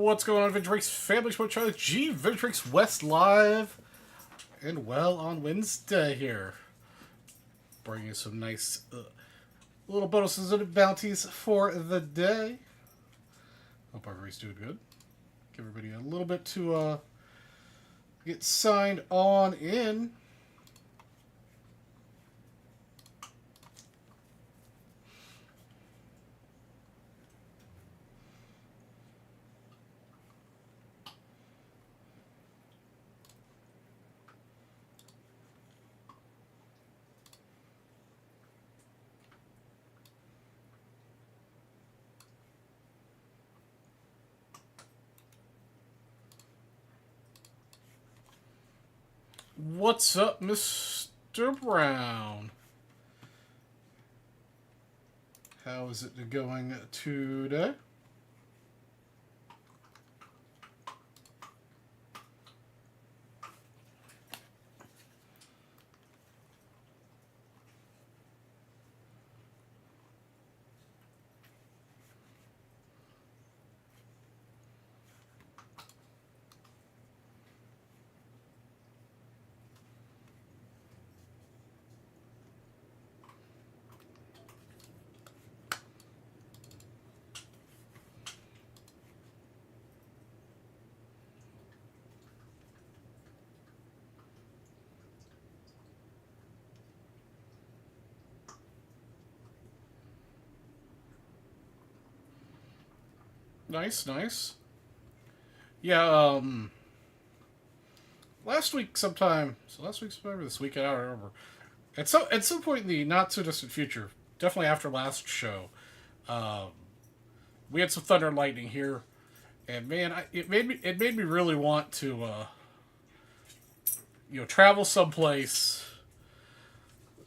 What's going on, Vintrix family? Charlie G, Vintrix West Live, and well on Wednesday here, bringing you some nice little bonuses and bounties for the day. Hope everybody's doing good. Give everybody a little bit to get signed on in. What's up, Mr. Brown? How is it going today? Nice, nice. Yeah, last week sometime, so last week sometime or this week, I don't remember. At some point in the not so distant future, definitely after last show, um, we had some thunder and lightning here, and man, it made me really want to travel someplace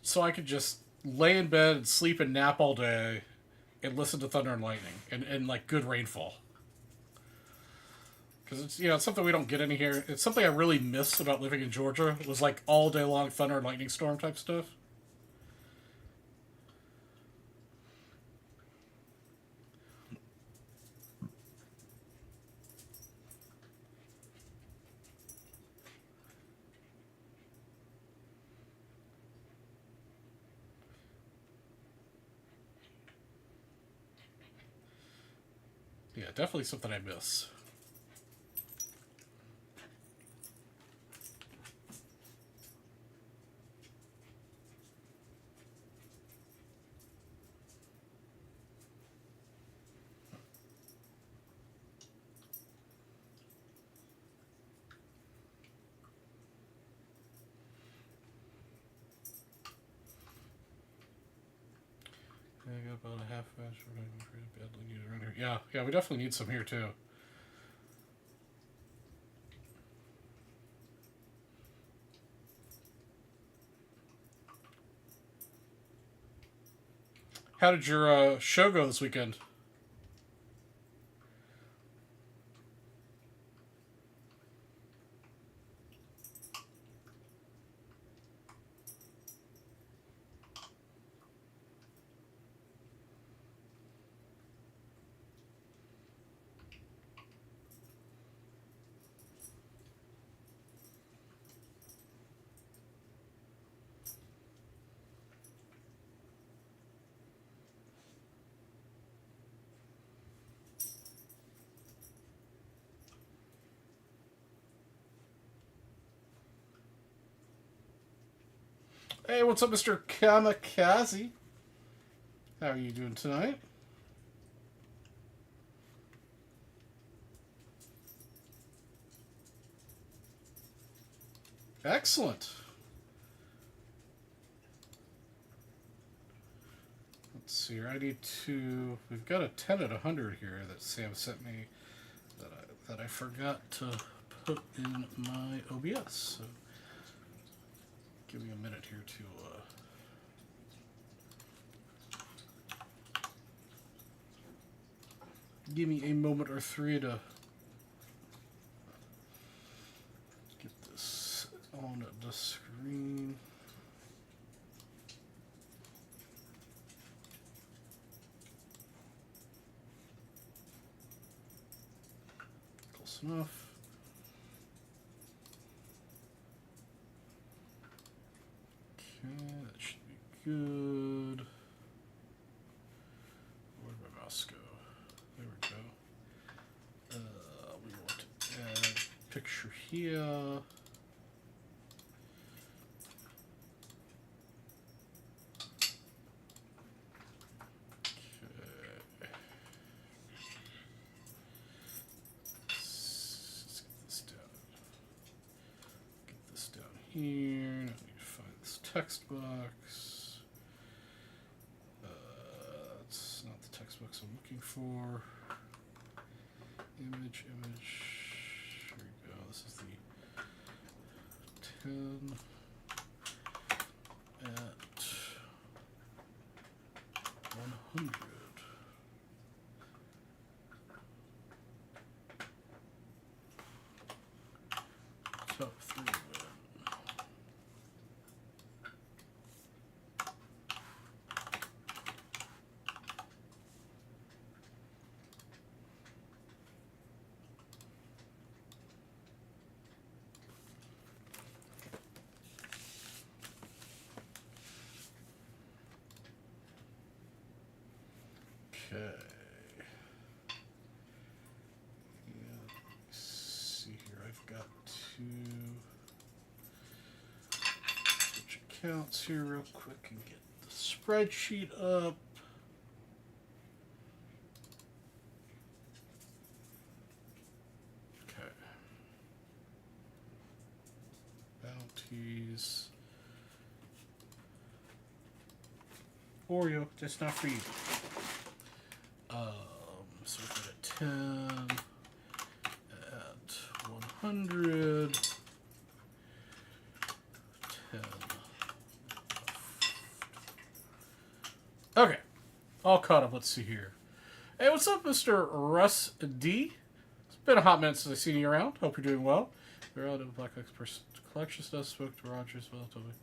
so I could just lay in bed and sleep and nap all day and listen to thunder and lightning and like good rainfall. Because it's something we don't get any here. It's something I really miss about living in Georgia. It was like all day long thunder and lightning storm type stuff. Yeah, definitely something I miss. I got about a half inch. We're going to badly need around here. Yeah, we definitely need some here too. How did your show go this weekend? Hey, what's up, Mr. Kamikaze? How are you doing tonight? Excellent. Let's see here. I need to. We've got a 10 at 100 here that Sam sent me that I forgot to put in my OBS. So give me a minute here to. Give me a moment or three to get this on the screen. close enough. Okay, that should be good. Where'd my mouse go? There we go. We want to add a picture here. Here, I need to find this text box. It's not the text box I'm looking for. Image. Here we go. This is the 10 at 100. Top 3 win. Okay. Yeah, let's see here. I've got to switch accounts here real quick and get the spreadsheet up. Okay. Bounties. Oreo, just not for you. So we've got a 10 at 100, 10. Okay, all caught up. Let's see here. Hey, what's up, Mr. Russ D? It's been a hot minute since I've seen you around. Hope you're doing well. The relative Black Ox collection stuff. Spoke to Roger as well. Told me.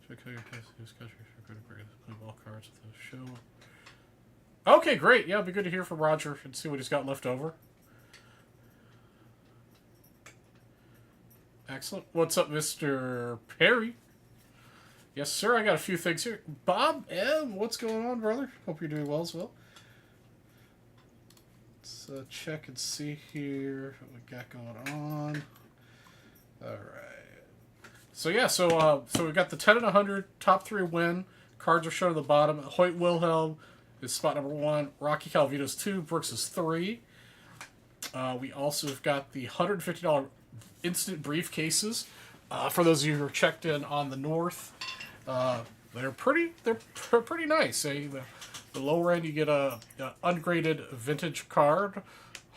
Should I kill your test? His country for good play ball cards at the show. Okay, great. Yeah, it'd be good to hear from Roger and see what he's got left over. Excellent. What's up, Mr. Perry? Yes, sir. I got a few things here. Bob M., what's going on, brother? Hope you're doing well as well. Let's check and see here what we got going on. All right. So, yeah, so we got the 10 and 100 top 3 win. Cards are shown at the bottom. Hoyt Wilhelm is spot number 1. Rocky Calvito's 2. Brooks is 3. We also have got the $150 instant briefcases. For those of you who are checked in on the North, they're pretty nice. The lower end, you get a ungraded vintage card,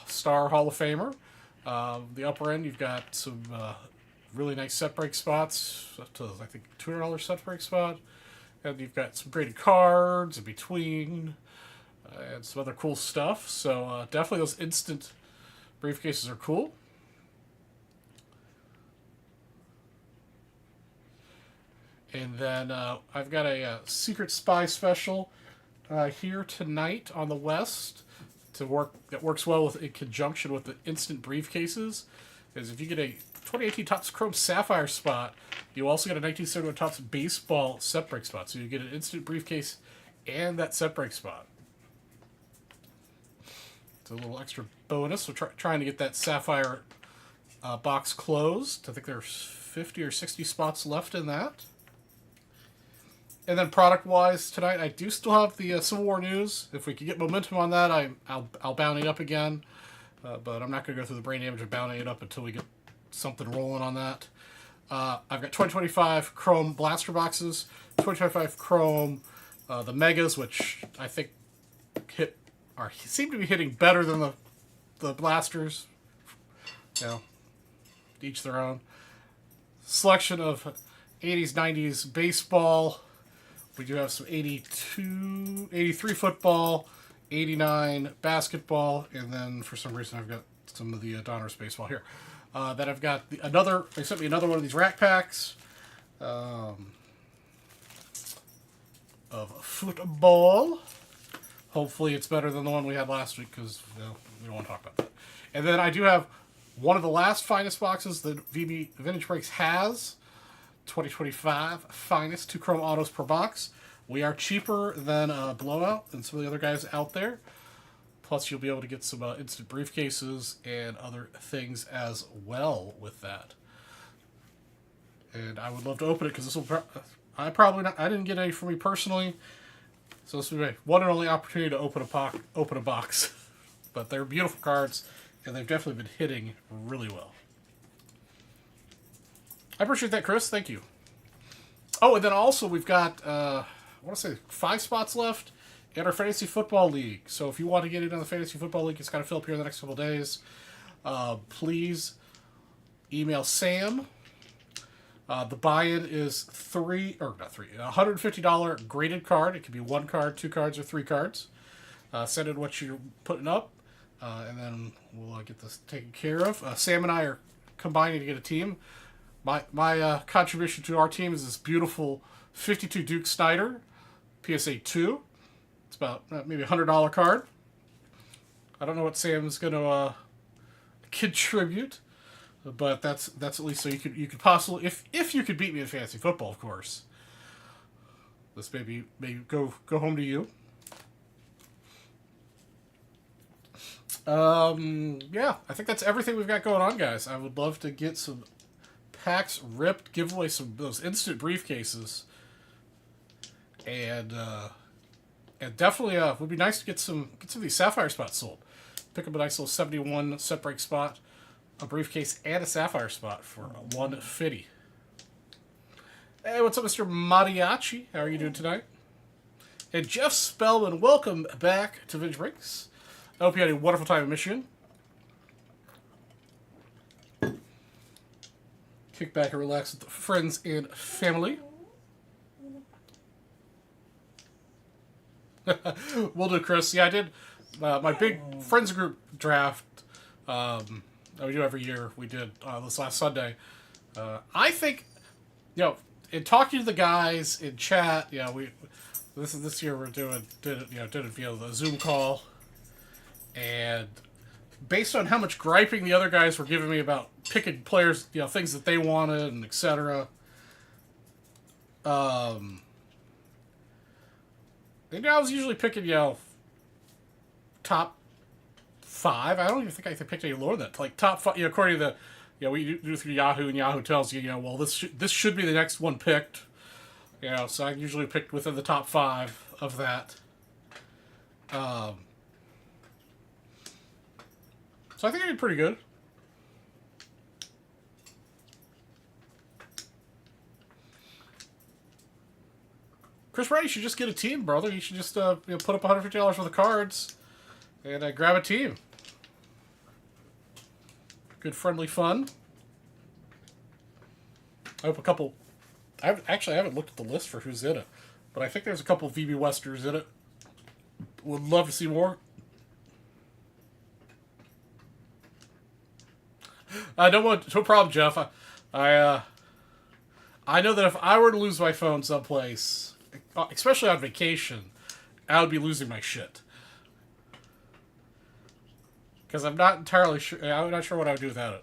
Star Hall of Famer. The upper end, you've got some really nice set break spots, up to I think $200 set break spot. And you've got some graded cards in between, and some other cool stuff. So definitely those instant briefcases are cool. And then I've got a Secret Spy special here tonight on the West that works well in conjunction with the instant briefcases. Is if you get a 2018 Topps Chrome Sapphire spot, you also get a 1971 Topps Baseball set break spot. So you get an instant briefcase and that set break spot. It's a little extra bonus. So trying to get that Sapphire box closed. I think there's 50 or 60 spots left in that. And then product-wise tonight, I do still have the Civil War news. If we can get momentum on that, I'll bounty up again. But I'm not going to go through the brain damage of bountying it up until we get something rolling on that. I've got 2025 Chrome blaster boxes, 2025 Chrome the Megas, which I think seem to be hitting better than the blasters. You know, each their own. Selection of 80s, 90s baseball. We do have some 82, 83 football, 89 basketball, and then for some reason I've got some of the Donruss baseball here. Then I've got they sent me another one of these rack packs of football. Hopefully it's better than the one we had last week because we don't want to talk about that. And then I do have one of the last finest boxes that VB Vintage Breaks has. 2025 finest 2 chrome autos per box. We are cheaper than Blowout and some of the other guys out there. Plus, you'll be able to get some instant briefcases and other things as well with that. And I would love to open it because this will. I didn't get any for me personally, so this will be my one and only opportunity to open a box. But they're beautiful cards, and they've definitely been hitting really well. I appreciate that, Chris. Thank you. Oh, and then also we've got I want to say 5 spots left in our Fantasy Football League. So if you want to get into the Fantasy Football League, it's got to fill up here in the next couple days. Please email Sam. The buy-in is $150 graded card. It could be 1 card, 2 cards, or 3 cards. Send in what you're putting up, and then we'll get this taken care of. Sam and I are combining to get a team. My contribution to our team is this beautiful 52 Duke Snyder PSA 2. It's about maybe a $100 card. I don't know what Sam's going to contribute, but that's at least so you could possibly, if you could beat me in fantasy football, of course. This maybe go home to you. Yeah, I think that's everything we've got going on, guys. I would love to get some packs ripped, give away some of those instant briefcases, and definitely would be nice to get some of these sapphire spots sold. Pick up a nice little 71 set break spot, a briefcase, and a sapphire spot for $150. Hey, what's up, Mr. Mariachi? How are you doing tonight? And Jeff Spellman, welcome back to Vintage Breaks. I hope you had a wonderful time in Michigan. Kick back and relax with friends and family. Will do, Chris. Yeah, I did my big friends group draft that we do every year. We did this last Sunday. I think, in talking to the guys in chat, this year we're did it via the Zoom call, and based on how much griping the other guys were giving me about picking players, things that they wanted and etc. And I was usually picking, top 5. I don't even think I picked any lower than that. Like top 5, according to the, we do through Yahoo, and Yahoo tells you, well, this should be the next one picked. So I usually picked within the top 5 of that. So I think I did pretty good. Chris Wright, you should just get a team, brother. You should just put up $150 worth of cards and grab a team. Good friendly fun. I hope a couple. I haven't looked at the list for who's in it, but I think there's a couple of VB Westers in it. Would love to see more. No problem, Jeff. I know that if I were to lose my phone someplace, especially on vacation, I would be losing my shit. Because I'm not entirely sure. I'm not sure what I would do without it.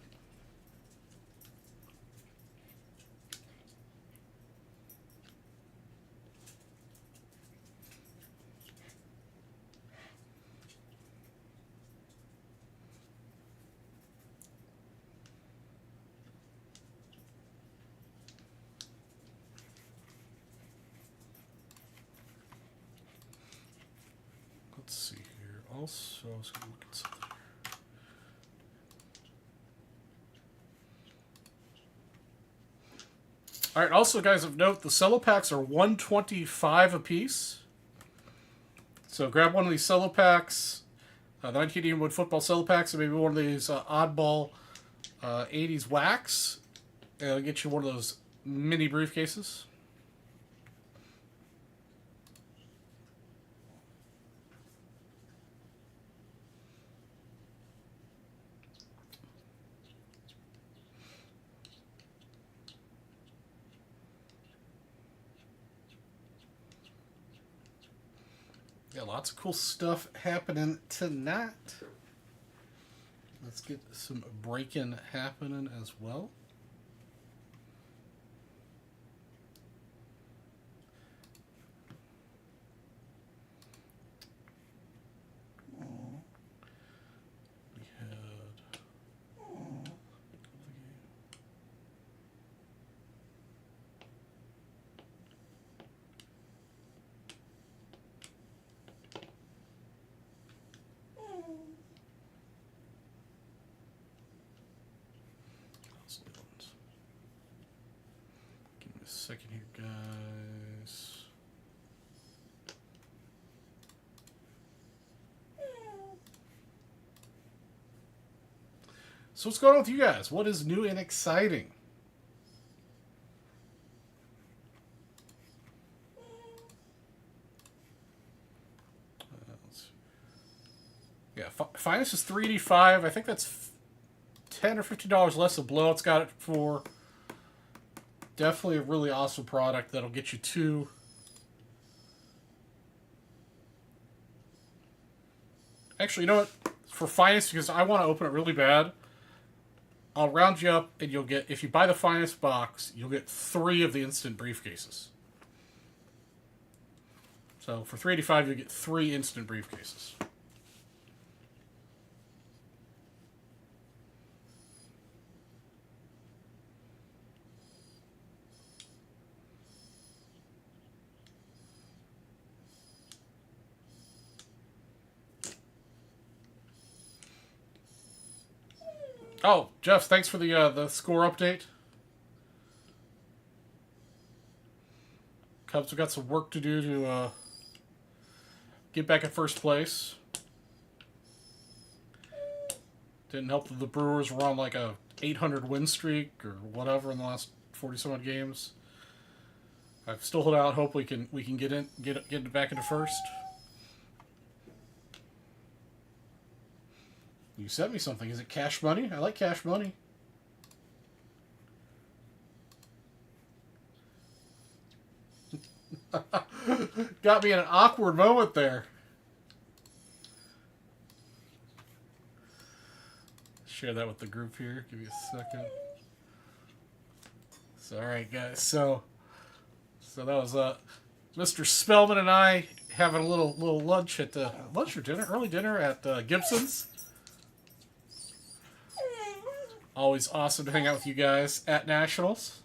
Let's see here. Also, I was going to look at something. All right. Also, guys, of note, the cello packs are $125 a piece. So grab one of these cello packs, the 1980 Wood football cello packs, and maybe one of these oddball 80s wax, and it'll get you one of those mini briefcases. Yeah, lots of cool stuff happening tonight. Let's get some break-in happening as well. Give me a second here, guys. So what's going on with you guys? What is new and exciting? Yeah, Finest is $385. I think that's $10 or $15 less than Blowout's got it for. Definitely a really awesome product that'll get you two. Actually, you know what? For Finest, because I want to open it really bad, I'll round you up and you'll get, if you buy the Finest box, you'll get 3 of the instant briefcases. So for $385, you get 3 instant briefcases. Oh, Jeff, thanks for the score update. Cubs have got some work to do to get back in first place. Didn't help that the Brewers were on like a 800 win streak or whatever in the last 40-some odd games. I still hold out hope we can get back into first. You sent me something. Is it cash money? I like cash money. Got me in an awkward moment there. Share that with the group here. Give me a second. So, all right, guys. So that was Mr. Spellman and I having a little lunch at lunch or dinner, early dinner at Gibson's. Always awesome to hang out with you guys at Nationals.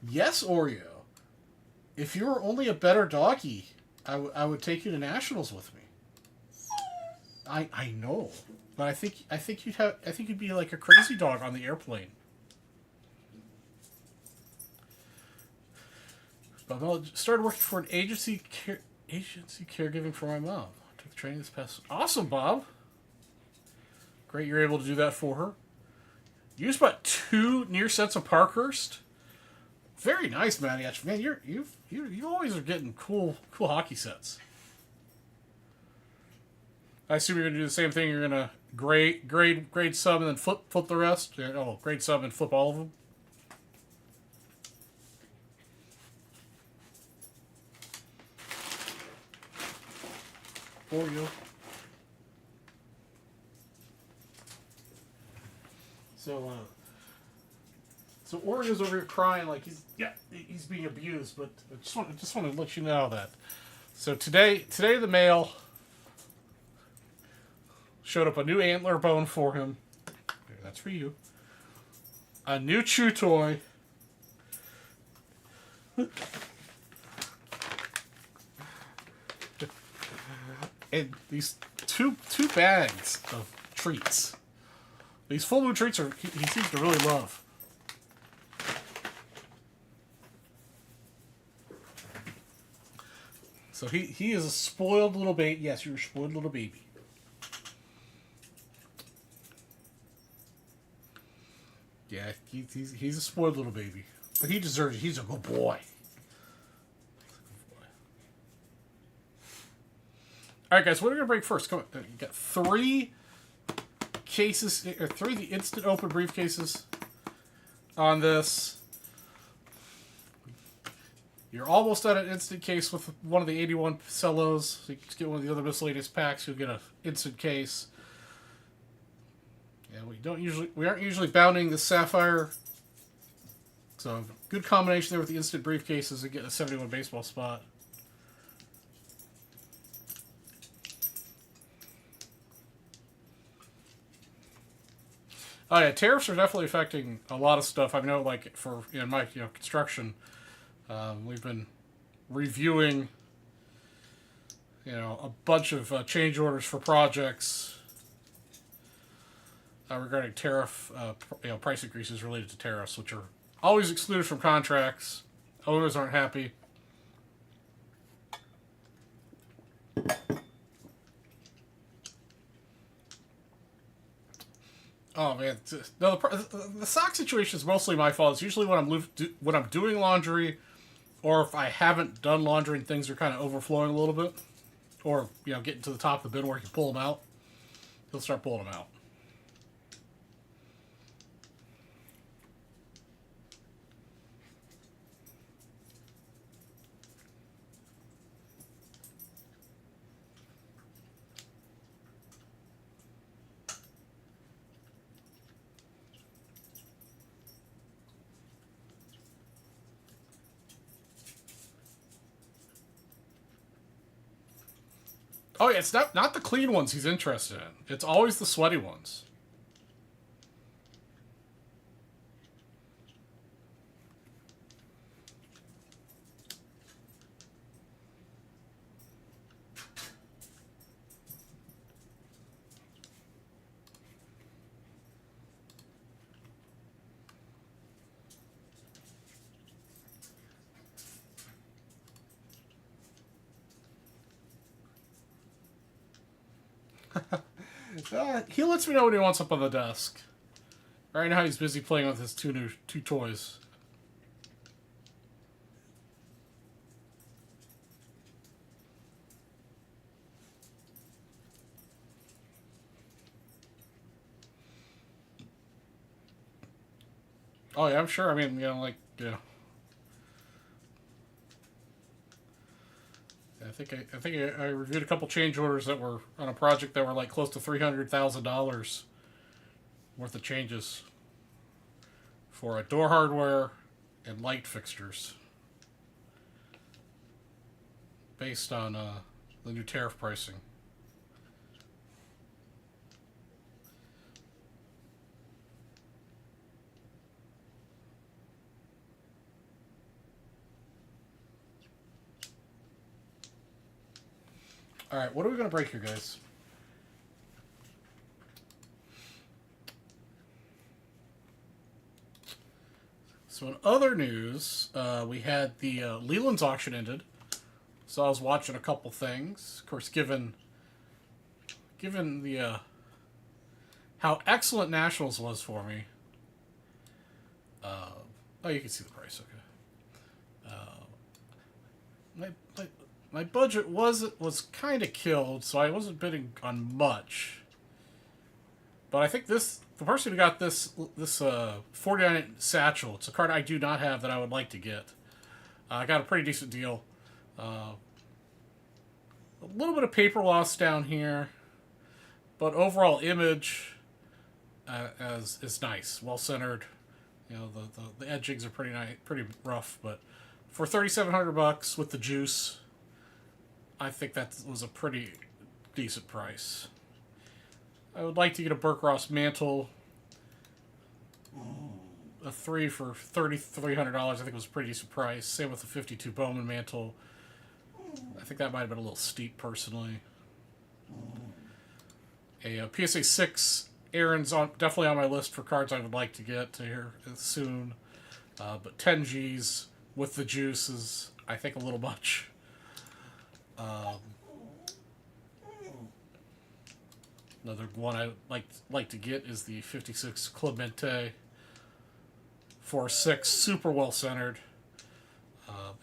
Yes, Oreo. If you were only a better doggy, I would take you to Nationals with me. I know, but I think you'd be like a crazy dog on the airplane. But I started working for an agency caregiving for my mom. I took training this past. Awesome, Bob. Great, you're able to do that for her. Used about 2 near sets of Parkhurst. Very nice, Maniac. Man, you always are getting cool hockey sets. I assume you're gonna do the same thing. You're gonna grade some and then flip the rest. Oh, grade some and flip all of them. For you. So Oreo's over here crying like he's being abused, but I just want to let you know that. So today the mail showed up a new antler bone for him. Okay, that's for you. A new chew toy. And these two bags of treats. These full moon treats he seems to really love. So he is a spoiled little baby. Yes, you're a spoiled little baby. Yeah, he's a spoiled little baby. But he deserves it. He's a good boy. Alright guys, what are we going to break first? Come on. You got 3 cases, or 3 of the instant open briefcases on this. You're almost at an instant case with one of the 81 cellos. So you can get one of the other miscellaneous packs, you'll get an instant case. Yeah, we aren't usually bounding the Sapphire. So good combination there with the instant briefcases and getting a 71 baseball spot. Oh yeah, tariffs are definitely affecting a lot of stuff. I know, like for my construction, we've been reviewing a bunch of change orders for projects regarding tariff price increases related to tariffs, which are always excluded from contracts. Owners aren't happy. Oh man, no. The sock situation is mostly my fault. It's usually when I'm doing laundry, or if I haven't done laundry and things are kind of overflowing a little bit, or getting to the top of the bin where you can pull them out. He'll start pulling them out. Oh yeah, it's not the clean ones he's interested in. It's always the sweaty ones. He lets me know when he wants up on the desk. Right now he's busy playing with his two toys. Oh yeah, I'm sure. I mean, I think I reviewed a couple change orders that were on a project that were like close to $300,000 worth of changes for a door hardware and light fixtures based on the new tariff pricing. All right, what are we going to break here, guys? So in other news, we had the Leland's auction ended. So I was watching a couple things. Of course, given the how excellent Nationals was for me. Oh, you can see the price. Okay. My budget was kind of killed, so I wasn't bidding on much. But I think the person who got this 49 satchel, it's a card I do not have that I would like to get. I got a pretty decent deal. A little bit of paper loss down here, but overall image is nice, well centered. The edgings are pretty nice, pretty rough, but for $3,700 with the juice, I think that was a pretty decent price. I would like to get a Burke Ross mantle. A 3 for $3,300, I think was a pretty decent price. Same with the 52 Bowman mantle. I think that might have been a little steep, personally. A PSA 6 Aaron's definitely on my list for cards I would like to get to here soon. But 10 Gs with the juice is, I think, a little much. Another one I like to get is the 56 Clemente 4/6, super well centered.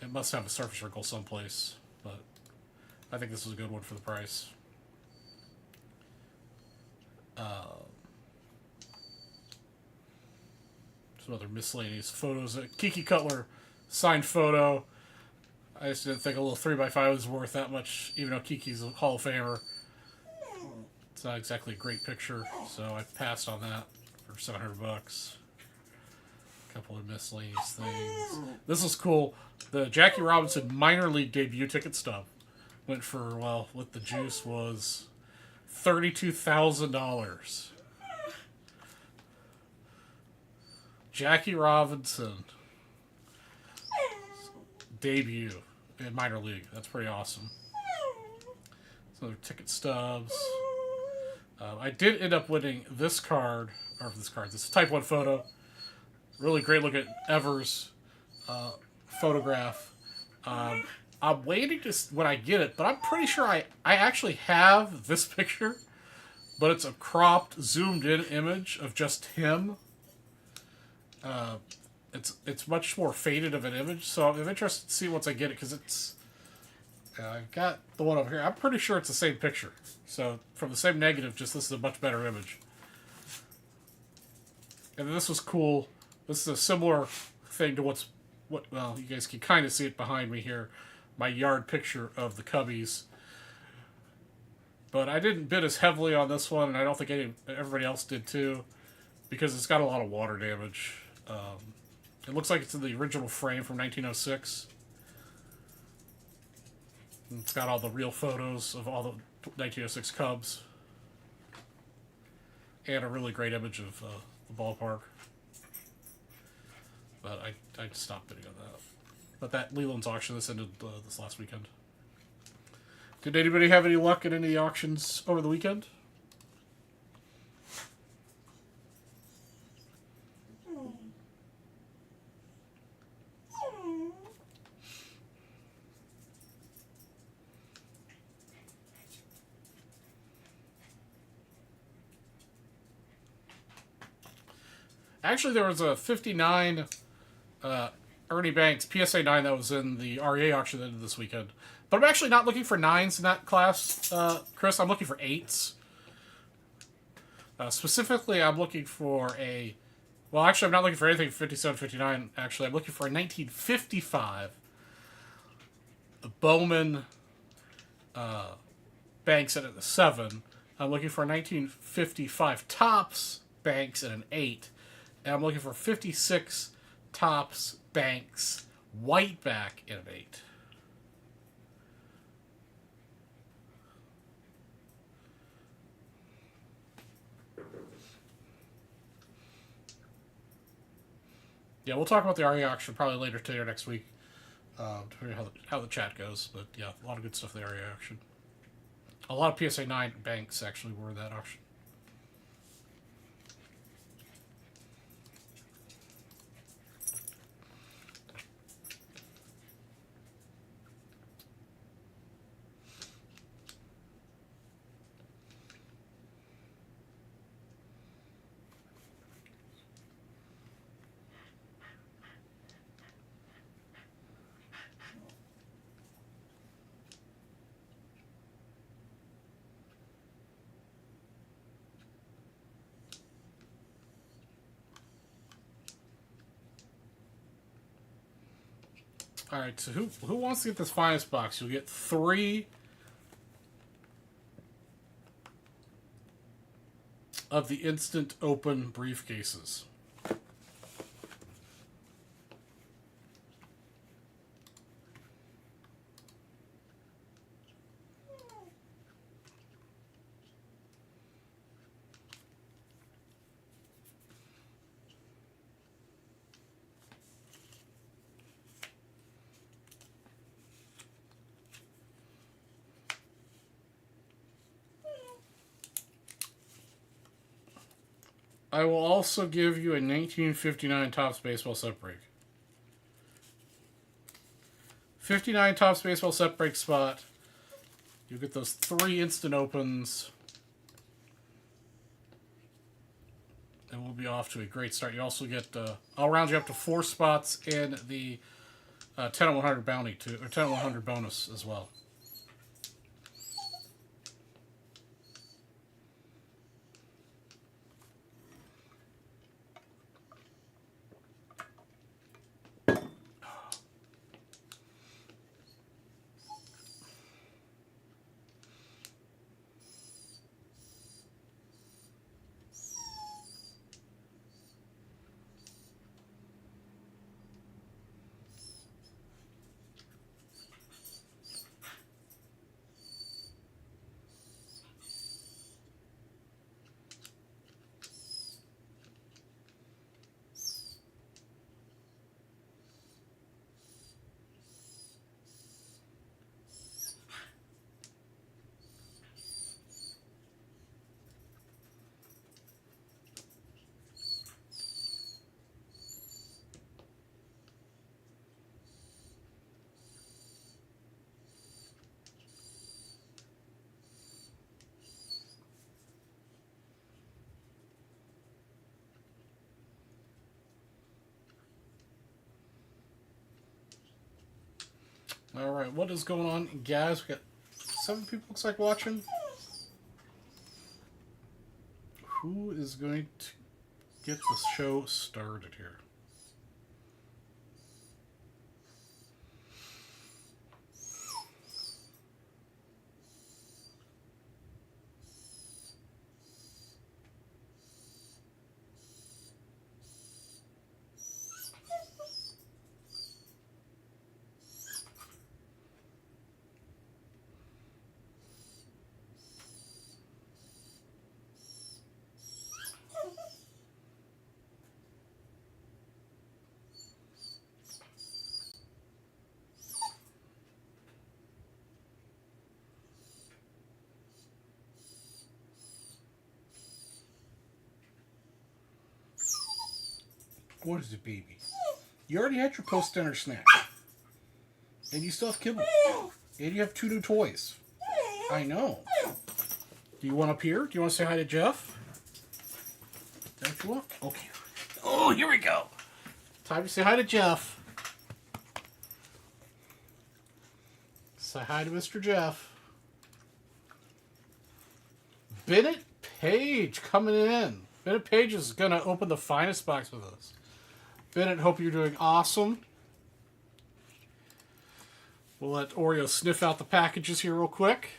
It must have a surface wrinkle someplace, but I think this is a good one for the price. Some other miscellaneous photos. Kiki Cutler signed photo. I just didn't think a little 3x5 was worth that much, even though Kiki's a Hall of Famer. It's not exactly a great picture, so I passed on that for $700. A couple of miscellaneous things. This is cool. The Jackie Robinson minor league debut ticket stub went for, well, what the juice was $32,000. Jackie Robinson debut in minor league. That's pretty awesome. Some other ticket stubs. I did end up winning this card, this Type 1 photo. Really great look at Evers' photograph. I'm waiting to when I get it, but I'm pretty sure I actually have this picture, but it's a cropped, zoomed-in image of just him. It's much more faded of an image, so I'm interested to see once I get it, because it's... I've got the one over here. I'm pretty sure it's the same picture. So, from the same negative, just this is a much better image. And then this was cool. This is a similar thing to well, you guys can kind of see it behind me here. My yard picture of the Cubbies. But I didn't bid as heavily on this one, and I don't think everybody else did too, because it's got a lot of water damage. It looks like it's in the original frame from 1906. It's got all the real photos of all the 1906 Cubs. And a really great image of the ballpark. But I stopped bidding on that. But that Leland's auction, this ended this last weekend. Did anybody have any luck at any of the auctions over the weekend? Actually, there was a 59 Ernie Banks PSA 9 that was in the REA auction that ended this weekend. But I'm actually not looking for 9s in that class, Chris. I'm looking for 8s. Specifically, I'm looking for a... Well, actually, I'm not looking for anything 57, 59. Actually, I'm looking for a 1955 Bowman Banks at a 7. I'm looking for a 1955 Topps Banks at an 8. And I'm looking for 56 Topps Banks Whiteback at an 8. Yeah, we'll talk about the RE auction probably later today or next week, depending on how the chat goes. But yeah, a lot of good stuff in the RE auction. A lot of PSA 9 banks actually were in that auction. All right, so who wants to get this finest box? You'll get 3 of the instant open briefcases. I will also give you a 1959 Topps Baseball set break. 59 Topps Baseball set break spot. You'll get those 3 instant opens. And we'll be off to a great start. You also get, I'll round you up to 4 spots in the 10 on 100 bounty, or 10 on 100 bonus as well. All right, what is going on, guys? We got 7 people, looks like, watching. Who is going to get the show started here? What is it, baby? You already had your post-dinner snack. And you still have kibble. And you have 2 new toys. I know. Do you want up here? Do you want to say hi to Jeff? Is that what you want? Okay. Oh, here we go. Time to say hi to Jeff. Say hi to Mr. Jeff. Bennett Page coming in. Bennett Page is going to open the finest box with us. Bennett, hope you're doing awesome. We'll let Oreo sniff out the packages here real quick.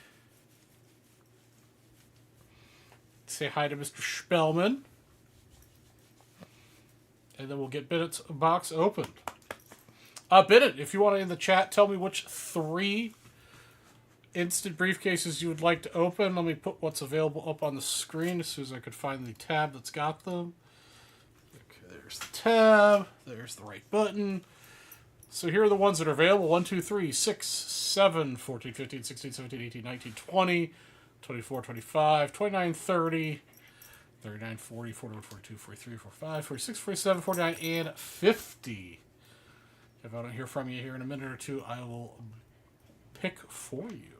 Say hi to Mr. Spellman. And then we'll get Bennett's box opened. Bennett, if you want to in the chat, tell me which 3 instant briefcases you would like to open. Let me put what's available up on the screen as soon as I could find the tab that's got them. Okay, there's the tab. There's the right button. So here are the ones that are available. 1, 2, 3, 6, 7, 14, 15, 16, 17, 18, 19, 20, 24, 25, 29, 30, 39, 40, 41, 42, 43, 45, 46, 47, 49, and 50. If I don't hear from you here in a minute or two, I will pick for you.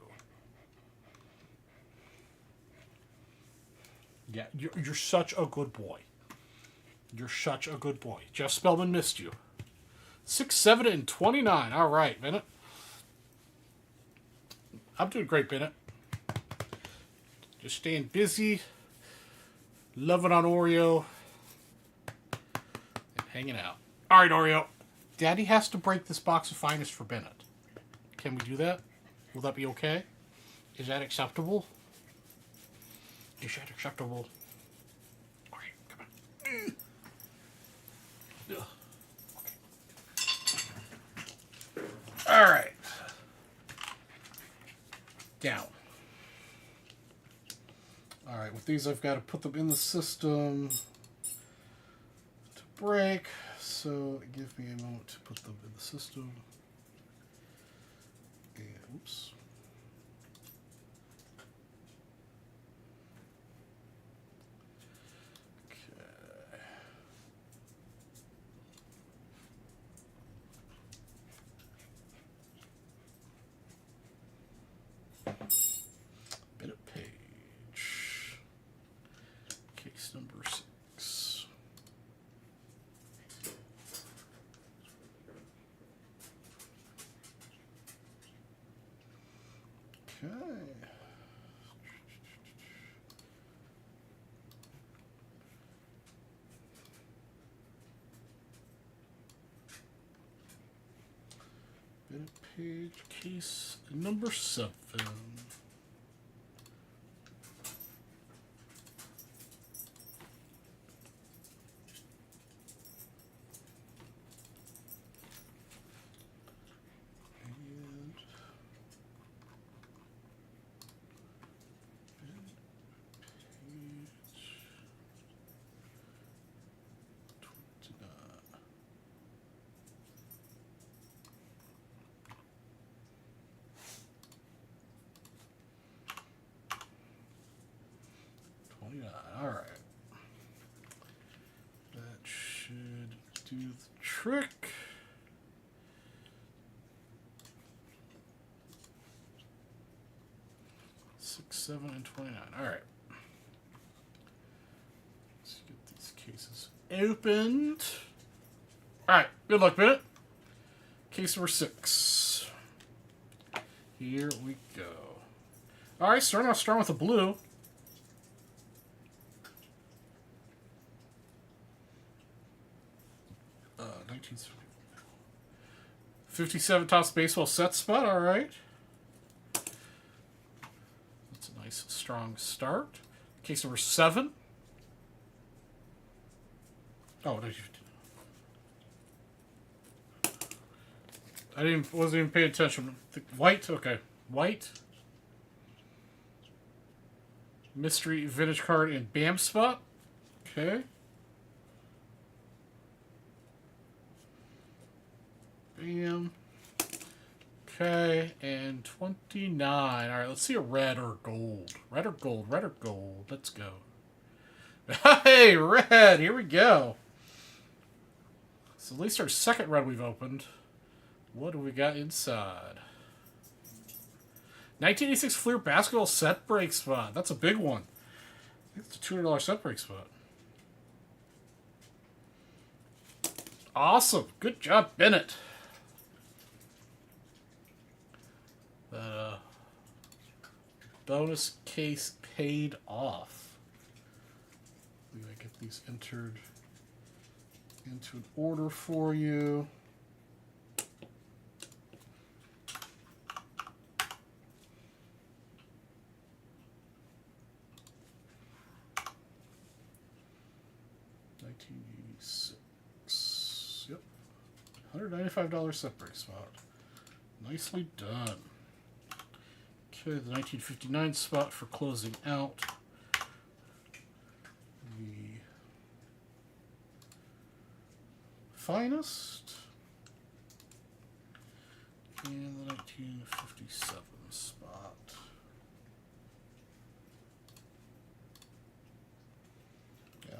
Yeah, you're such a good boy. You're such a good boy. Jeff Spellman missed you. 6, 7, and 29. All right, Bennett. I'm doing great, Bennett. Just staying busy, loving on Oreo, and hanging out. All right, Oreo. Daddy has to break this box of finest for Bennett. Can we do that? Will that be okay? Is that acceptable? Is that acceptable? All right, come on. Okay. All right. Down. All right, with these I've got to put them in the system to break. So give me a moment to put them in the system. And oops. Bennett Page. Case number 6. Okay. Bennett Page, case number 7. All right. That should do the trick. Six, 7, and 29. All right. Let's get these cases opened. All right. Good luck, Bennett. Case number 6. Here we go. All right, starting off strong with the blue. Uh, 57 Topps Baseball set spot. All right. That's a nice, strong start. Case number 7. Oh, wasn't even paying attention. White, okay. White. Mystery vintage card in BAM spot. Okay. BAM. Okay, and 29. All right, let's see a red or gold. Red or gold, red or gold. Let's go. Hey, red. Here we go. So at least our second red we've opened. What do we got inside? 1986 Fleer basketball set break spot. That's a big one. I think it's a $200 set break spot. Awesome. Good job, Bennett. The bonus case paid off. We gotta get these entered into an order for you. Yep. $195 set break spot. Nicely done. Okay, the 1959 spot for closing out. The finest. And the 1957 spot. Yeah.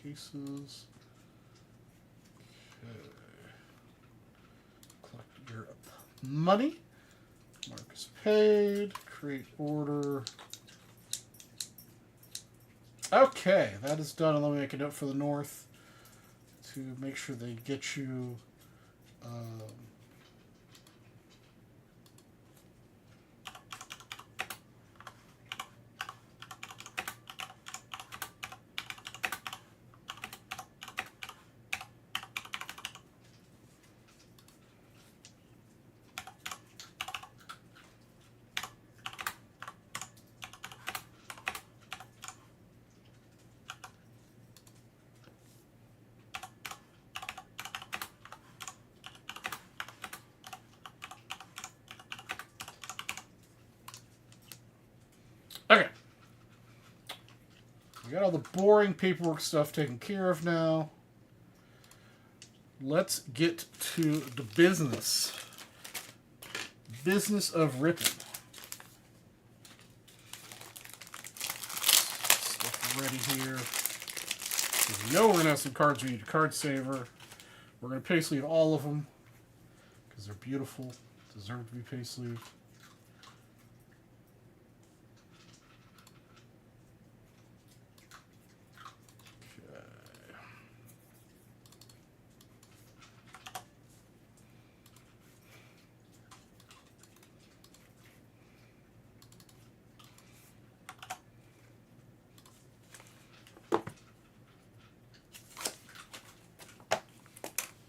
Cases. Okay. Collect your money. Mark is paid. Create order. Okay, that is done. And let me make a note for the North to make sure they get you. Okay. We got all the boring paperwork stuff taken care of now. Let's get to the business. Business of ripping. Stuff ready here. You know we're going to have some cards we need a card saver. We're going to pay sleeve all of them because they're beautiful. Deserve to be pay sleeved.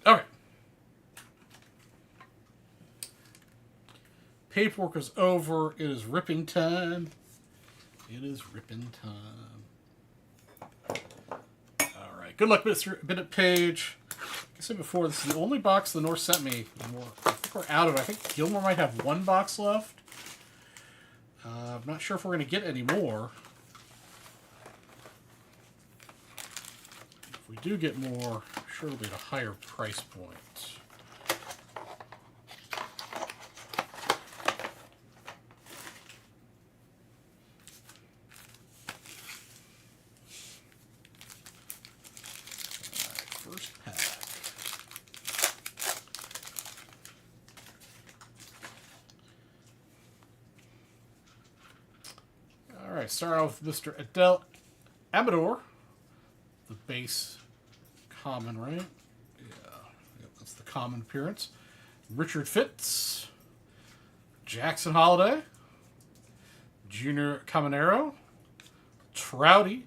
Okay. Paperwork is over. It is ripping time. It is ripping time. All right. Good luck, Mr. Bennett Page. Like I said before, this is the only box the North sent me. I think we're out of it. I think Gilmore might have one box left. I'm not sure if we're going to get any more. If we do get more, I'm sure it'll be at a higher price point. First pack. Alright, start out with Mr. Adele Amador. The base common, right? Yeah. Yep, that's the common appearance. Richard Fitz. Jackson Holiday. Junior Caminero. Trouty.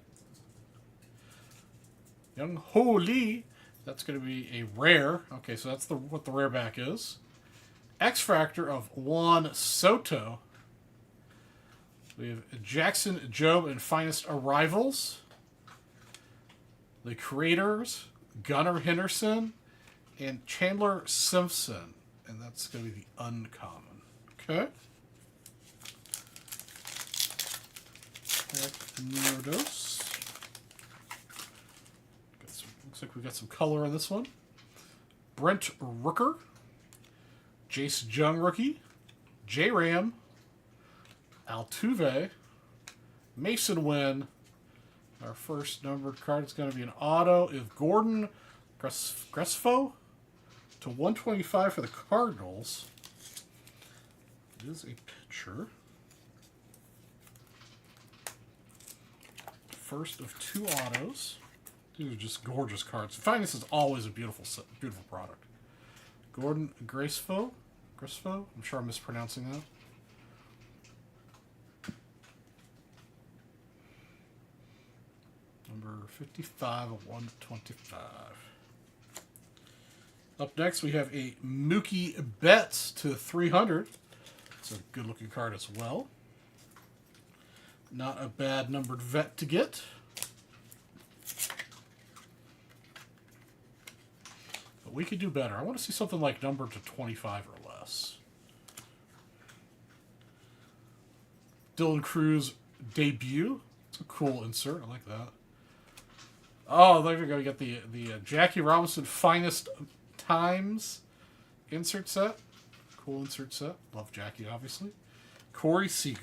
Young Ho Lee. That's going to be a rare. Okay, so that's what the rare back is. X Factor of Juan Soto. We have Jackson Jobe and Finest Arrivals. The Creators, Gunnar Henderson, and Chandler Simpson. And that's going to be the uncommon. Okay. Nerdos. Looks like we got some color on this one. Brent Rooker. Jace Jung rookie. J-Ram. Altuve. Mason Wynn. Our first numbered card is going to be an auto of Gordon Gresfo to 125 for the Cardinals. It is a pitcher. First of 2 autos. These are just gorgeous cards. Finest is always a beautiful product. Gordon Gresfo. I'm sure I'm mispronouncing that. Number 55 of 125. Up next, we have a Mookie Betts to 300. It's a good-looking card as well. Not a bad numbered vet to get. But we could do better. I want to see something like numbered to 25 or less. Dylan Cruz debut. It's a cool insert. I like that. Oh, there we go. We got the Jackie Robinson Finest Times insert set. Cool insert set. Love Jackie, obviously. Corey Seager.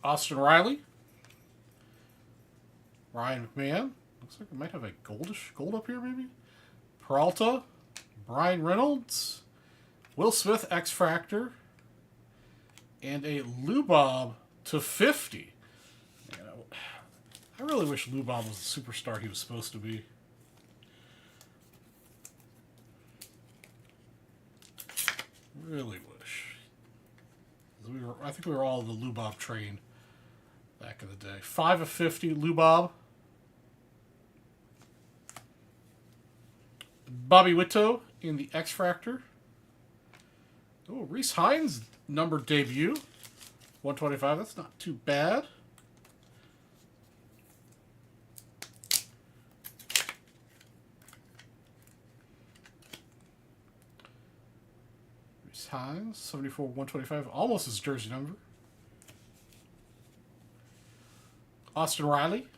Austin Riley. Ryan McMahon. Looks like it might have a gold up here, maybe. Peralta. Brian Reynolds. Will Smith X Factor. And a Lubob to 50. Man, I really wish Lubob was the superstar he was supposed to be. Really wish. I think we were all the Lubob train back in the day. 5 of 50, Lubob. Bobby Witt in the X Factor. Oh, Reese Hines numbered debut. 125, that's not too bad. Reese Hines, 74, 125, almost his jersey number. Austin Riley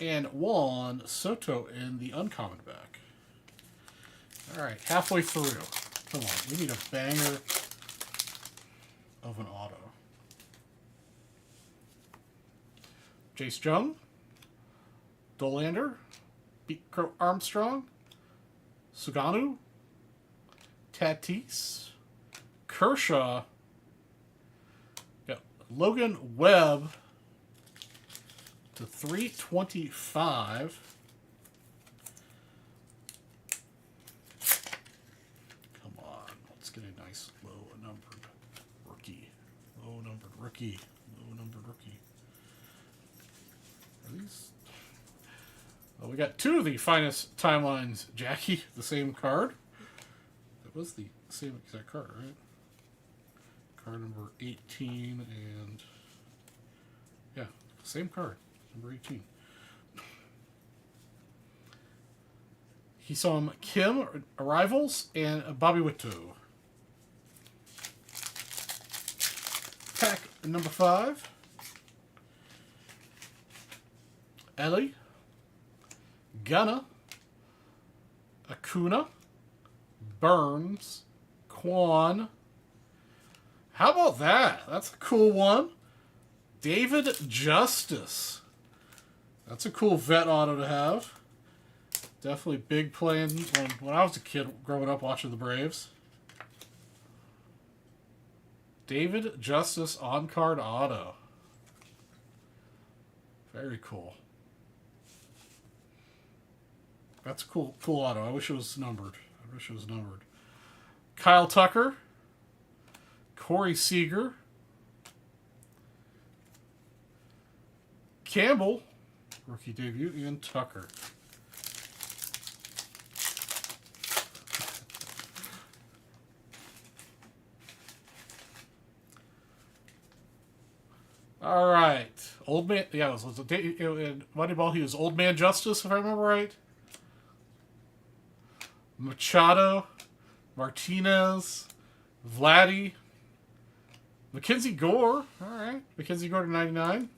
and Juan Soto in the uncommon back. All right, halfway through. Come on, we need a banger of an auto. Jace Jung, Dolander, Beat Crow Armstrong, Suganu, Tatis, Kershaw, Logan Webb to 325. Come on, let's get a nice low-numbered rookie. Low-numbered rookie. Low-numbered rookie. Are these? Well, we got 2 of the finest timelines, Jackie. The same card. That was the same exact card, right? Card number 18 and... yeah, same card. Number 18. He saw him Kim, Arrivals, and Bobby Witt. Pack number 5. Ellie. Gunna. Acuna. Burns. Quan. How about that? That's a cool one. David Justice. That's a cool vet auto to have. Definitely big playing when I was a kid growing up watching the Braves. David Justice on-card auto. Very cool. That's a cool auto. I wish it was numbered. Kyle Tucker. Corey Seager. Campbell. Rookie debut. And Tucker. All right. Old man. Yeah, it was in Moneyball. He was Old Man Justice, if I remember right. Machado. Martinez. Vladdy. Mackenzie Gore. All right. Mackenzie Gore to 99.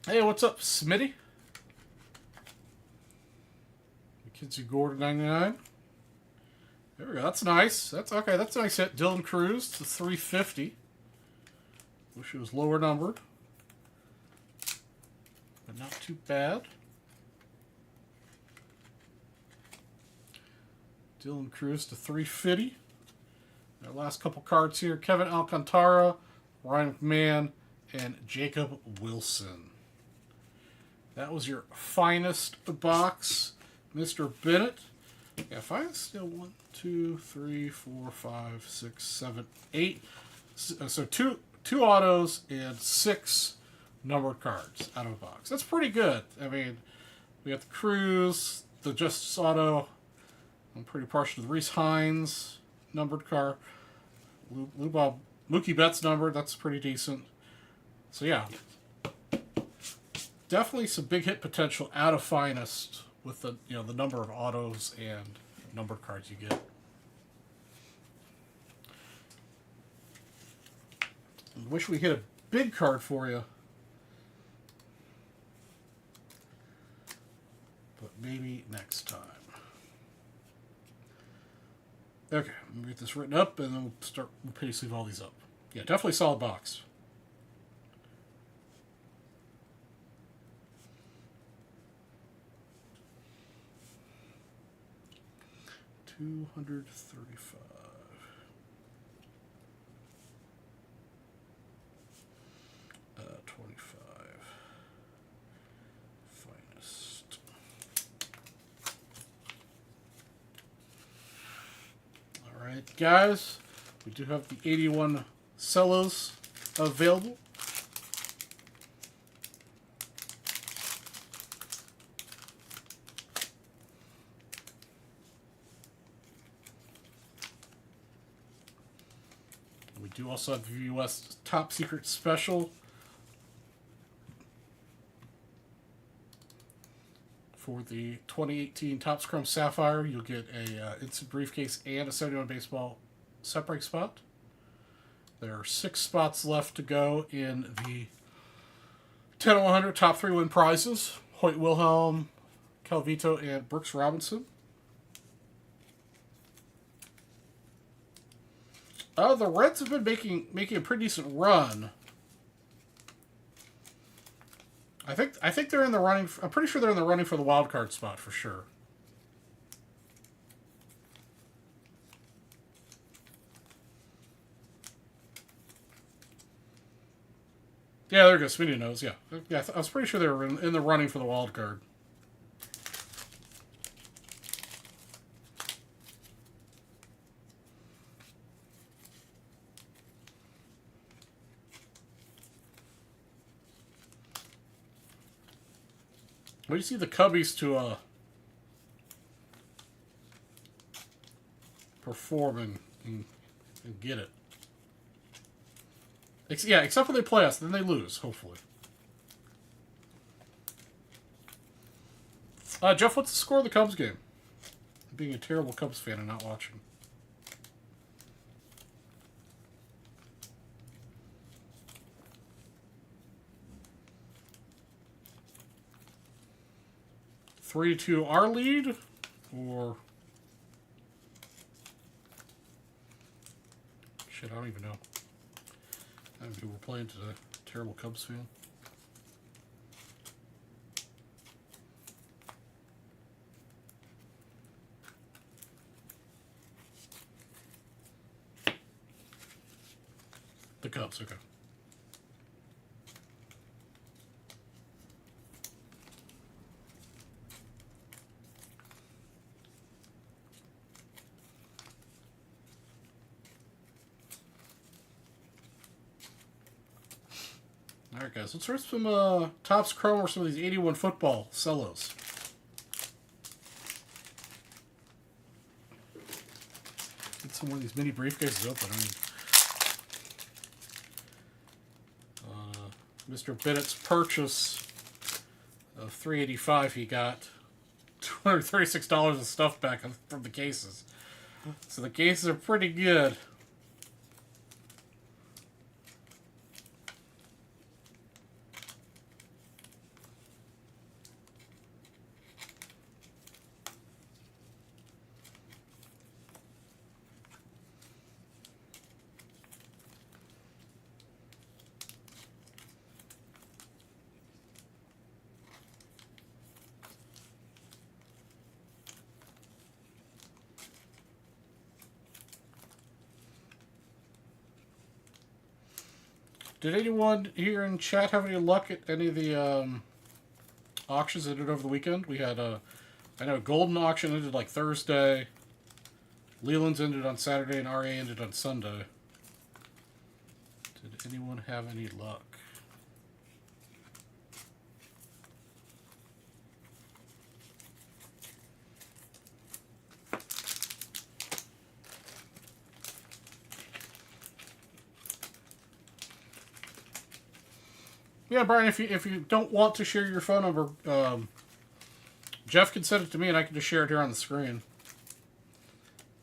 Hey, what's up, Smitty? Mackenzie Gore to 99. There we go. That's nice. That's okay. That's a nice hit. Dylan Cruz to 350. Wish it was lower numbered, but not too bad. Dylan Cruz to 350. Our last couple cards here: Kevin Alcantara, Ryan McMahon, and Jacob Wilson. That was your finest box, Mr. Bennett. Yeah, finest. Still 1, 2, 3, 4, 5, 6, 7, 8. So two autos and 6 numbered cards out of a box. That's pretty good. I mean, we got the Cruz, the Justice auto. I'm pretty partial to the Reese Hines numbered card. Mookie Betts numbered. That's pretty decent. So yeah, definitely some big hit potential out of finest with the the number of autos and numbered cards you get. I wish we hit a big card for you, but maybe next time. Okay, I'm gonna get this written up and then we'll pay sleeve all these up. Yeah, definitely solid box. $235. 25. Finest. All right, guys. We do have the 81 cellos available. We do also have the U.S. Top Secret Special for the 2018 Topps Chrome Sapphire. You'll get a instant briefcase and a 71 baseball set break spot. There are 6 spots left to go in the 10-100 top 3 win prizes. Hoyt Wilhelm, Calvito, and Brooks Robinson. The Reds have been making a pretty decent run. I think they're in the running. I'm pretty sure they're in the running for the wild card spot for sure. Yeah, there goes Smitty knows. Yeah, I was pretty sure they were in the running for the wild card. What do you see the Cubbies to perform and get it? Yeah, except for they play us, then they lose, hopefully. Jeff, what's the score of the Cubs game? Being a terrible Cubs fan and not watching. Three to our lead, or Shit, I don't even know. I don't know who we're playing today. Terrible Cubs fan. The Cubs, okay. Alright guys, let's rip some Topps Chrome or some of these 81 football cellos. Get some more of these mini briefcases open. Mr. Bennett's purchase of $385, he got $236 of stuff back from the cases. So the cases are pretty good. Did anyone here in chat have any luck at any of the auctions that did over the weekend? We had I know Golden auction ended like Thursday. Leland's ended on Saturday and RA ended on Sunday. Did anyone have any luck? Yeah, Brian, if you don't want to share your phone number, Jeff can send it to me and I can just share it here on the screen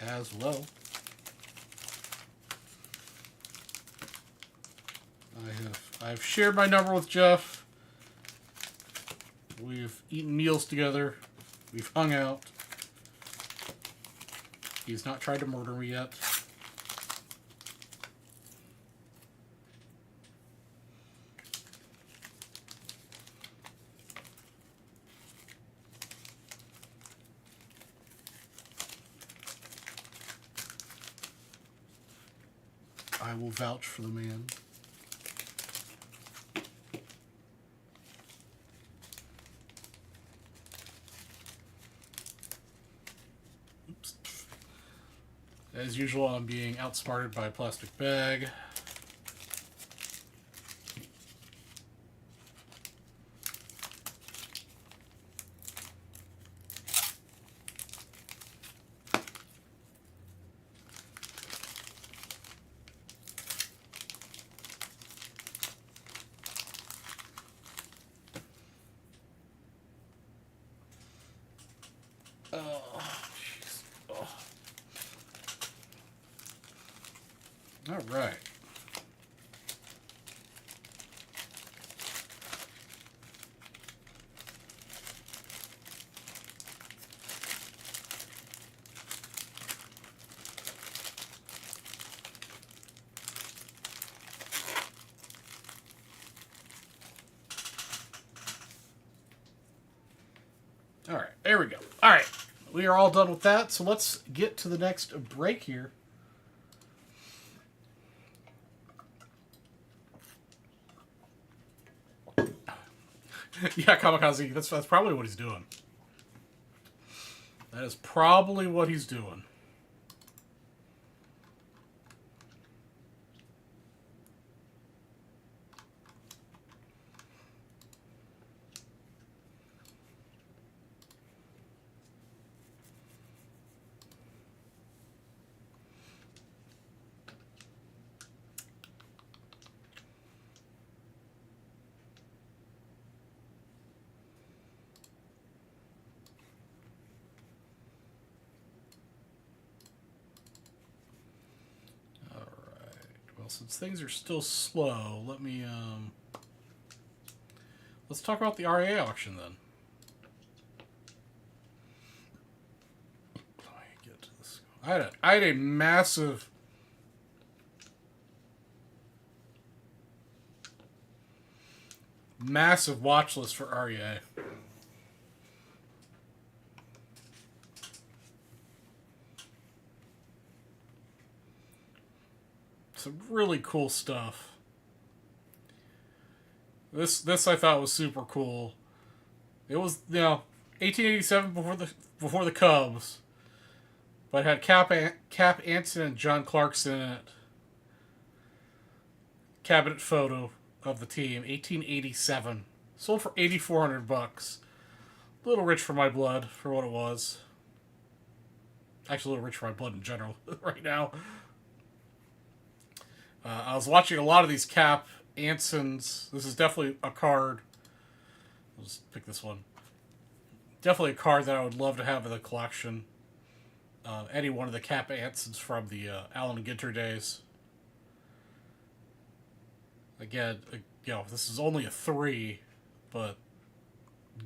as well. I've shared my number with Jeff. We've eaten meals together. We've hung out. He's not tried to murder me yet. I will vouch for the man. Oops. As usual, I'm being outsmarted by a plastic bag. All right. All right, there we go. All right, we are all done with that, so let's get to the next break here. Yeah, Kamikaze, that's probably what he's doing. That is probably what he's doing. Since things are still slow, let me let's talk about the RA auction then. Let me get to this. I had a massive massive watch list for REA. Some really cool stuff. This I thought was super cool. It was, 1887 before the Cubs, but it had Cap Anson and John Clarkson in it. Cabinet photo of the team, 1887. Sold for $8,400. A little rich for my blood for what it was. Actually, a little rich for my blood in general right now. I was watching a lot of these Cap Ansons. This is definitely a card. I'll just pick this one. Definitely a card that I would love to have in the collection. Any one of the Cap Ansons from the Allen and Ginter days. Again, this is only a 3, but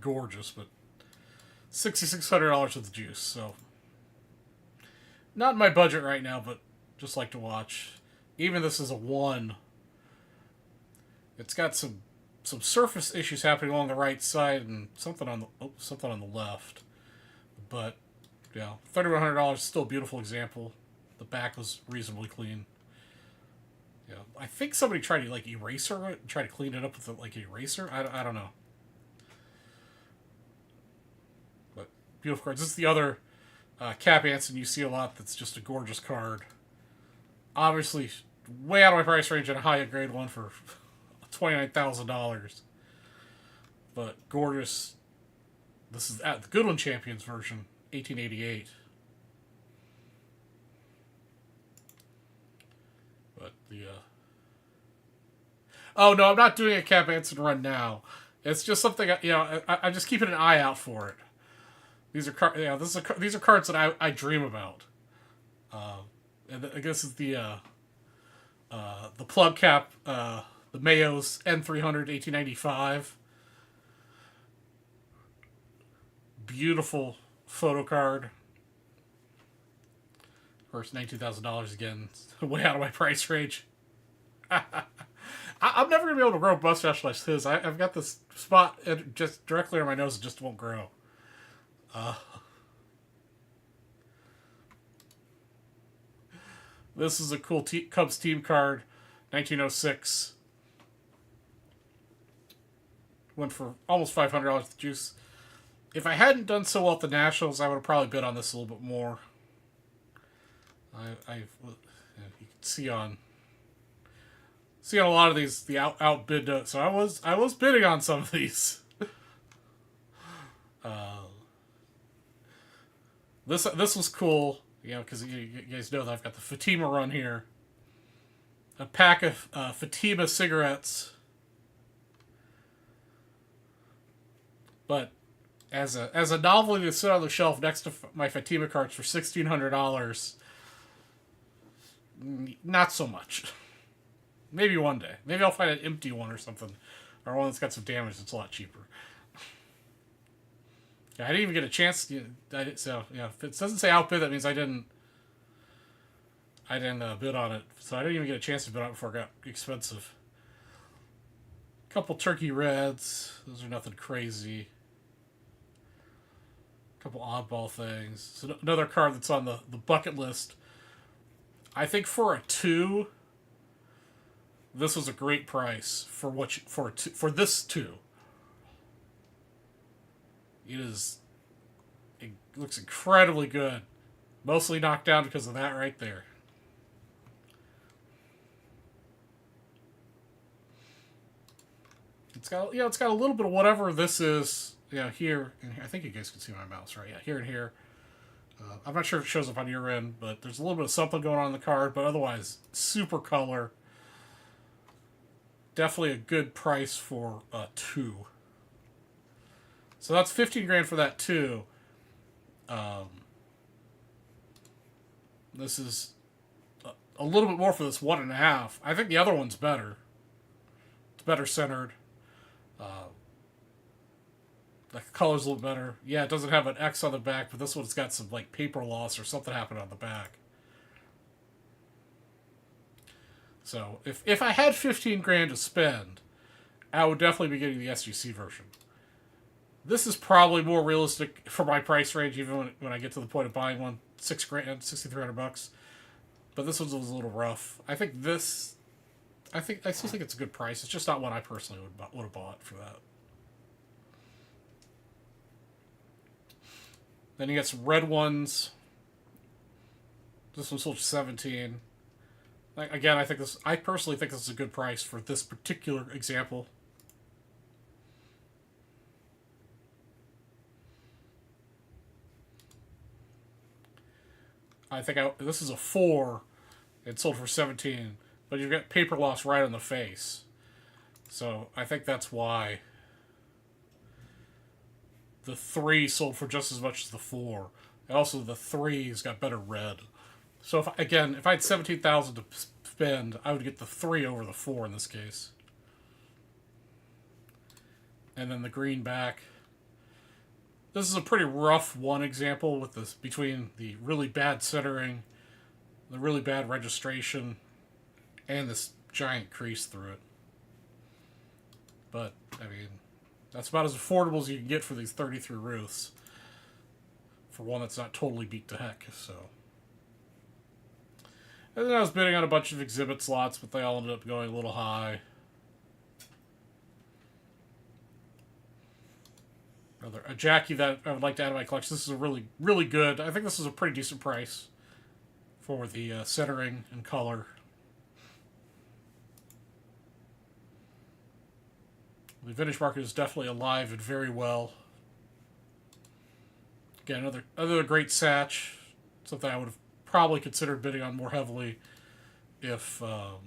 gorgeous. But $6,600 with the juice, so not in my budget right now, but just like to watch. Even this is a 1. It's got some surface issues happening along the right side and something on the left. But $3,100 is still a beautiful example. The back was reasonably clean. Yeah, I think somebody tried to eraser it, try to clean it up with an eraser. I don't know. But beautiful cards. This is the other Cap Anson you see a lot. That's just a gorgeous card. Obviously, way out of my price range and a high grade one for $29,000. But gorgeous. This is the Goodwin Champions version, 1888. But oh no, I'm not doing a Cap Anson run now. It's just something I'm just keeping an eye out for it. These are these are cards that I dream about. And I guess it's the plug cap, the Mayo's N300 1895. Beautiful photo card. Of course, $19,000 again. Way out of my price range. I'm never going to be able to grow a mustache like his. I've got this spot just directly on my nose. It just won't grow. This is a cool Cubs team card. 1906. Went for almost $500 with the juice. If I hadn't done so well at the Nationals, I would have probably bid on this a little bit more. You can see on a lot of these the outbid. So I was bidding on some of these. This was cool, because you guys know that I've got the Fatima run here. A pack of Fatima cigarettes, but as a novelty to sit on the shelf next to my Fatima cards for $1,600. Not so much. Maybe one day. Maybe I'll find an empty one or something, or one that's got some damage that's a lot cheaper. Yeah, I didn't even get a chance. So if it doesn't say outbid, that means I didn't bid on it. So I didn't even get a chance to bid on it before it got expensive. Couple turkey reds. Those are nothing crazy. Couple oddball things. So another card that's on the bucket list. I think for a 2, this was a great price for for this 2. It looks incredibly good. Mostly knocked down because of that right there. It's got a little bit of whatever this is, here. And I think you guys can see my mouse, right? Yeah, here and here. I'm not sure if it shows up on your end, but there's a little bit of something going on in the card, but otherwise, super color. Definitely a good price for 2. So that's $15,000 for that 2. This is a little bit more for this 1.5. I think the other one's better. It's better centered. The color's a little better. Yeah, it doesn't have an X on the back, but this one's got some paper loss or something happened on the back. So if I had $15,000 to spend, I would definitely be getting the SGC version. This is probably more realistic for my price range, even when I get to the point of buying one, $6 grand, $6,300. But this one was a little rough. I still think it's a good price. It's just not one I personally would have bought for that. Then you get some red ones. This one sold for 17. Again, I personally think this is a good price for this particular example. This is a 4. It sold for 17, but you've got paper loss right on the face. So I think that's why the 3 sold for just as much as the 4. And also, the 3's got better red. So if I had 17,000 to spend, I would get the 3 over the 4 in this case. And then the green back. This is a pretty rough one example with this between the really bad centering, the really bad registration, and this giant crease through it. But, I mean, that's about as affordable as you can get for these 33 Ruths. For one that's not totally beat to heck, so. And then I was bidding on a bunch of exhibit slots, but they all ended up going a little high. A Jackie that I would like to add to my collection. This is a really, really good. I think this is a pretty decent price for the centering and color. The vintage market is definitely alive and very well. Again, another great Satch. Something I would have probably considered bidding on more heavily if the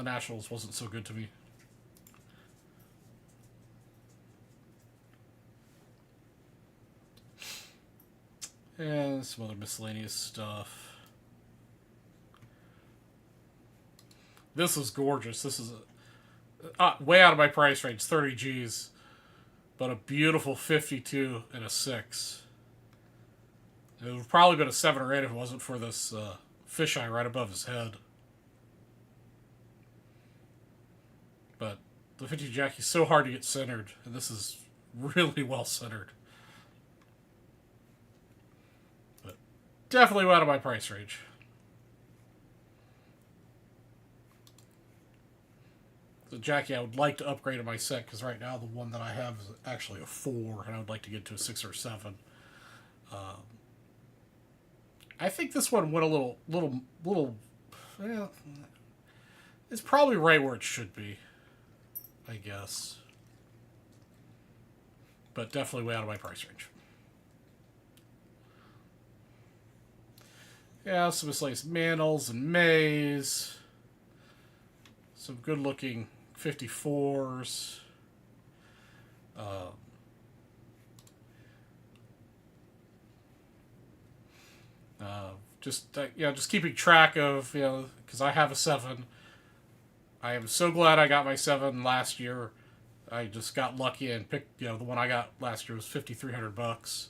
Nationals wasn't so good to me. And some other miscellaneous stuff. This is gorgeous. This is way out of my price range, 30 G's. But a beautiful 52 and a 6. It would have probably been a 7 or 8 if it wasn't for this fisheye right above his head. But the 50 Jackie is so hard to get centered, and this is really well centered. But definitely out of my price range. The Jackie I would like to upgrade in my set, because right now the one that I have is actually a 4, and I would like to get to a 6 or 7. I think this one went a little, well, it's probably right where it should be, I guess. But definitely way out of my price range. Yeah, some miscellaneous Mantles and Mays. Some good-looking 54s. Just keeping track of, because I have a 7. I am so glad I got my 7 last year. I just got lucky and picked, the one I got last year was $5,300.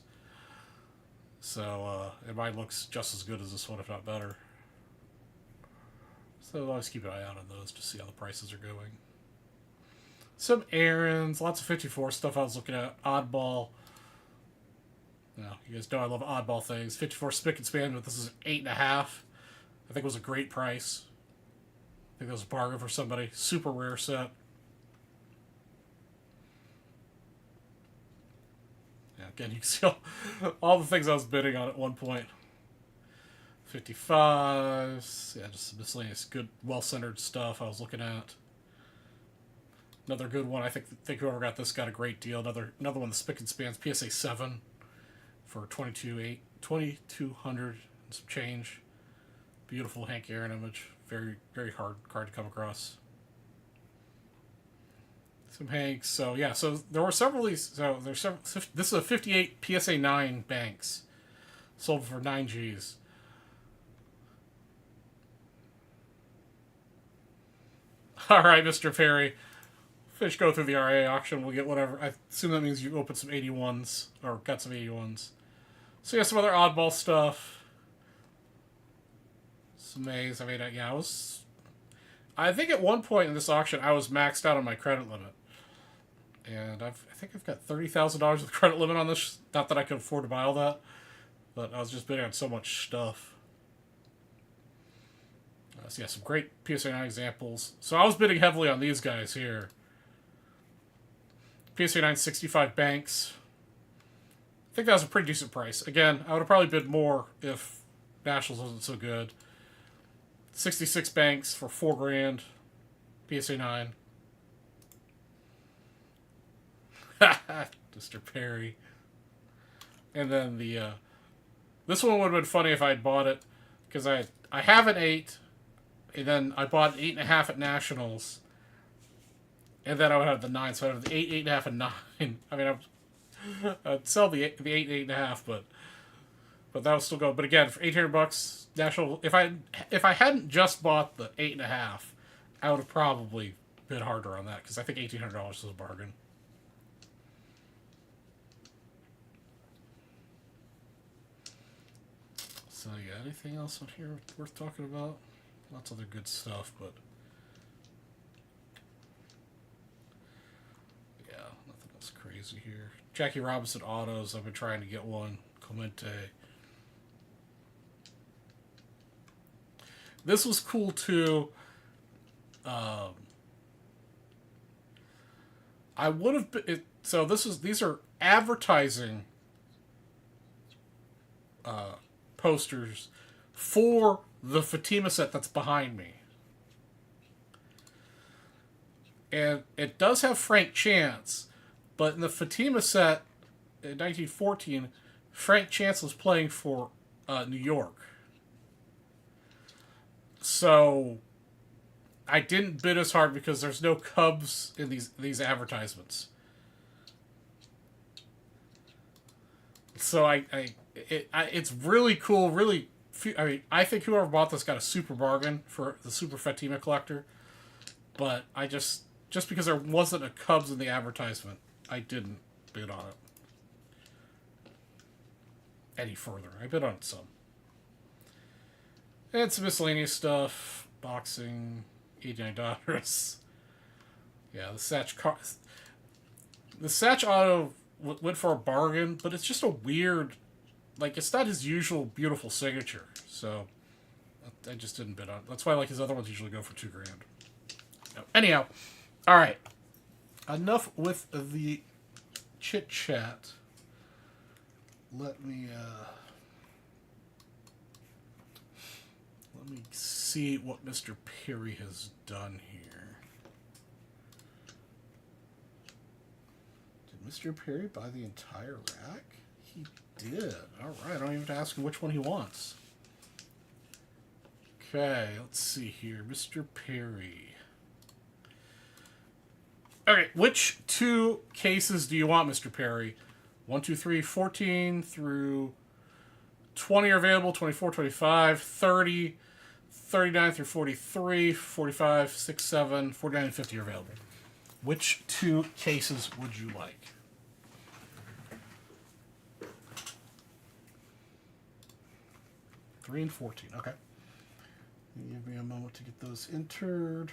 So, it might looks just as good as this one, if not better. So I'll always keep an eye out on those to see how the prices are going. Some errands, lots of 54 stuff I was looking at. Oddball. You guys know I love oddball things. 54 spick and span, but this is 8.5. I think it was a great price. I think that was a bargain for somebody. Super rare set. Yeah, again, you can see all the things I was bidding on at one point. 55s. Yeah, just some miscellaneous good, well-centered stuff I was looking at. Another good one. I think whoever got this got a great deal. Another one, the spick and spans PSA 7 for $2,200 and some change. Beautiful Hank Aaron image. Very, very hard card to come across. Some Hanks. So yeah, so there were several of these. So there's several. This is a 58 PSA 9 Banks, sold for 9 G's. All right, Mr. Perry. Finish go through the RA auction. We'll get whatever. I assume that means you opened some 81s or got some 81s. So yeah, some other oddball stuff. Some A's. I mean, yeah, I was I think at one point in this auction, I was maxed out on my credit limit. And I think I've got $30,000 of credit limit on this. Not that I could afford to buy all that, but I was just bidding on so much stuff. So yeah, some great PSA 9 examples. So I was bidding heavily on these guys here. PSA 9 65 banks. I think that was a pretty decent price. Again, I would have probably bid more if Nationals wasn't so good. 66 banks for $4,000. PSA 9. Mr. Perry. And then the this one would have been funny if I had bought it, because I have an 8, and then I bought an 8.5 at Nationals, and then I would have the 9, so I would have the 8, 8.5, and 9. I mean, I'd sell the 8, 8.5, but that would still go. But again, for $800, National. If I hadn't just bought the 8.5, I would have probably bid harder on that, because I think $1,800 was a bargain. So yeah, anything else on here worth talking about? Lots of other good stuff, but yeah, nothing else crazy here. Jackie Robinson autos. I've been trying to get one. Clemente. This was cool too. I would have been. So these are advertising posters for the Fatima set that's behind me. And it does have Frank Chance, but in the Fatima set in 1914, Frank Chance was playing for New York. So I didn't bid as hard because there's no Cubs in these advertisements. So it's really cool. Really, I mean, I think whoever bought this got a super bargain for the Super Fatima collector. But I just because there wasn't a Cubs in the advertisement, I didn't bid on it any further. I bid on some. And some miscellaneous stuff, boxing, $89. Yeah, the Satch auto went for a bargain, but it's just a weird, like, it's not his usual beautiful signature. So I just didn't bid on it. That's why, like, his other ones usually go for $2,000. No. Anyhow, all right. Enough with the chit chat. Let me see what Mr. Perry has done here. Did Mr. Perry buy the entire rack? He did. All right. I don't even have to ask him which one he wants. Okay. Let's see here. Mr. Perry. Okay. Which 2 cases do you want, Mr. Perry? 1, 2, 3, 14 through 20 are available. 24, 25, 30, 39 through 43, 45, 6, 7, 49, and 50 are available. Which 2 cases would you like? Three and 14. Okay. Give me a moment to get those entered.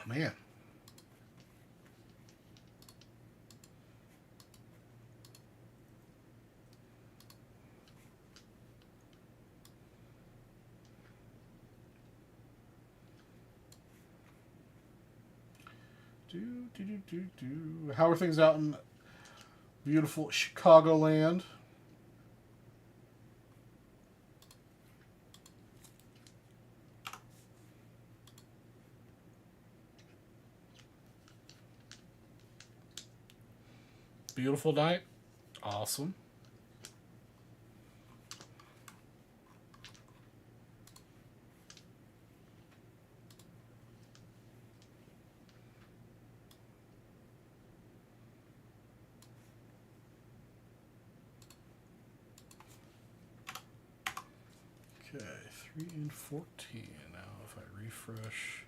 Man. How are things out in beautiful Chicagoland? Beautiful night. Awesome. Okay, 3 and 14. Now, if I refresh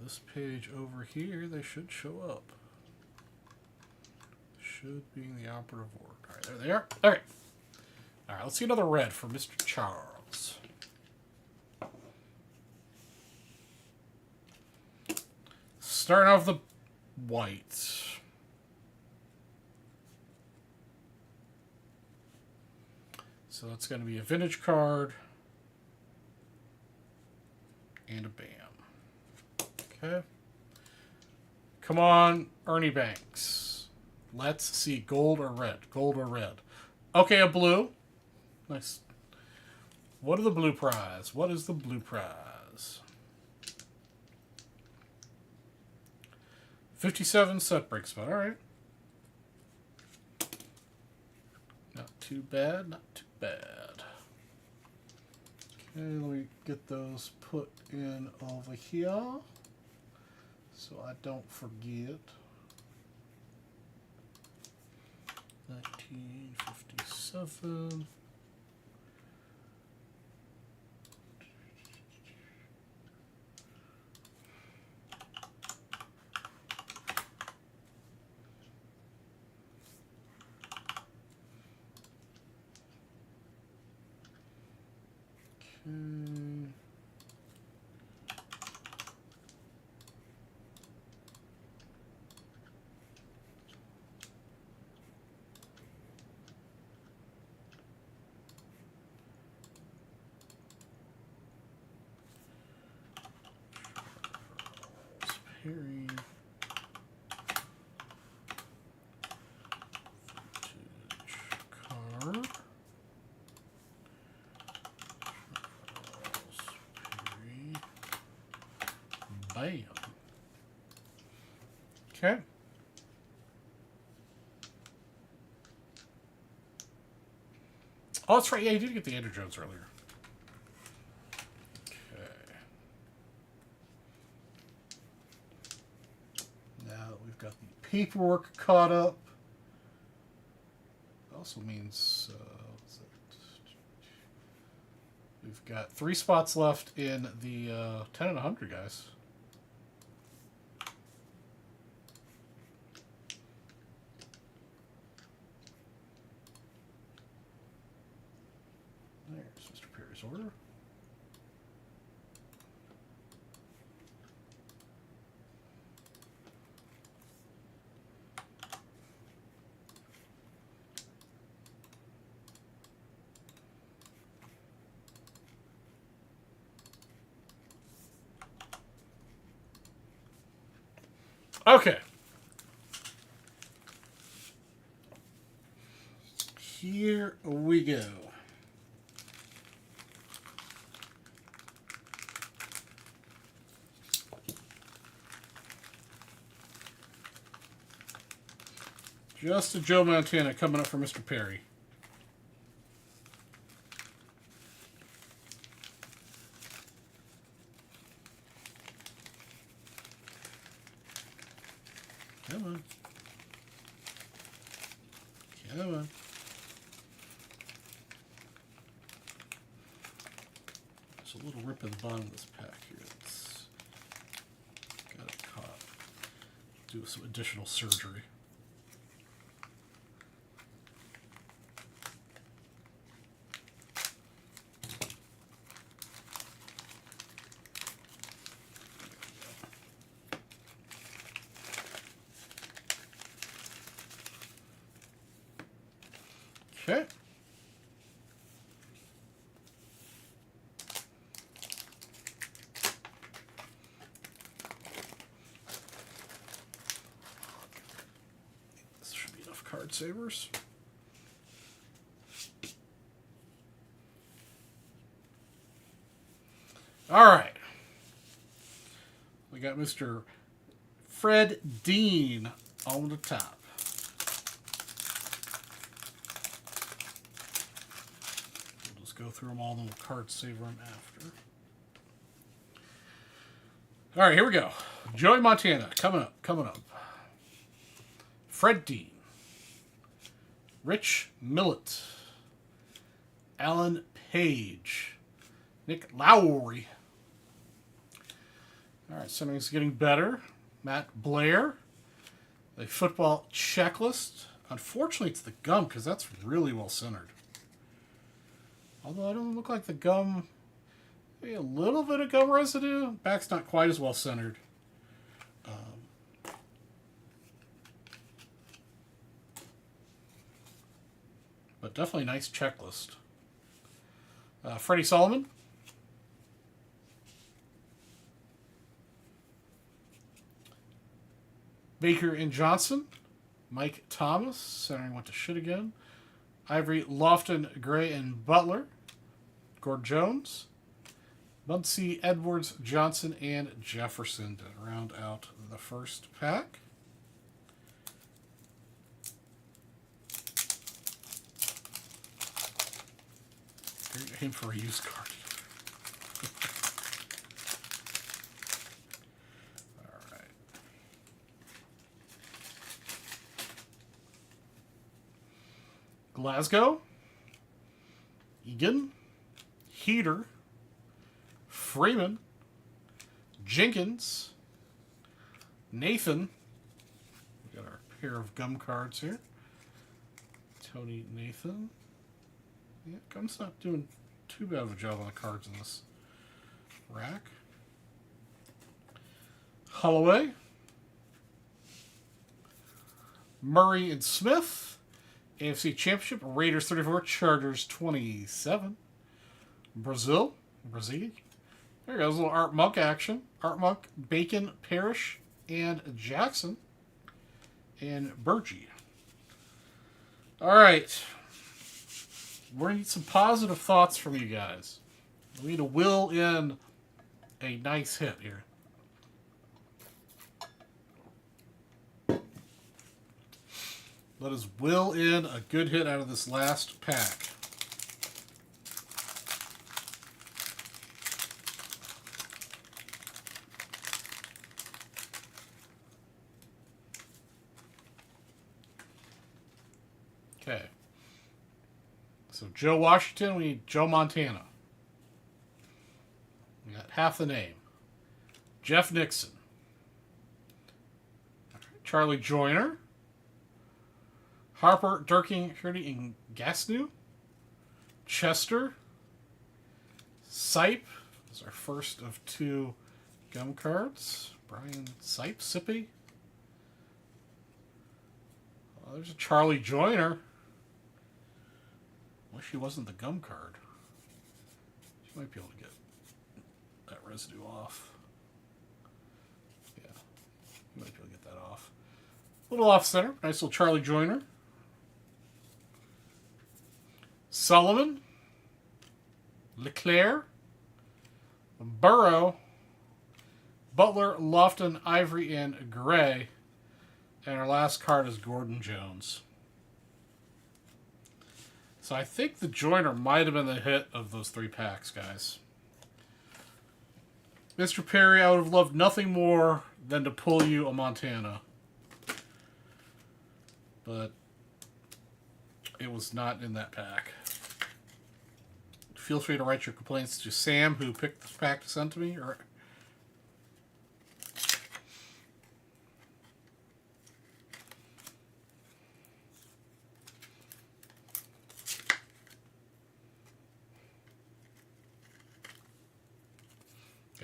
this page over here, they should show up. Should be in the operative order. All right, there they are. Okay. All right, let's see another red for Mr. Charles. starting off the white. So that's going to be a vintage card and a BAM. Okay. Come on, Ernie Banks. Let's see, gold or red? Gold or red? Okay, a blue. Nice. What are the blue prize? What is the blue prize? 57 set break spot. All right. Not too bad. Not too bad. Okay, let me get those put in over here so I don't forget. 1957. Perry. Card. Bam. Okay. Oh, that's right. Yeah, you did get the Andrew Jones earlier. Okay. Now that we've got the paperwork caught up, it also means what's that? We've got 3 spots left in the 10 and 100, guys. There's Mr. Perry's order. Okay. Here we go. Just a Joe Montana coming up for Mr. Perry. Come on. Come on. There's a little rip in the bottom of this pack here. It's got it caught. Do some additional surgery. Okay. This should be enough card savers. All right. We got Mr. Fred Dean on the top. Go through them all, and then we'll card saver them after. All right, here we go. Joey Montana coming up. Fred Dean, Rich Millett, Alan Page, Nick Lowry. All right, something's getting better. Matt Blair, the football checklist. Unfortunately, it's the gum because that's really well centered. Although I don't look like the gum, maybe a little bit of gum residue. Back's not quite as well centered. but definitely a nice checklist. Freddie Solomon. Baker and Johnson. Mike Thomas. Centering went to shit again. Ivory, Lofton, Gray, and Butler. Gord Jones. Muncy, Edwards, Johnson, and Jefferson to round out the first pack. Great name for a used card. All right. Glasgow. Egan. Heater. Freeman. Jenkins. Nathan. We got our pair of gum cards here. Tony Nathan. Yeah, Gum's not doing too bad of a job on the cards in this rack. Holloway. Murray and Smith. AFC Championship. Raiders 34. Chargers 27. Brazil. There goes a little Art Monk action. Art Monk, Bacon, Parrish, and Jackson. And Burgee. All right. We're going to need some positive thoughts from you guys. We need to will in a nice hit here. Let us will in a good hit out of this last pack. Okay. So Joe Washington, we need Joe Montana. We got half the name. Jeff Nixon. Charlie Joyner. Harper, Durking, Hurdy, and Gasnew. Chester. Sipe. This is our first of 2 gum cards. Brian Sipe, Sippy. Oh, there's a Charlie Joyner. Wish he wasn't the gum card. You might be able to get that residue off. Yeah, you might be able to get that off. A little off center. Nice little Charlie Joyner. Sullivan. Leclerc. Burrow. Butler, Lofton, Ivory, and Gray. And our last card is Gordon Jones. So I think the Joyner might have been the hit of those 3 packs, guys. Mr. Perry, I would have loved nothing more than to pull you a Montana. But it was not in that pack. Feel free to write your complaints to Sam, who picked this pack to send to me. Or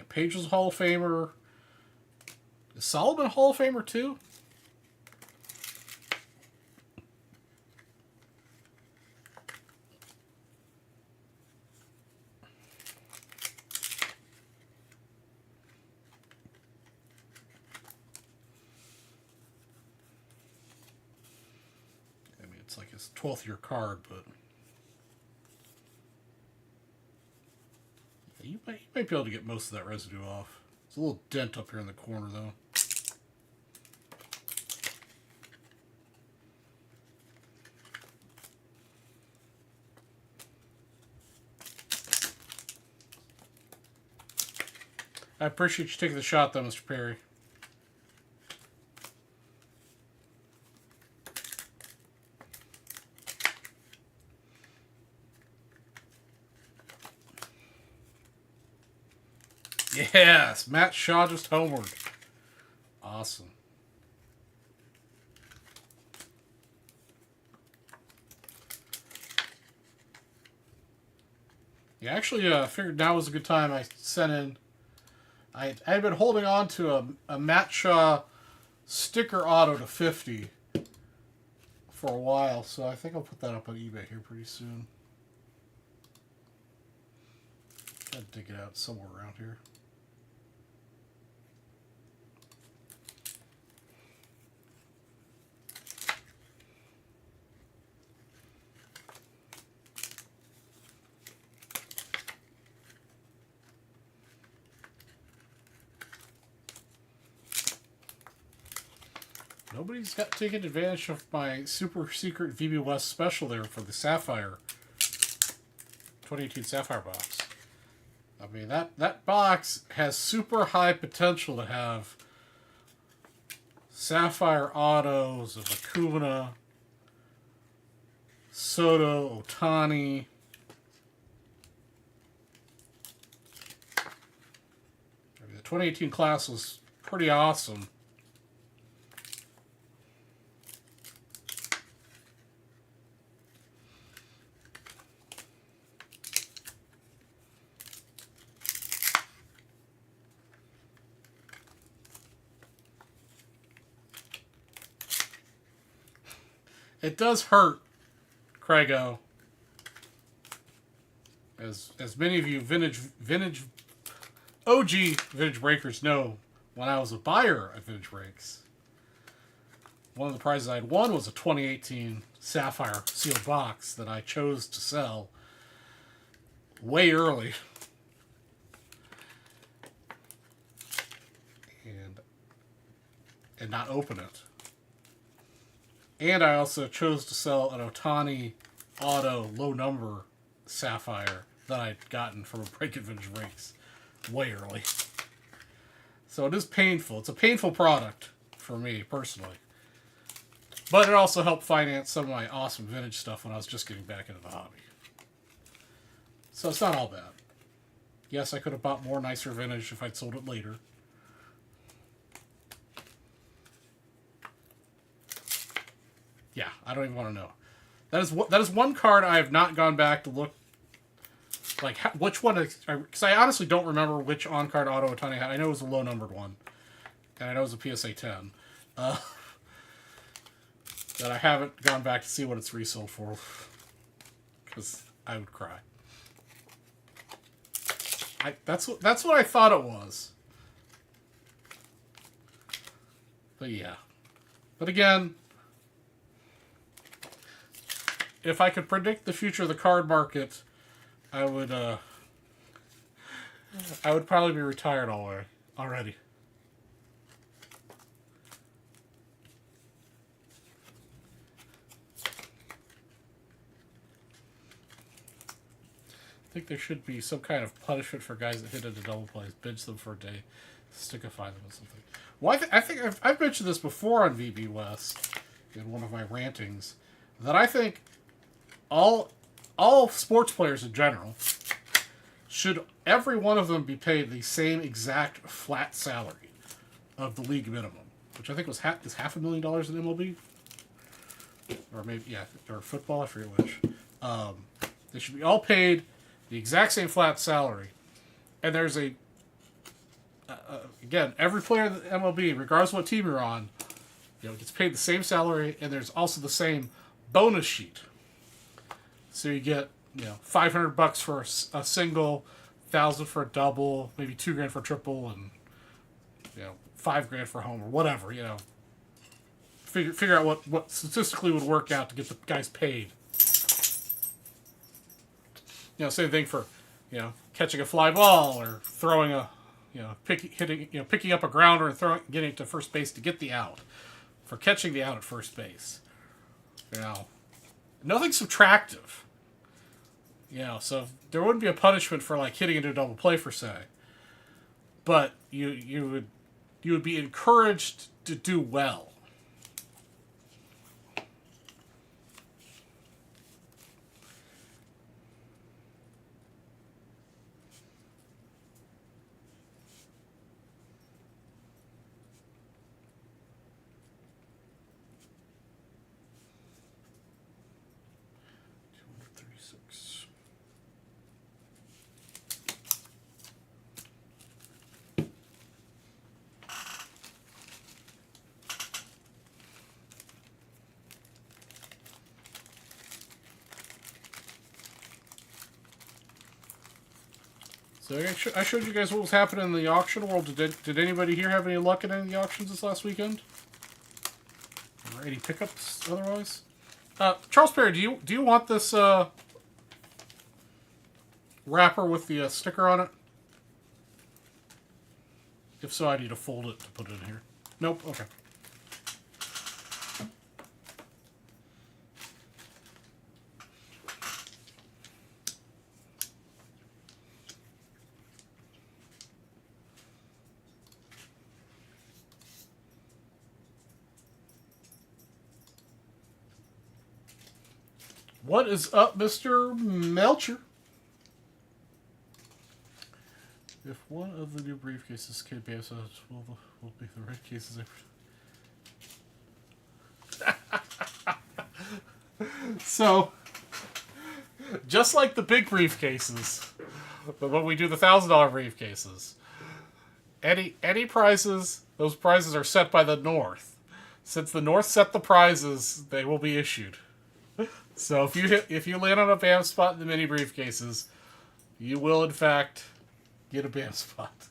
Page was a Hall of Famer. Is Solomon a Hall of Famer too? I mean, it's like his 12th year card, but you might be able to get most of that residue off. There's a little dent up here in the corner, though. I appreciate you taking the shot, though, Mr. Perry. Yes, Matt Shaw just homered. Awesome. Yeah, actually, figured now was a good time. I sent in. I had been holding on to a Matt Shaw sticker auto to 50 for a while, so I think I'll put that up on eBay here pretty soon. Gotta dig it out somewhere around here. Nobody's got taken advantage of my super secret VB West special there for the Sapphire 2018 Sapphire box. I mean, that box has super high potential to have Sapphire autos of Acuna, Soto, Ohtani. I mean, the 2018 class was pretty awesome. It does hurt, Craigo. As many of you vintage OG vintage breakers know, when I was a buyer of vintage breaks, one of the prizes I had won was a 2018 Sapphire sealed box that I chose to sell way early. And not open it. And I also chose to sell an Ohtani auto low number Sapphire that I'd gotten from a break at Vintage Breaks way early. So it is painful. It's a painful product for me personally. But it also helped finance some of my awesome vintage stuff when I was just getting back into the hobby. So it's not all bad. Yes, I could have bought more nicer vintage if I'd sold it later. Yeah, I don't even want to know. That is one card I have not gone back to look like which one, because I honestly don't remember which on-card auto Ohtani had. I know it was a low-numbered one, and I know it was a PSA 10. That I haven't gone back to see what it's resold for, because I would cry. That's what I thought it was. But yeah. But again, if I could predict the future of the card market, I would probably be retired already. I think there should be some kind of punishment for guys that hit into double plays. Bench them for a day, stickify them with something. Well, I think I've mentioned this before on VB West in one of my rantings, that I think all sports players in general should every one of them be paid the same exact flat salary of the league minimum, which I think was $500,000 in MLB, or maybe or football. I forget which. They should be all paid the exact same flat salary, and there's again, every player in the MLB, regardless of what team you're on, gets paid the same salary, and there's also the same bonus sheet. So you get $500 for a single, $1,000 for a double, maybe $2,000 for a triple, and $5,000 for a home or whatever. Figure out what statistically would work out to get the guys paid. Same thing for catching a fly ball or throwing picking up a grounder and getting it to first base to get the out. For catching the out at first base, nothing subtractive. So there wouldn't be a punishment for hitting into a double play per se, but you would be encouraged to do well. So I showed you guys what was happening in the auction world. Did anybody here have any luck in any of the auctions this last weekend? Or any pickups otherwise? Charles Perry, do you want this wrapper with the sticker on it? If so, I need to fold it to put it in here. Nope. Okay. What is up, Mr. Melcher? If one of the new briefcases can be so will be the red cases. So, just like the big briefcases, but when we do the $1,000 briefcases, any prizes, those prizes are set by the North. Since the North set the prizes, they will be issued. So if you land on a BAM spot in the mini briefcases, you will in fact get a BAM spot.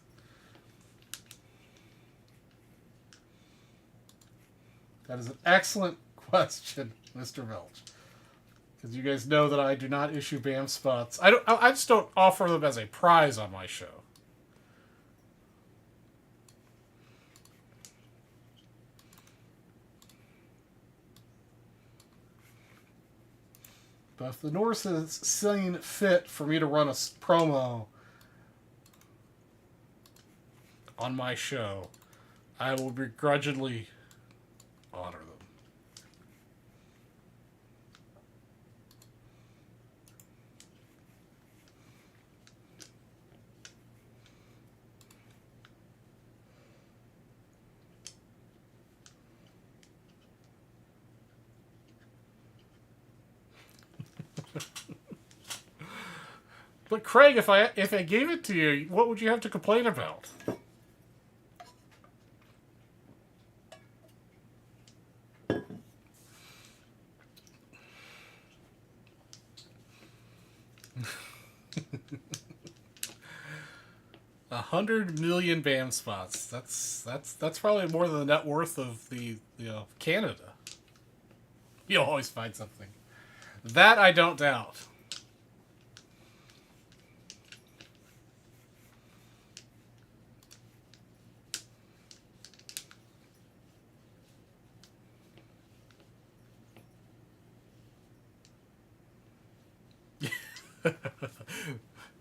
That is an excellent question, Mr. Velch. Because you guys know that I do not issue BAM spots. I just don't offer them as a prize on my show. But if the North is seeing fit for me to run a promo on my show, I will begrudgingly honor them. But Craig, if I gave it to you, what would you have to complain about? $100 million BAM spots. That's probably more than the net worth of the Canada. You'll always find something. That I don't doubt.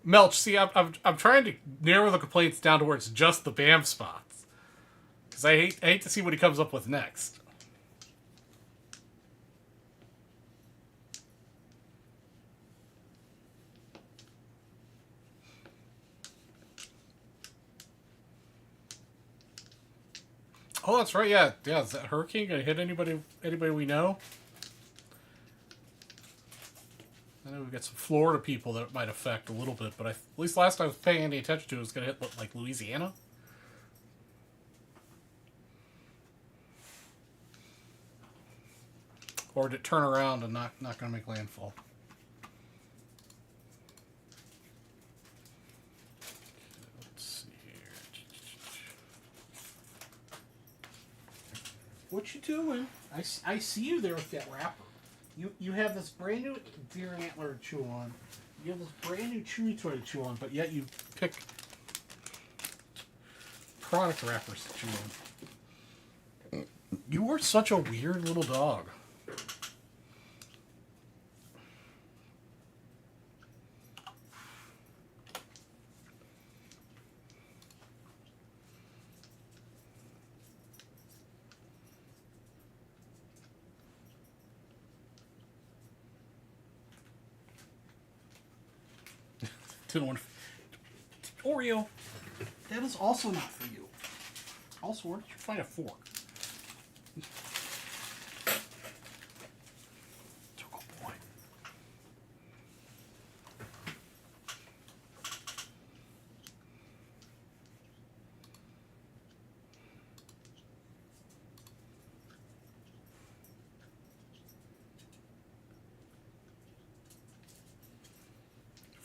Melch, see, I'm trying to narrow the complaints down to where it's just the BAM spots, because I hate to see what he comes up with next. Oh, that's right. Yeah. Is that hurricane gonna hit anybody we know? I know we've got some Florida people that it might affect a little bit, but at least last time I was paying any attention to it was going to hit, like, Louisiana? Or did it turn around and not going to make landfall? Let's see here. What you doing? I see you there with that wrapper. You have this brand new deer antler to chew on. You have this brand new chewy toy to chew on, but yet you pick product wrappers to chew on. You are such a weird little dog. Oreo, that is also not for you. Also, where did you find a fork? Good boy.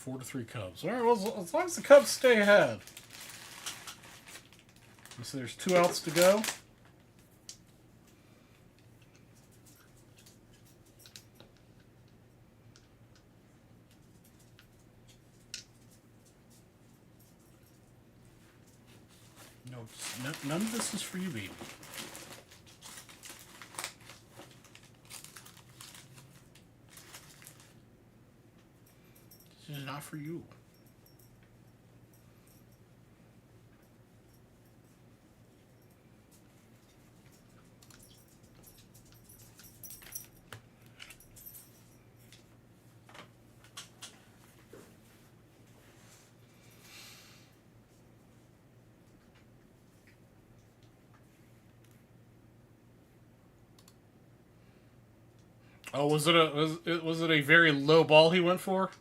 4-3 Cubs. All right, well, as long as the Cubs stay ahead. So there's 2 outs to go. No, none of this is for you, baby. This is not for you. Oh, was it a very low ball he went for?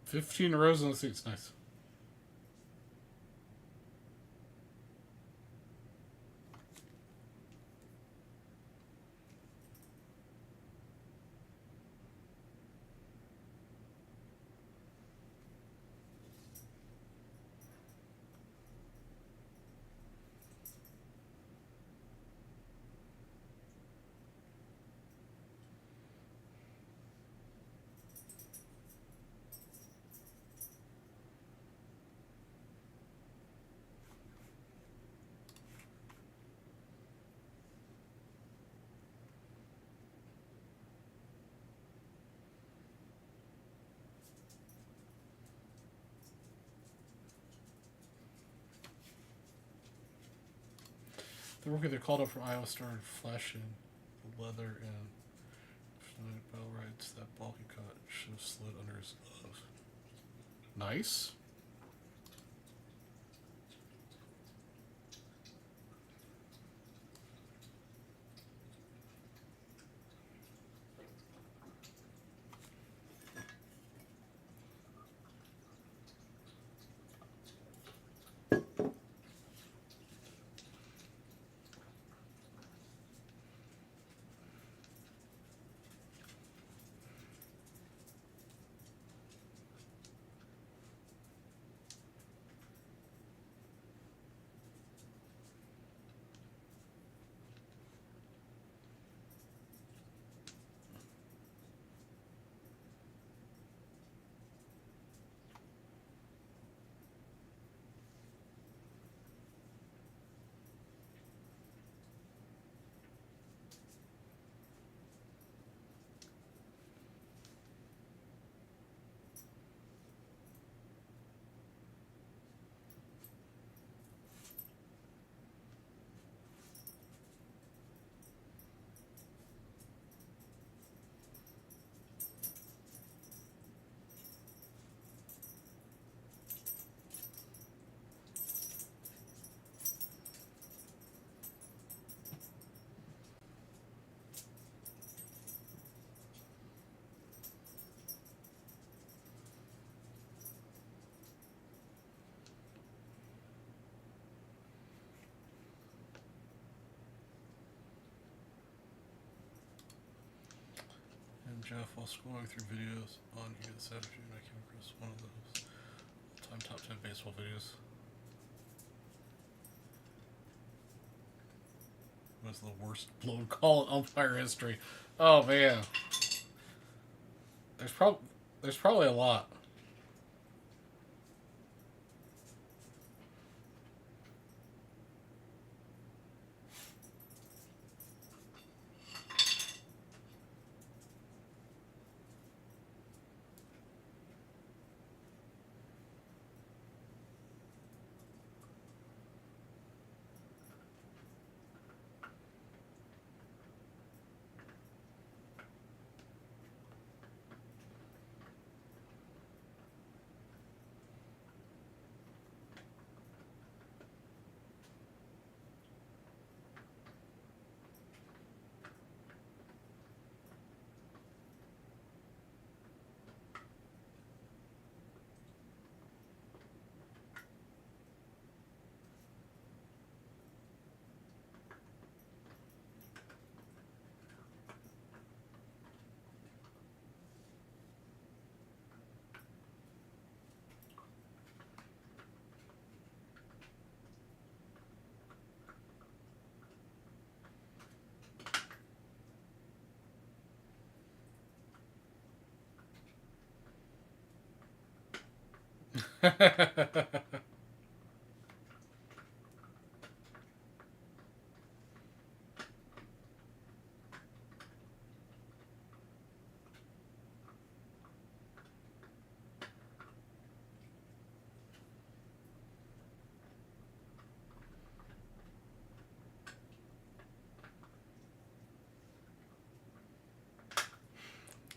$15 rows in the seats. Nice. The rookie they called up from Iowa started flashing the leather and bell rights. That ball he caught should have slid under his glove. Nice. Jeff, while scrolling through videos on here this afternoon, I came across one of those all-time top 10 baseball videos. It was the worst blown call in umpire history. Oh man, there's probably a lot.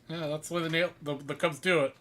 Yeah, that's the way the Cubs do it.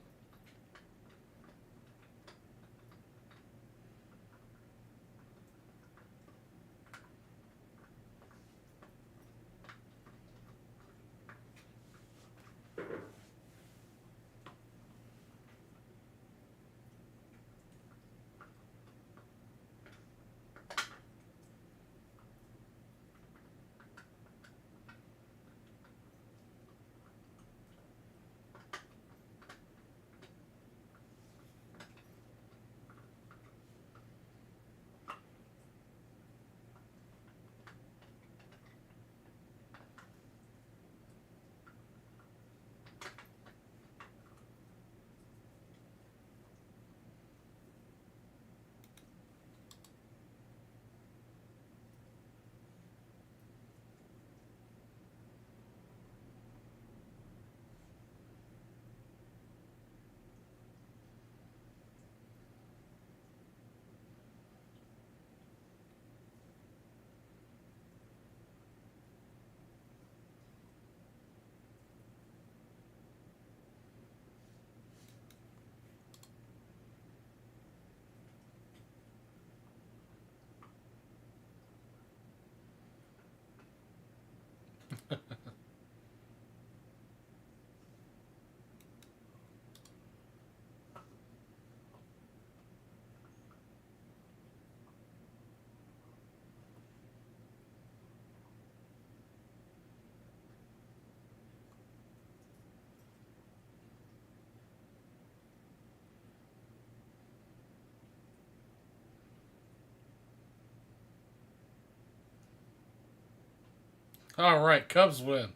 All right, Cubs win.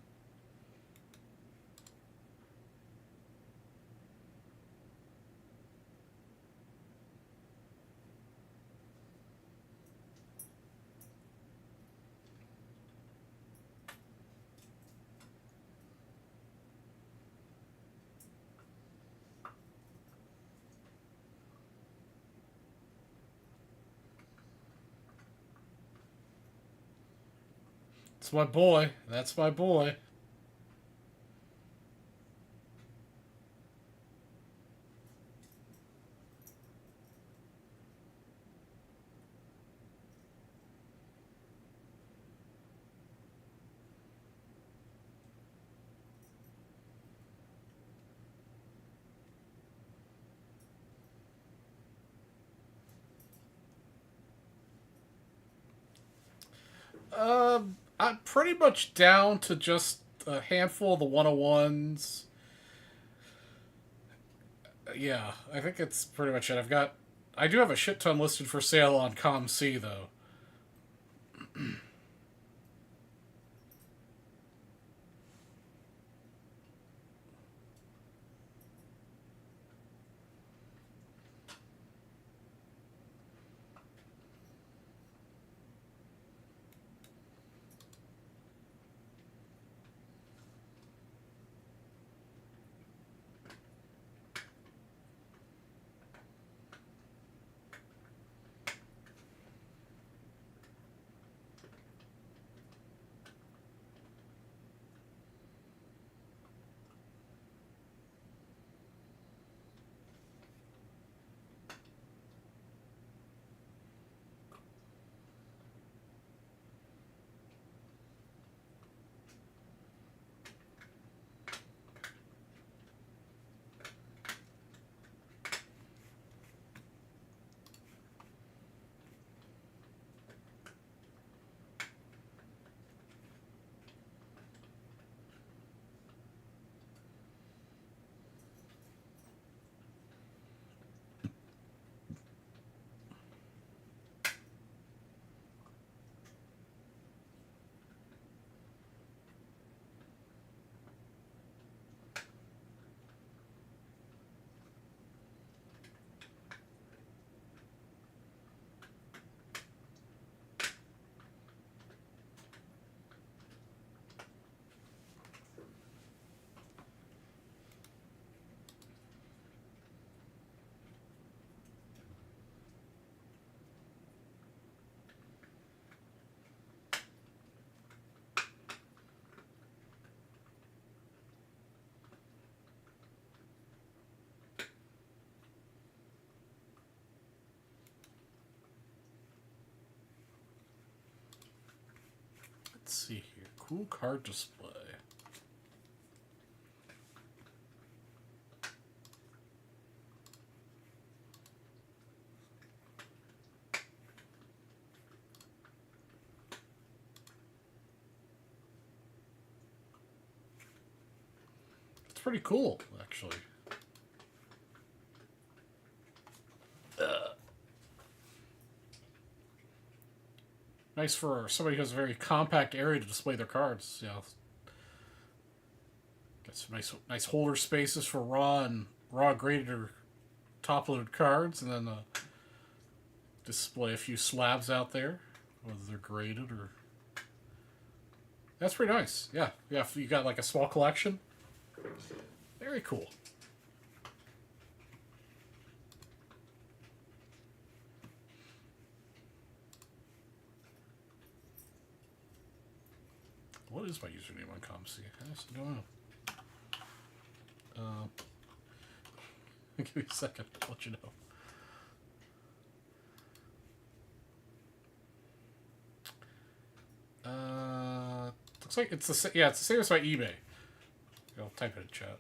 That's my boy. That's my boy. I'm pretty much down to just a handful of the 101s. Yeah, I think it's pretty much it. I do have a shit ton listed for sale on ComC though. Let's see here. Cool card display. It's pretty cool, actually. Nice for somebody who has a very compact area to display their cards. You know, got some nice holder spaces for raw graded or top loaded cards, and then display a few slabs out there, whether they're graded or. That's pretty nice. Yeah. If you got like a small collection, very cool. What is my username on ComC? I don't know. Give me a second. I'll let you know. Looks like it's the same as my eBay. I'll type it in chat.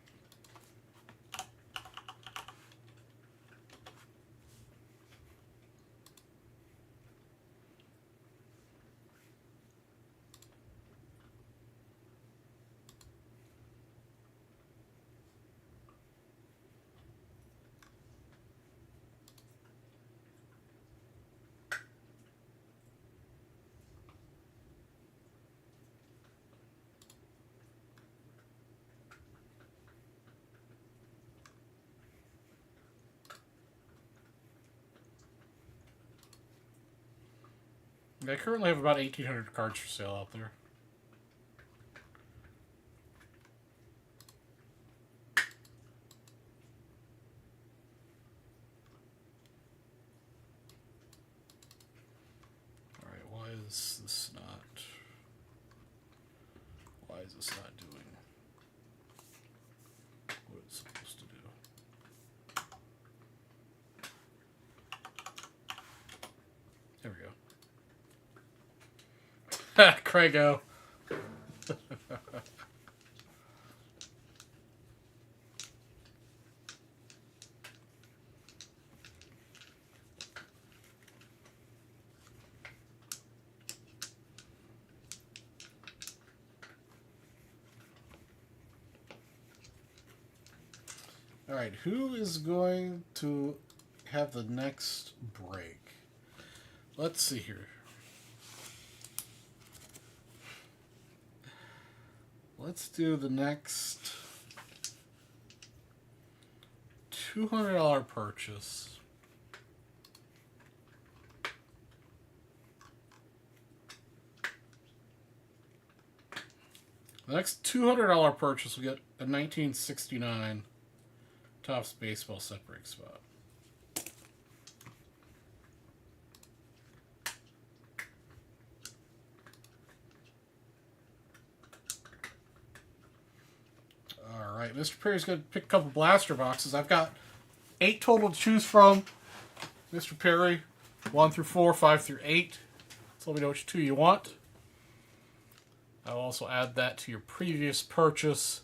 I currently have about 1,800 cards for sale out there. Alright, why is this not doing what it's supposed to do? There we go. Ha! Craigo. All right, who is going to have the next break? Let's see here. Let's do the next $200 purchase. The next $200 purchase will get a 1969 Topps baseball set break spot. All right, Mr. Perry's going to pick a couple blaster boxes. I've got 8 total to choose from. Mr. Perry, 1 through 4, 5 through 8. So let me know which 2 you want. I'll also add that to your previous purchase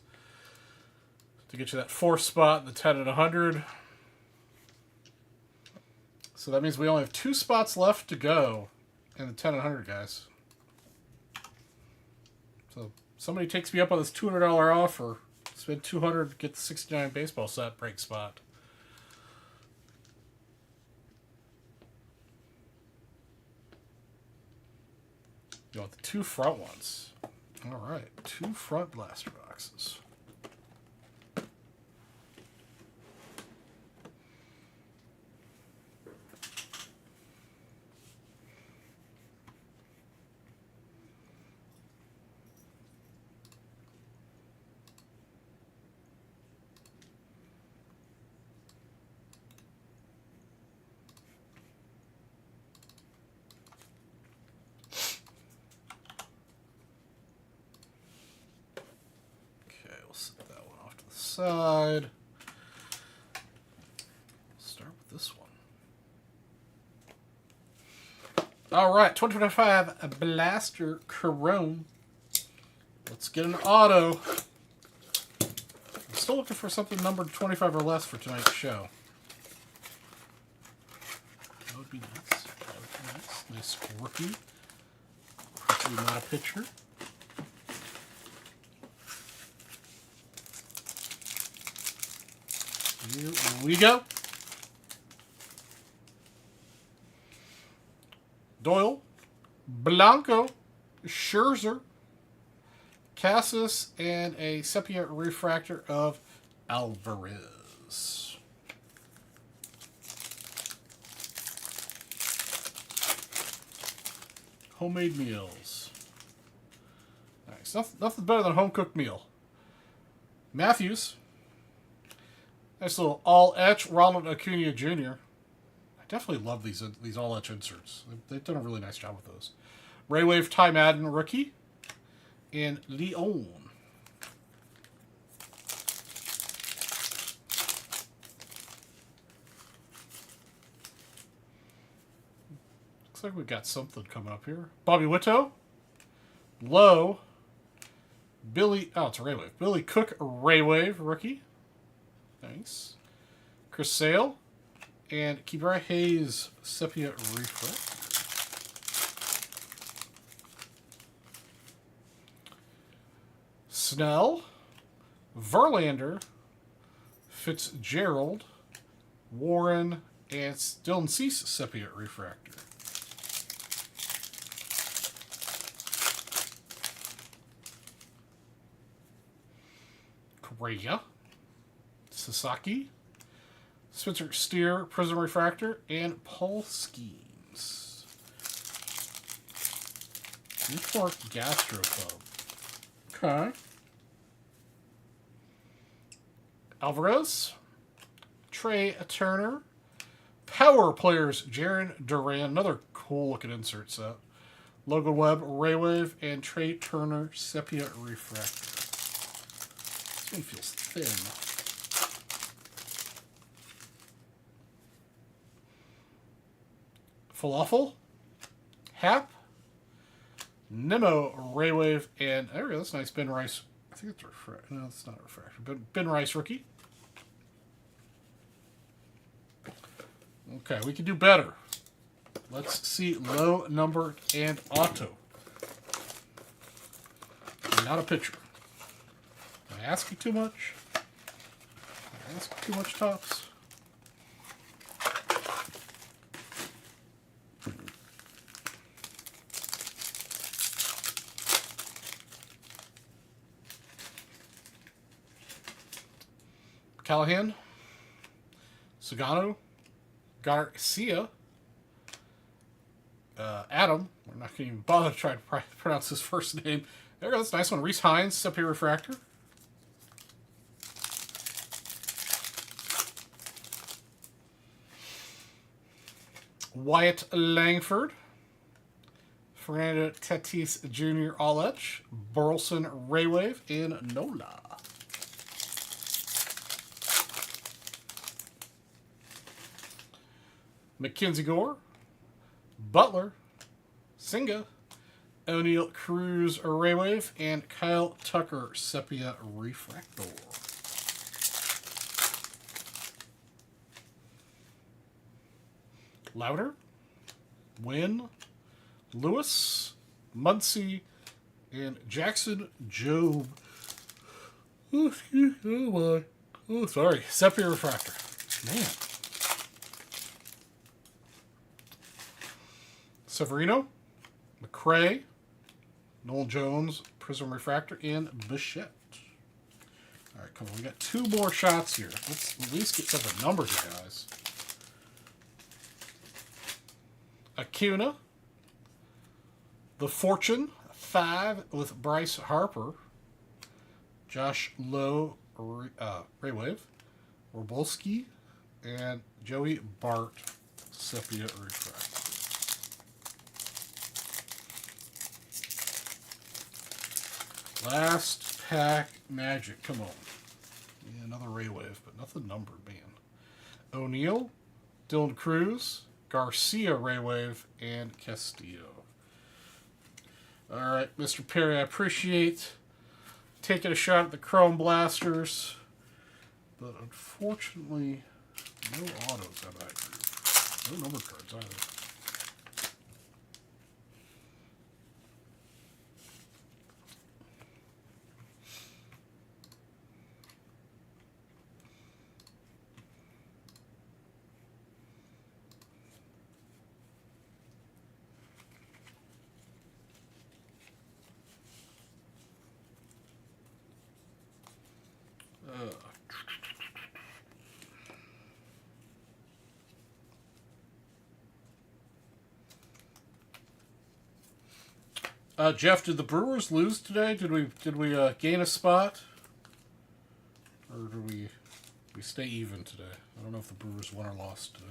to get you that 4th spot, the 10 and 100. So that means we only have 2 spots left to go in the 10 and 100, guys. So somebody takes me up on this $200 offer. Spend $200, get the 69 baseball set break spot. You want the 2 front ones. All right, 2 front blaster boxes. Side. Start with this one. All right, 2025 Blaster Chrome. Let's get an auto. I'm still looking for something numbered 25 or less for tonight's show. That would be nice. That would be nice. Nice rookie. Hopefully not a pitcher. Here we go. Doyle, Blanco, Scherzer, Cassis, and a sepia refractor of Alvarez. Homemade meals. Nice. Nothing better than a home-cooked meal. Matthews. Nice little all-etch Ronald Acuna Jr. I definitely love these all-etch inserts. They've done a really nice job with those. Ray Wave Ty Madden rookie. And Leon. Looks like we've got something coming up here. Bobby Witt, Lowe, Billy, oh, it's a Ray Wave. Billy Cook, Ray Wave rookie. Nice. Chris Sale and Kibara Hayes sepia refractor. Snell, Verlander, Fitzgerald, Warren, and Dylan Cease sepia refractor. Correa, Sasaki, Spencer Steer, Prism Refractor, and Paul Skeens. Newport Gastropub. Okay. Alvarez, Trey Turner, Power Players, Jaron Duran, another cool looking insert set. Logan Webb, Ray Wave, and Trey Turner sepia refractor. This one feels thin. Falafel, Hap, Nemo, Ray Wave, and there we go. That's nice. Ben Rice. I think it's refractor. No, it's not refractor. Ben Rice rookie. Okay, we can do better. Let's see low number and auto. Not a pitcher. Am I asking too much? That's too much tops. Callahan, Sagano, Garcia, Adam. We're not going to even bother to try to pronounce his first name. There goes, nice one. Reese Hines, Sepia Refractor. Wyatt Langford, Fernando Tatis Jr. All Edge, Burleson Raywave, and Nola. Mackenzie Gore, Butler, Singa, O'Neill Cruz Raywave, and Kyle Tucker Sepia Refractor. Louder, Wynn, Lewis, Muncie, and Jackson Jobe. Oh, my. Oh, sorry. Sepia Refractor. Man. Severino, McRae, Noel Jones, Prism Refractor, and Bichette. All right, come on. We got 2 more shots here. Let's at least get to the numbers, you guys. Acuna, The Fortune 5 with Bryce Harper, Josh Lowe, Raywave, Orbolski, and Joey Bart, Sepia Refractor. Last pack Magic. Come on. Yeah, another Raywave, but nothing numbered, man. O'Neill, Dylan Cruz, Garcia Raywave, and Castillo. All right, Mr. Perry, I appreciate taking a shot at the Chrome Blasters, but unfortunately, no autos out of that group. No number cards either. Jeff, did the Brewers lose today? Did we gain a spot, or did we stay even today? I don't know if the Brewers won or lost today.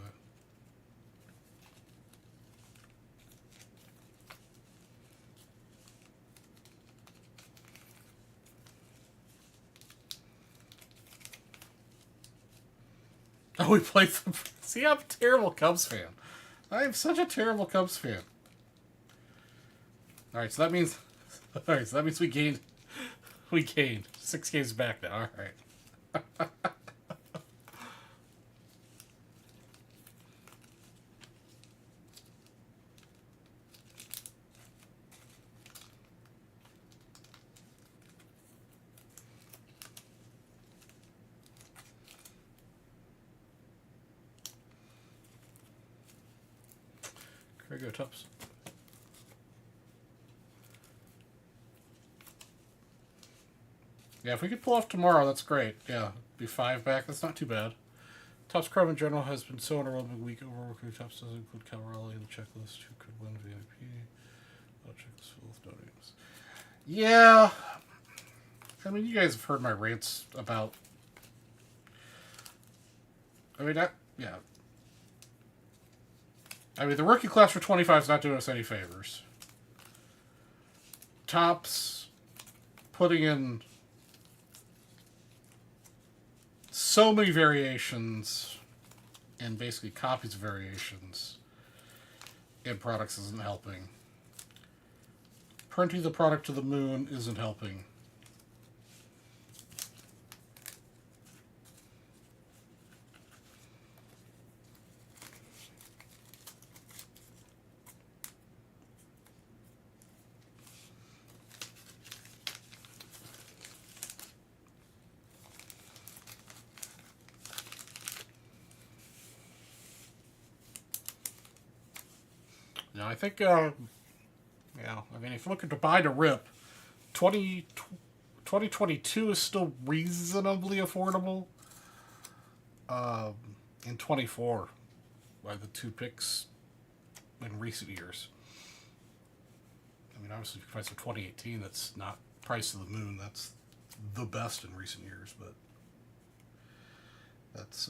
Oh, we played them. See, I'm a terrible Cubs fan. I am such a terrible Cubs fan. All right, so that means we gained 6 games back now. All right. There you go, Tups. Yeah, if we could pull off tomorrow, that's great. Yeah, be 5 back. That's not too bad. Topps Chrome in general has been so underwhelming week over. Topps doesn't include Cal Raleigh in the checklist. Who could win VIP? Checklist full of no names. Yeah. I mean, you guys have heard my rants about... I mean, yeah. I mean, the rookie class for 25 is not doing us any favors. Topps putting in so many variations and basically copies of variations in products isn't helping. Printing the product to the moon isn't helping. You know, I think, yeah, I mean, if you're looking to buy to rip, 2022 is still reasonably affordable. In 24, by the two picks in recent years. I mean, obviously, if you find some 2018 that's not price of the moon, that's the best in recent years, but that's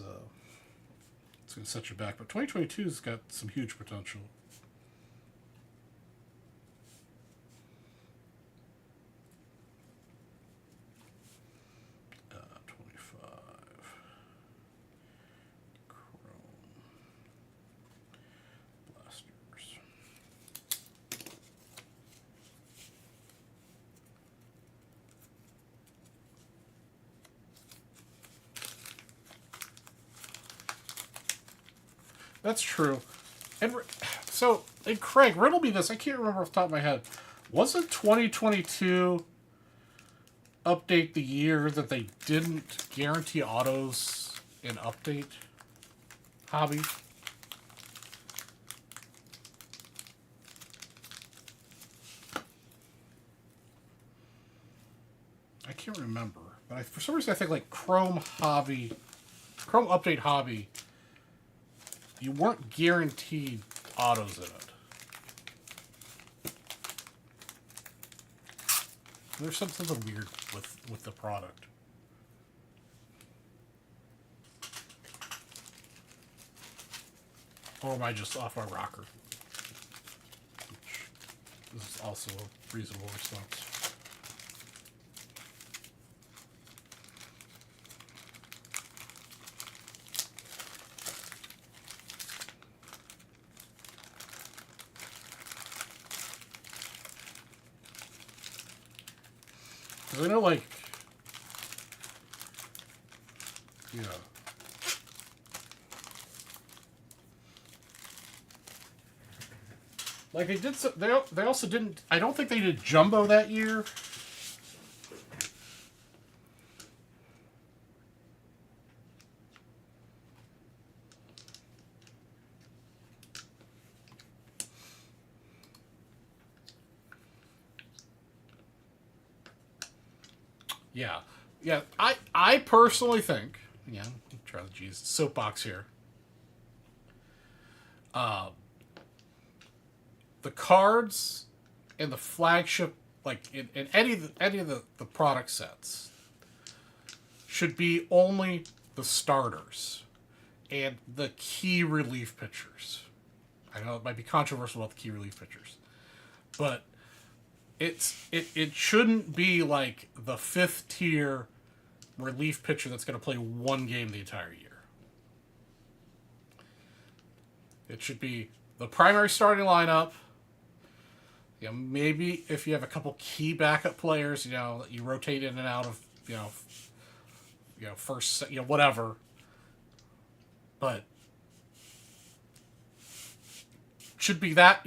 it's going to set you back. But 2022's got some huge potential. That's true. And Craig, riddle me this. I can't remember off the top of my head. Wasn't 2022 update the year that they didn't guarantee autos in update hobby? I can't remember. But for some reason I think like Chrome Update Hobby, you weren't guaranteed autos in it. There's something weird with the product. Or am I just off my rocker? Which is also a reasonable response. Because I know, like, yeah. Like they did, they also didn't. I don't think they did Jumbo that year. Yeah, yeah. I personally think, yeah, try the G's soapbox here. The cards in the flagship, like in any of the product sets, should be only the starters and the key relief pitchers. I know it might be controversial about the key relief pitchers, but it shouldn't be like the fifth tier relief pitcher that's going to play one game the entire year. It should be the primary starting lineup. You know, maybe if you have a couple key backup players, you know, that you rotate in and out of, first, whatever. But it should be that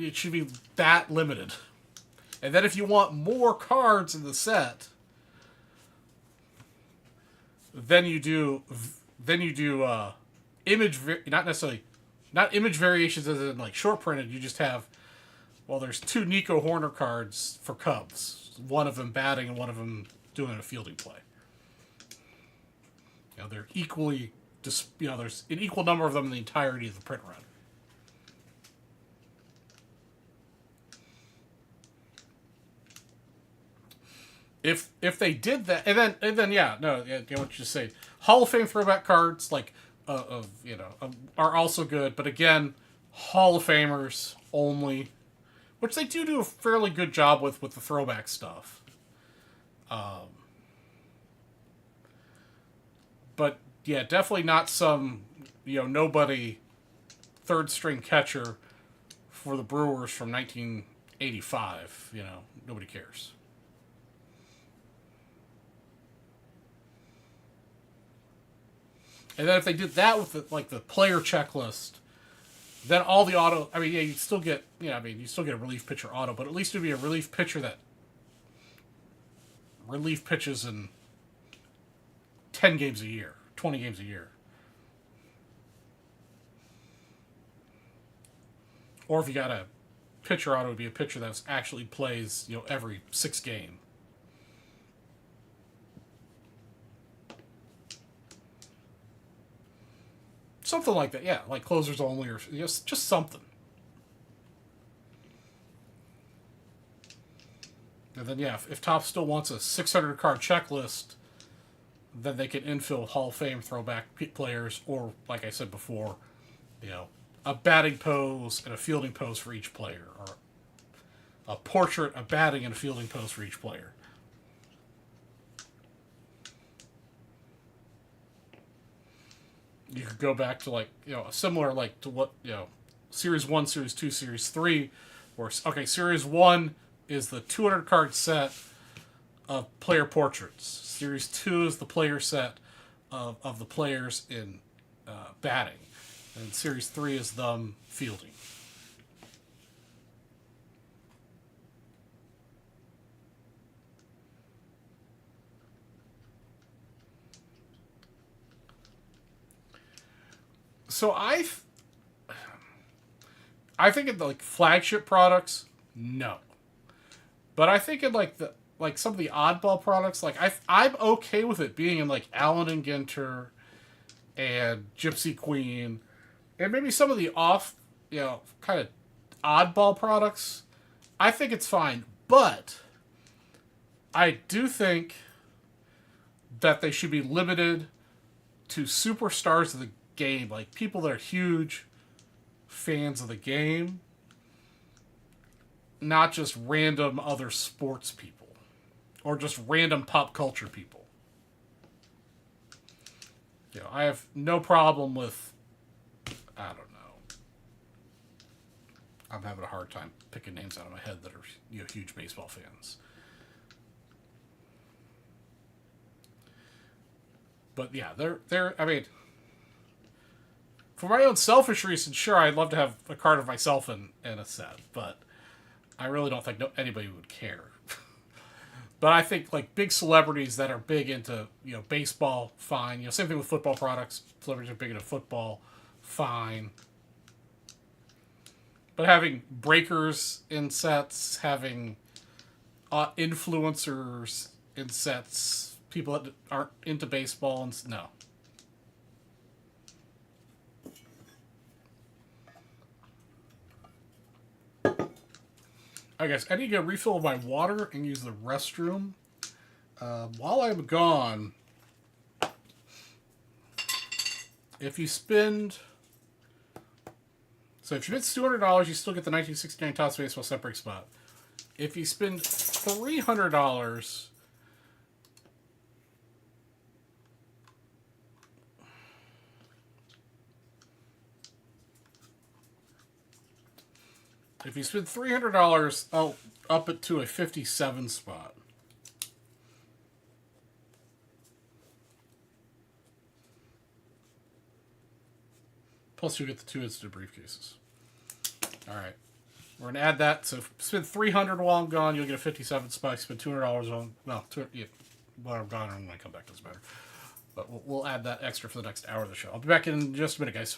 limited. And then if you want more cards in the set, then you do not image variations as in like short printed. You just have, well, there's two Nico Horner cards for Cubs. One of them batting and one of them doing a fielding play. You know, they're equally there's an equal number of them in the entirety of the print run. If they did that, and then yeah, no, you know what you say. Hall of Fame throwback cards are also good, but again, Hall of Famers only, which they do a fairly good job with the throwback stuff. But yeah, definitely not some nobody third string catcher for the Brewers from 1985. Nobody cares. And then if they did that with the player checklist, then all the auto. I mean, yeah, you still get you still get a relief pitcher auto, but at least it'd be a relief pitcher that relief pitches in 10 games a year, 20 games a year. Or if you got a pitcher auto would be a pitcher that actually plays, every 6 game. Something like that, yeah, like closers only, or just something. And then, yeah, if Topps still wants a 600 card checklist, then they can infill Hall of Fame throwback players, or, like I said before, a batting pose and a fielding pose for each player, or a portrait, a batting, and a fielding pose for each player. You could go back to, like, a similar, like, to what, Series 1, Series 2, Series 3, where, okay, Series 1 is the 200 card set of player portraits. Series 2 is the player set of the players in batting. And Series 3 is them fielding. So I think in like flagship products, no. But I think in like some of the oddball products, like I'm okay with it being in like Allen and Ginter and Gypsy Queen, and maybe some of the off, kind of oddball products. I think it's fine, but I do think that they should be limited to superstars of the game, like people that are huge fans of the game, not just random other sports people or just random pop culture people. I have no problem with, I don't know. I'm having a hard time picking names out of my head that are huge baseball fans. But yeah, they're I mean, for my own selfish reasons, sure, I'd love to have a card of myself in a set, but I really don't think anybody would care. But I think like big celebrities that are big into baseball, fine. Same thing with football products. Celebrities are big into football, fine. But having breakers in sets, having influencers in sets, people that aren't into baseball, and no. I guess I need to get a refill of my water and use the restroom. While I'm gone, if you spend $200, you still get the 1969 Topps Baseball Set Break spot. If you spend $300, I'll up it to a 57 spot. Plus, you get the 2 instant briefcases. All right, we're gonna add that. So, spend $300 while I'm gone, you'll get a 57 spot. Spend $200 on while I'm gone, and when I come back, doesn't matter. But we'll add that extra for the next hour of the show. I'll be back in just a minute, guys.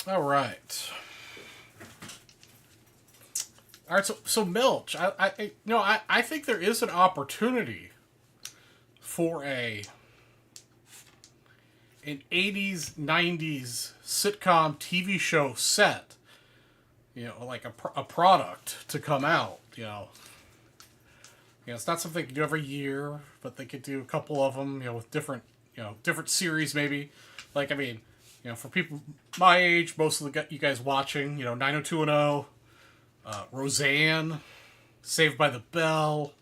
All right. All right. So Milch, I think there is an opportunity for an 80s 90s sitcom TV show set, like a product to come out, it's not something they can do every year, but they could do a couple of them, with different series maybe. Like, I mean, for people my age, most of you guys watching, 90210, Roseanne, Saved by the Bell,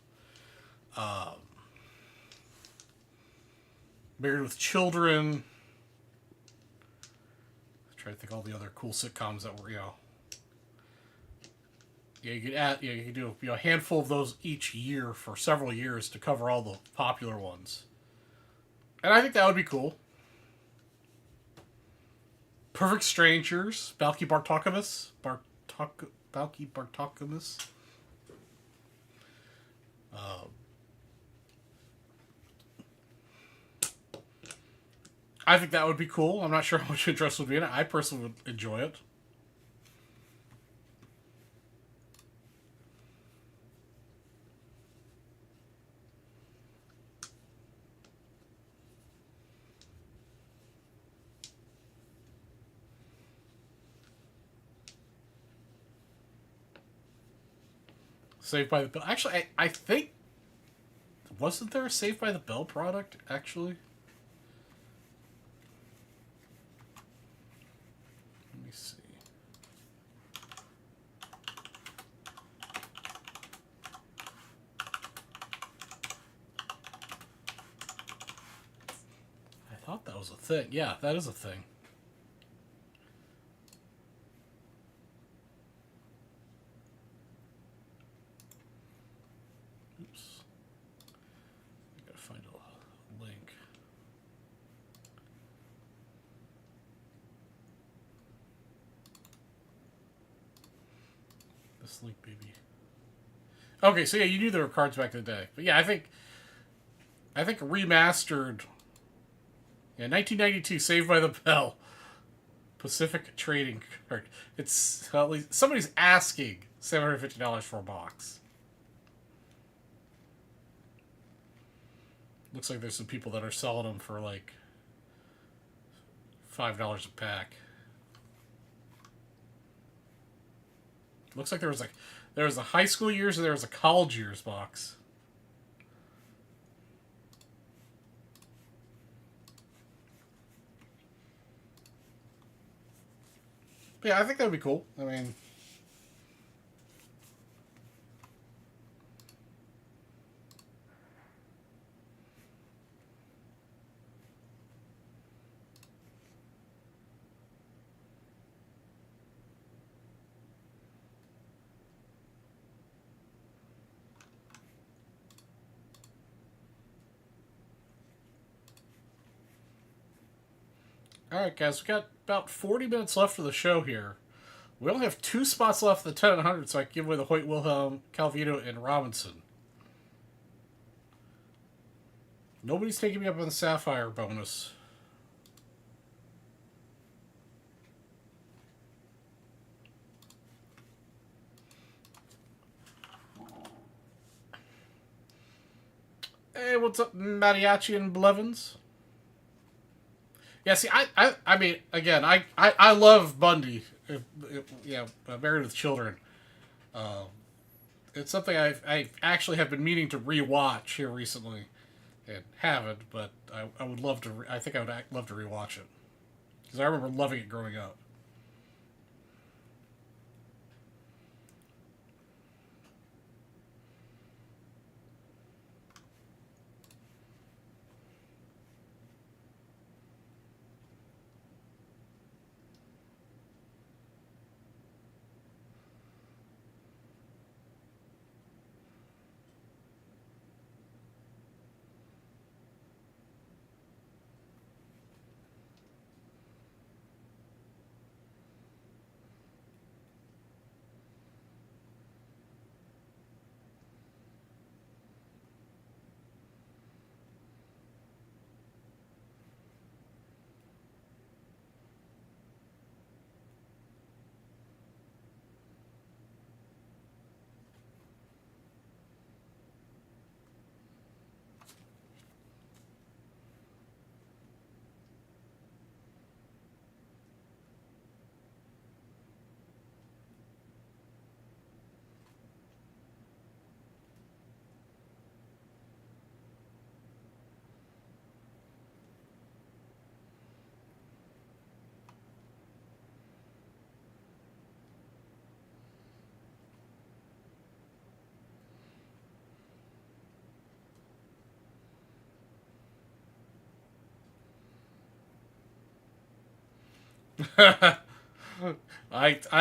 Married with Children. I'm trying to think of all the other cool sitcoms that were, Yeah, you could add. Yeah, you could do a handful of those each year for several years to cover all the popular ones, and I think that would be cool. Perfect Strangers, Balky Bartokamus. I think that would be cool. I'm not sure how much interest would be in it. I personally would enjoy it. Saved by the Bell. Actually, I think wasn't there a Saved by the Bell product actually? Let me see. I thought that was a thing. Yeah, that is a thing. Oops. I gotta find a link. This link, baby. Okay, so yeah, you knew there were cards back in the day, but yeah, I think remastered. Yeah, 1992, Saved by the Bell, Pacific Trading Card. It's at least somebody's asking $750 for a box. Looks like there's some people that are selling them for like $5 a pack. Looks like there was a high school years and there was a college years box. But yeah, I think that would be cool. I mean, all right, guys, we got about 40 minutes left of the show here. We only have 2 spots left in the 10 and 100, so I can give away the Hoyt Wilhelm, Calvino, and Robinson. Nobody's taking me up on the Sapphire bonus. Hey, what's up, Mariachi and Blevins? Yeah, see, I mean, again, I love Bundy. Yeah, Married with Children. It's something I actually have been meaning to rewatch here recently, and haven't. But I would love to. I think I would love to rewatch it because I remember loving it growing up. I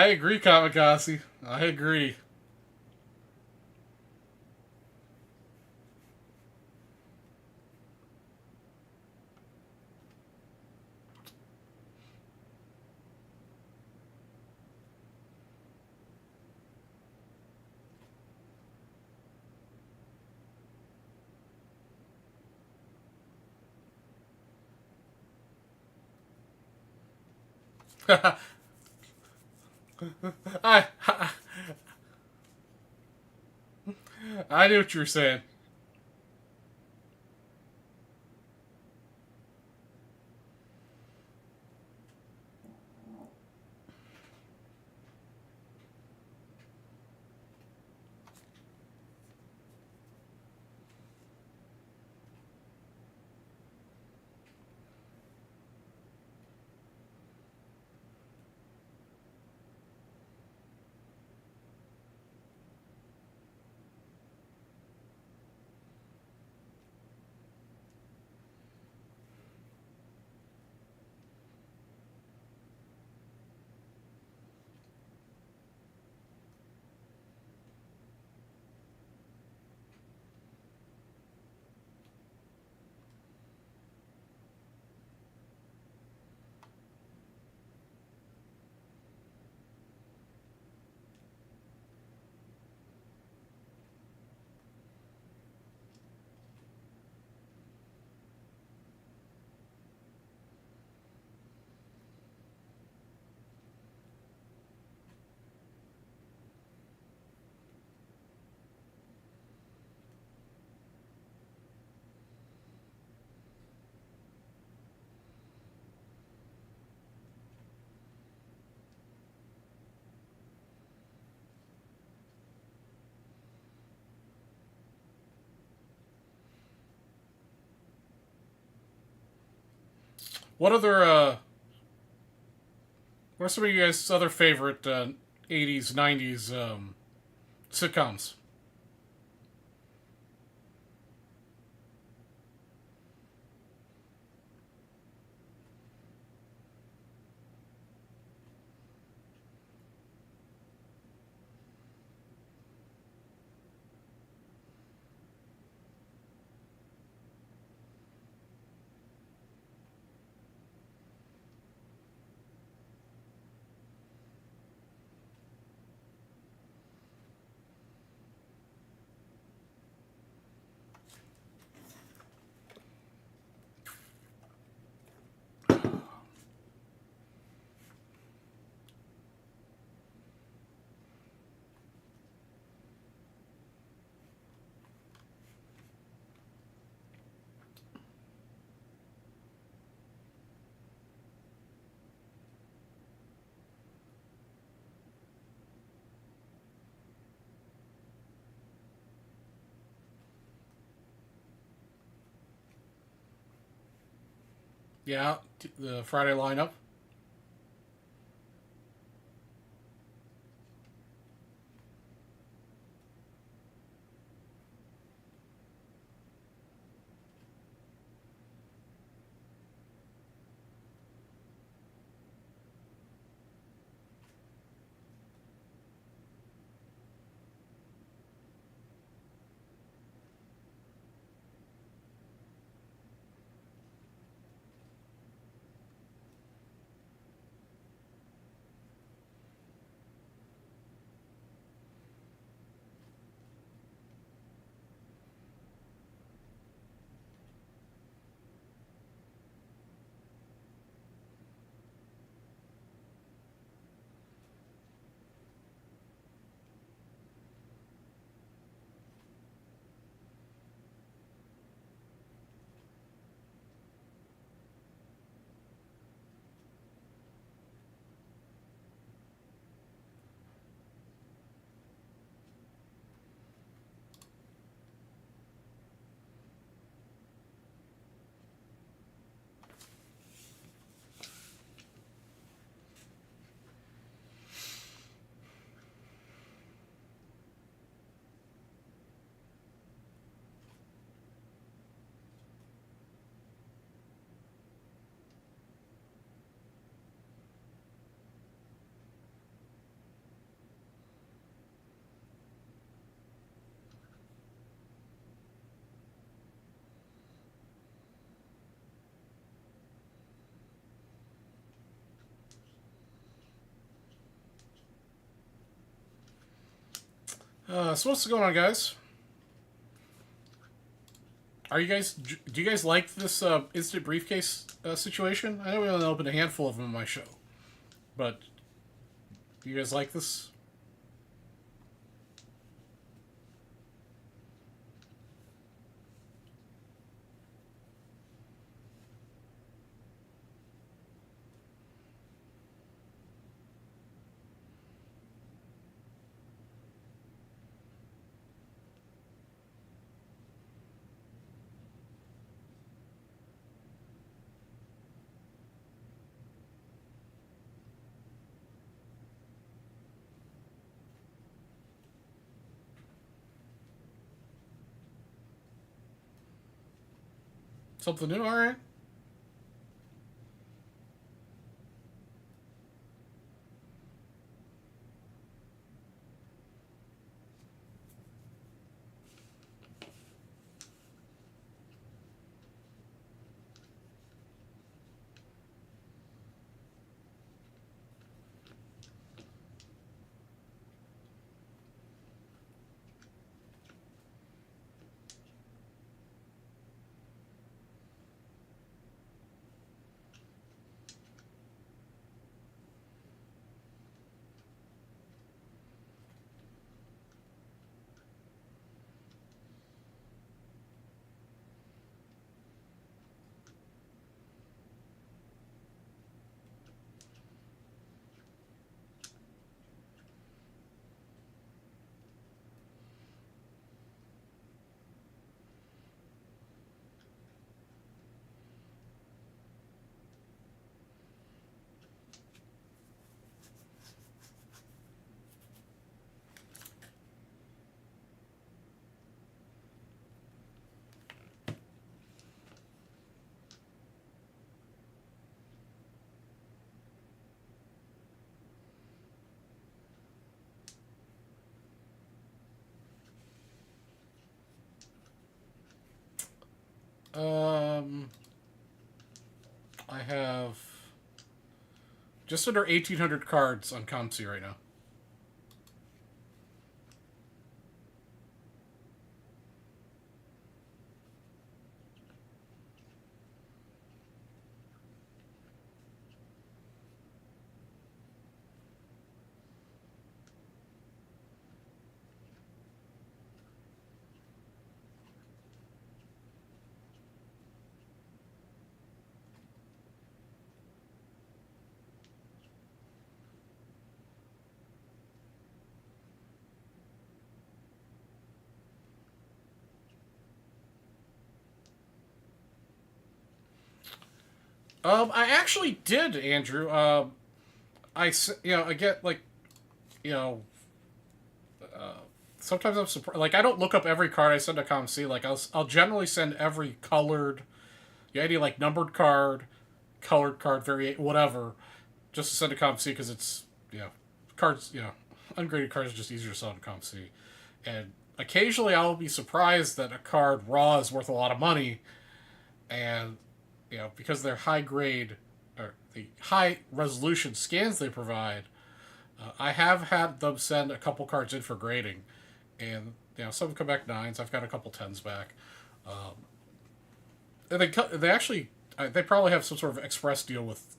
agree, Kamikaze. I agree. I I knew what you were saying. What other what are some of you guys' other favorite 80s, 90s sitcoms? Yeah, the Friday lineup. So what's going on, guys? Do you guys like this instant briefcase situation? I know we only opened a handful of them on my show, but do you guys like this? Something new? All right. Um, I have just under 1,800 cards on ComC right now. I actually did, Andrew. I get like, you know, sometimes I'm surprised. Like, I don't look up every card I send to ComC. Like, I'll generally send every colored, any like numbered card, colored card, variate whatever, just to send to ComC because it's cards. Ungraded cards are just easier to sell to ComC, and occasionally I'll be surprised that a card raw is worth a lot of money, and because they're high grade or the high resolution scans they provide, I have had them send a couple cards in for grading, and some come back nines. I've got a couple tens back. And they actually they probably have some sort of express deal with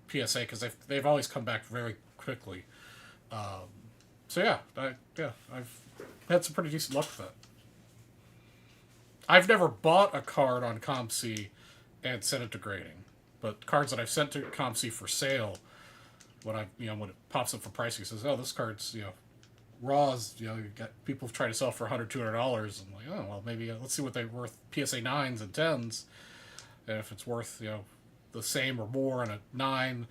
PSA because they've always come back very quickly. So I've had some pretty decent luck with that. I've never bought a card on ComC and sent it to grading, but cards that I've sent to ComC for sale, when when it pops up for pricing, it says, "Oh, this card's raws." You got people try to sell for $100, $200. I'm like, oh well, maybe let's see what they're worth PSA nines and tens, and if it's worth the same or more, and a nine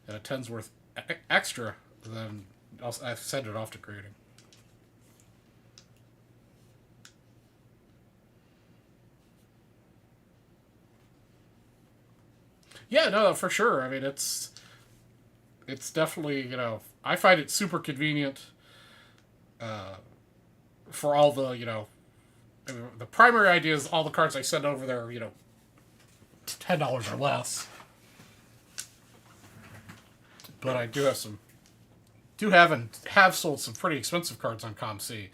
and a ten's worth extra, then I send it off to grading. Yeah, no, for sure. I mean, it's definitely I find it super convenient for all the I mean, the primary idea is all the cards I send over there $10 or less. But I do have some do have and have sold some pretty expensive cards on ComC.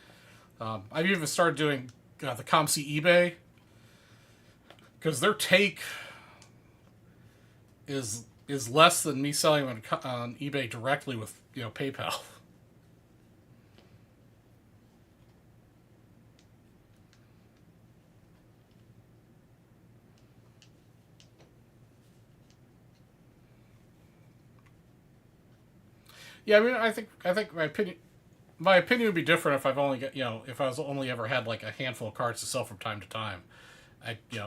I've even started doing the ComC eBay because their take is less than me selling them on eBay directly with PayPal. Yeah, I mean, I think my opinion would be different if I've only got if I was only ever had like a handful of cards to sell from time to time.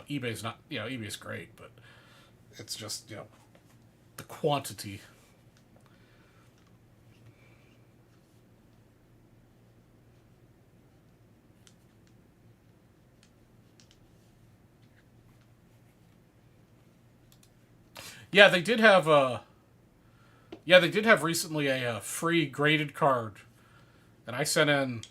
eBay's not eBay's great, but it's just the quantity. Yeah, they did have they did have recently a free graded card, and I sent in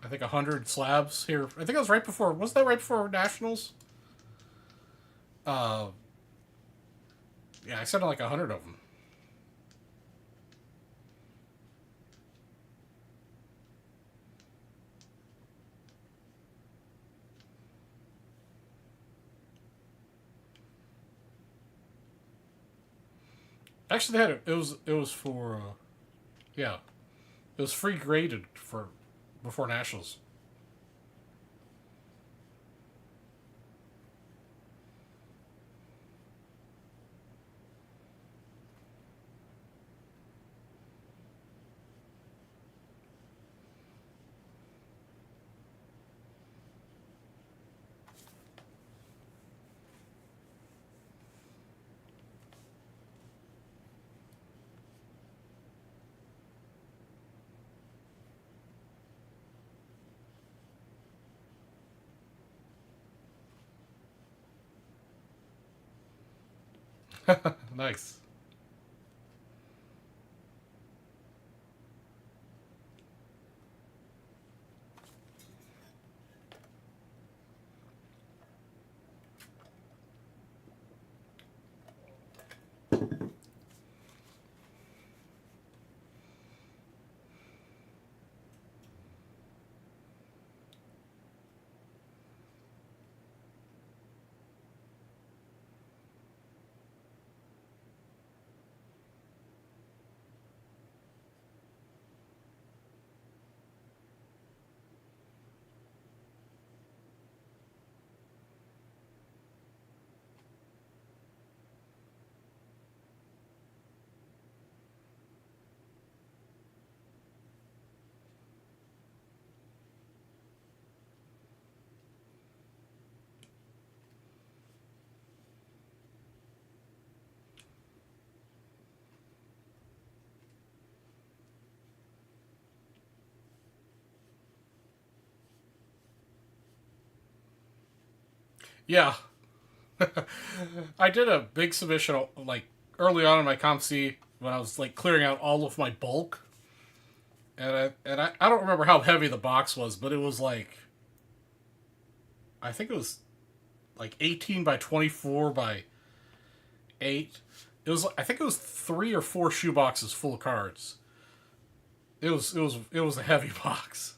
I think 100 slabs here. I think it was right before. Was that right before Nationals? Uh, yeah, I sent in like 100 of them. Actually, they had it was for yeah, it was free graded for before Nationals. Nice. Yeah, I did a big submission like early on in my ComC when I was like clearing out all of my bulk, and I don't remember how heavy the box was, but it was like I think it was like 18 by 24 by 8. I think it was 3 or 4 shoe boxes full of cards. It was a heavy box.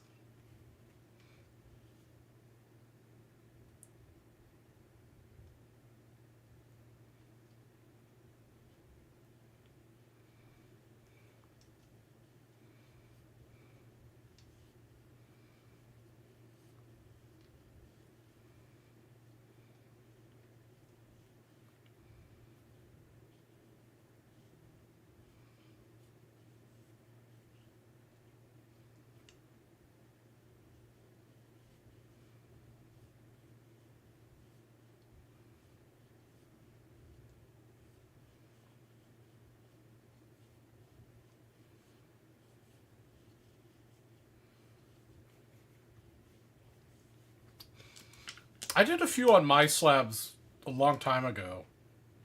I did a few on my slabs a long time ago.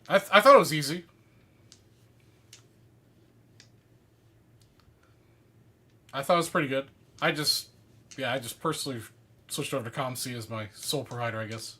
I thought it was easy. I thought it was pretty good. I just personally switched over to ComC as my sole provider, I guess.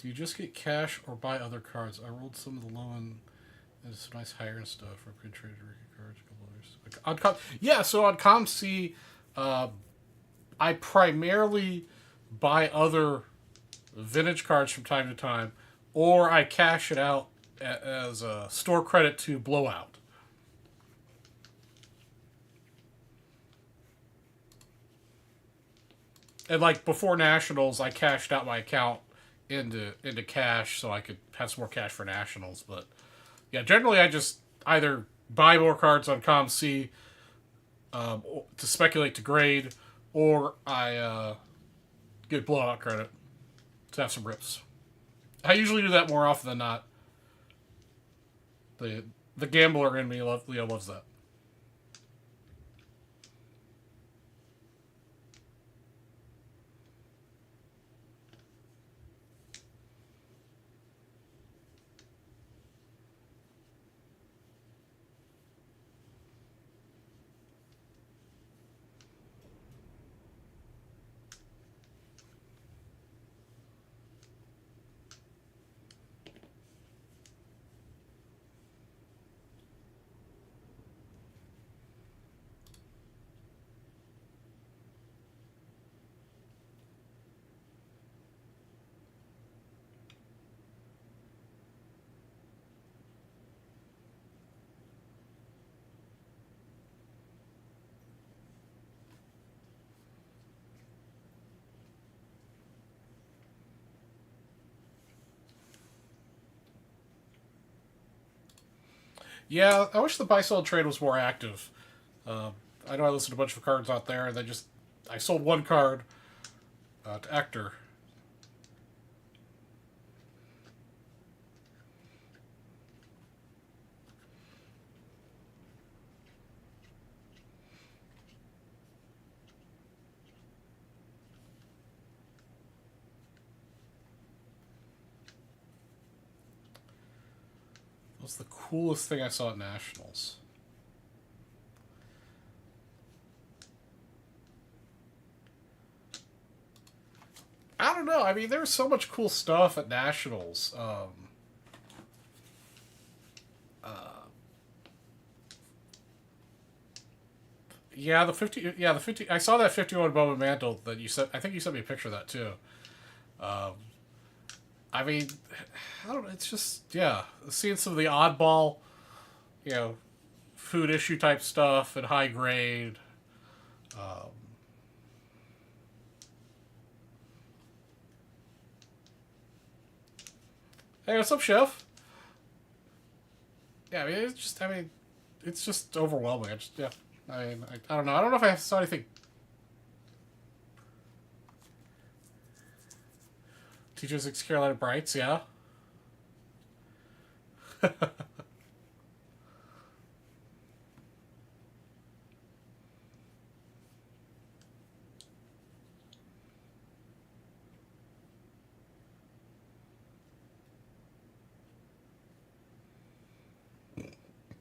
Do you just get cash or buy other cards? I rolled some of the low end and some nice higher end stuff. For good trade cards, a couple others. Yeah, so on ComC, I primarily buy other vintage cards from time to time, or I cash it out as a store credit to Blowout. And like before Nationals, I cashed out my account into cash so I could have some more cash for Nationals. But yeah, generally I just either buy more cards on ComC to speculate to grade, or I get Blowout credit to have some rips. I usually do that more often than not. The gambler in me loves that. Yeah, I wish the buy sell trade was more active. I know I listed a bunch of cards out there, and I sold one card to Ector. That was the coolest thing I saw at Nationals. I don't know. I mean, there was so much cool stuff at Nationals. Yeah, the 50. Yeah, the 50. I saw that 51 Bowman Mantle that you sent. I think you sent me a picture of that too. Um, I mean, I don't know. It's just yeah, seeing some of the oddball, you know, food issue type stuff and high grade. Um, hey, what's up, Chef? Yeah, I mean, it's just. I mean, it's just overwhelming. I just yeah. I mean, I don't know. I don't know if I saw anything. Teachers Ex Carolina Brights, yeah.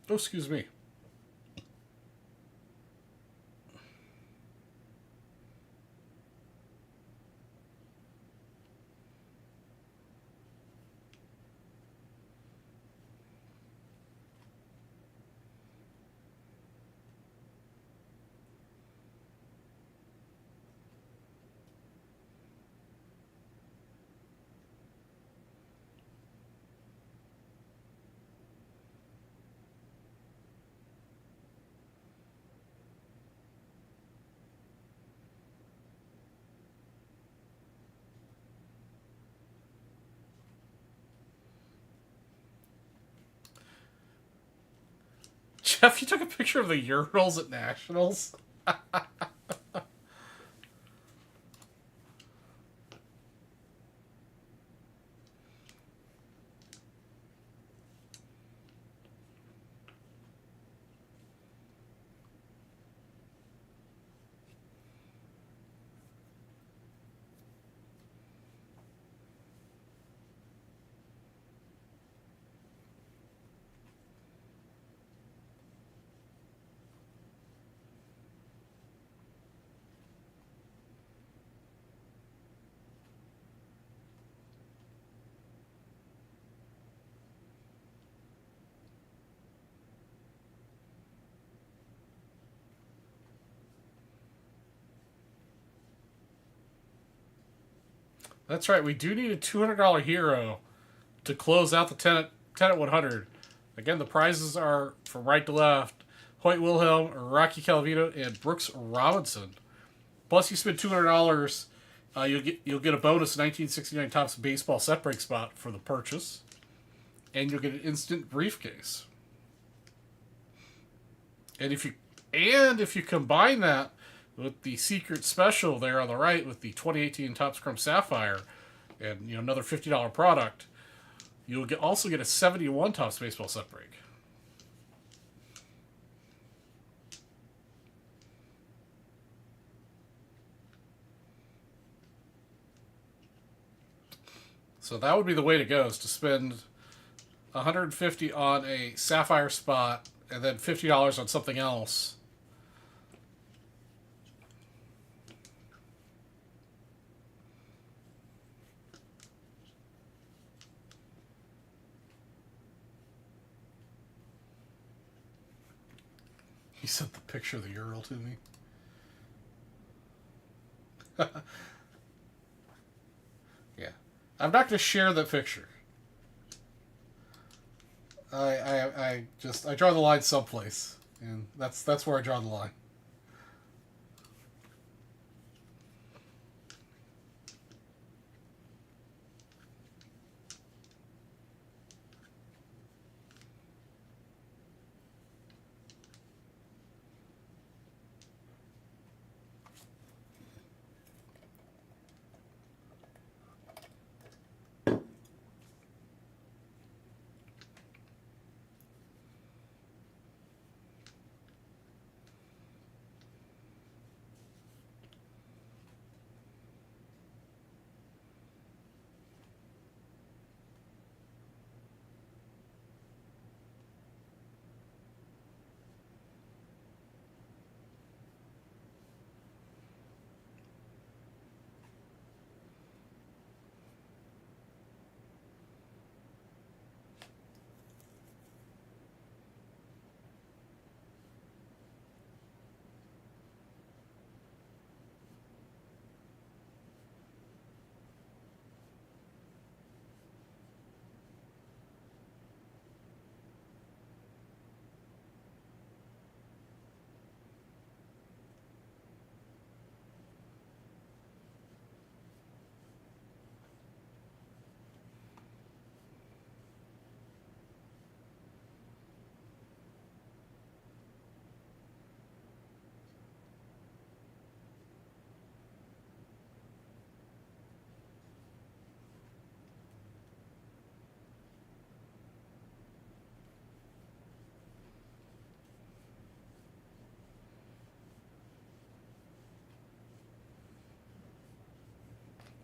Oh, excuse me. Jeff, you took a picture of the urinals at Nationals? That's right. We do need a $200 hero to close out the 10 at 100. Again, the prizes are from right to left. Hoyt Wilhelm, Rocky Calavito, and Brooks Robinson. Plus, you spend $200, you'll get a bonus 1969 Topps baseball set break spot for the purchase, and you'll get an instant briefcase. And if you combine that with the secret special there on the right with the 2018 Topps Chrome Sapphire, and another $50 product, you'll also get a 71 Topps baseball set break. So that would be the way to go, is to spend $150 on a Sapphire spot and then $50 on something else. He sent the picture of the Ural to me. Yeah. I'm not going to share the picture. I draw the line someplace, and that's where I draw the line.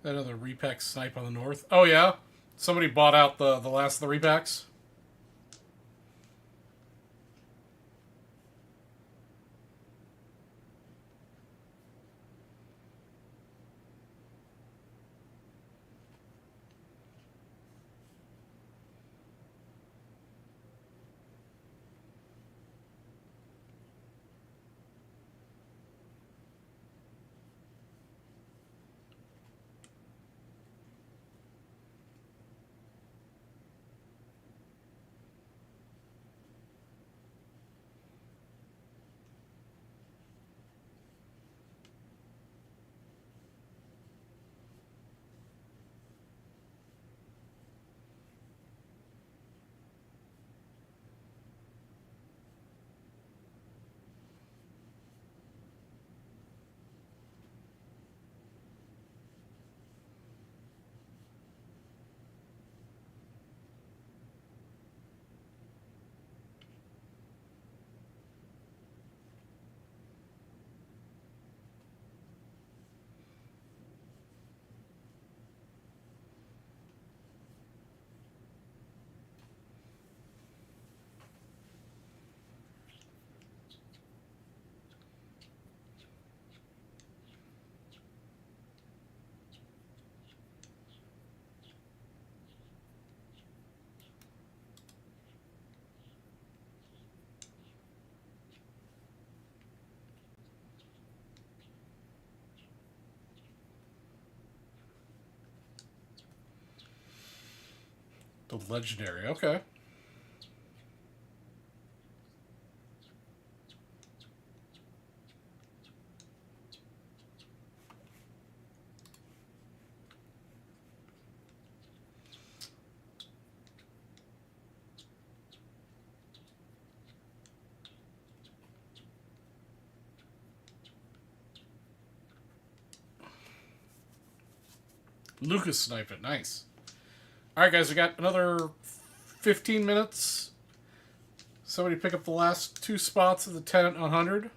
Another repack snipe on the north. Oh, yeah? Somebody bought out the last of the repacks? The legendary, okay. Lucas sniped it. Nice. All right, guys, we got another 15 minutes. Somebody pick up the last two spots of the 10 at 100.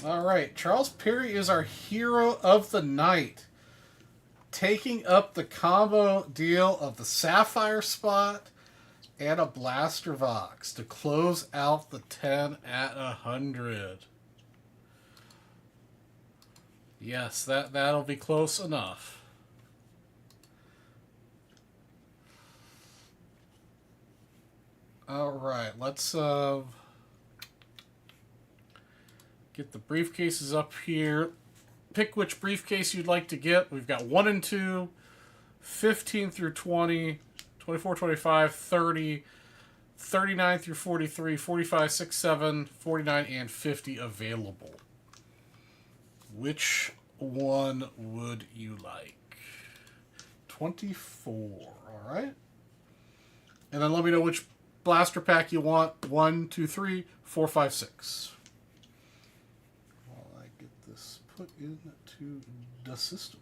All right, Charles Perry is our hero of the night, taking up the combo deal of the Sapphire spot and a Blaster Vox to close out the 10 at 100. Yes, that'll be close enough. All right, let's get the briefcases up here. Pick which briefcase you'd like to get. We've got 1 and 2, 15 through 20, 24, 25, 30, 39 through 43, 45, 6, 7, 49, and 50 available. Which one would you like? 24, all right. And then let me know which blaster pack you want. 1, 2, 3, 4, 5, 6. While I get this put into the system.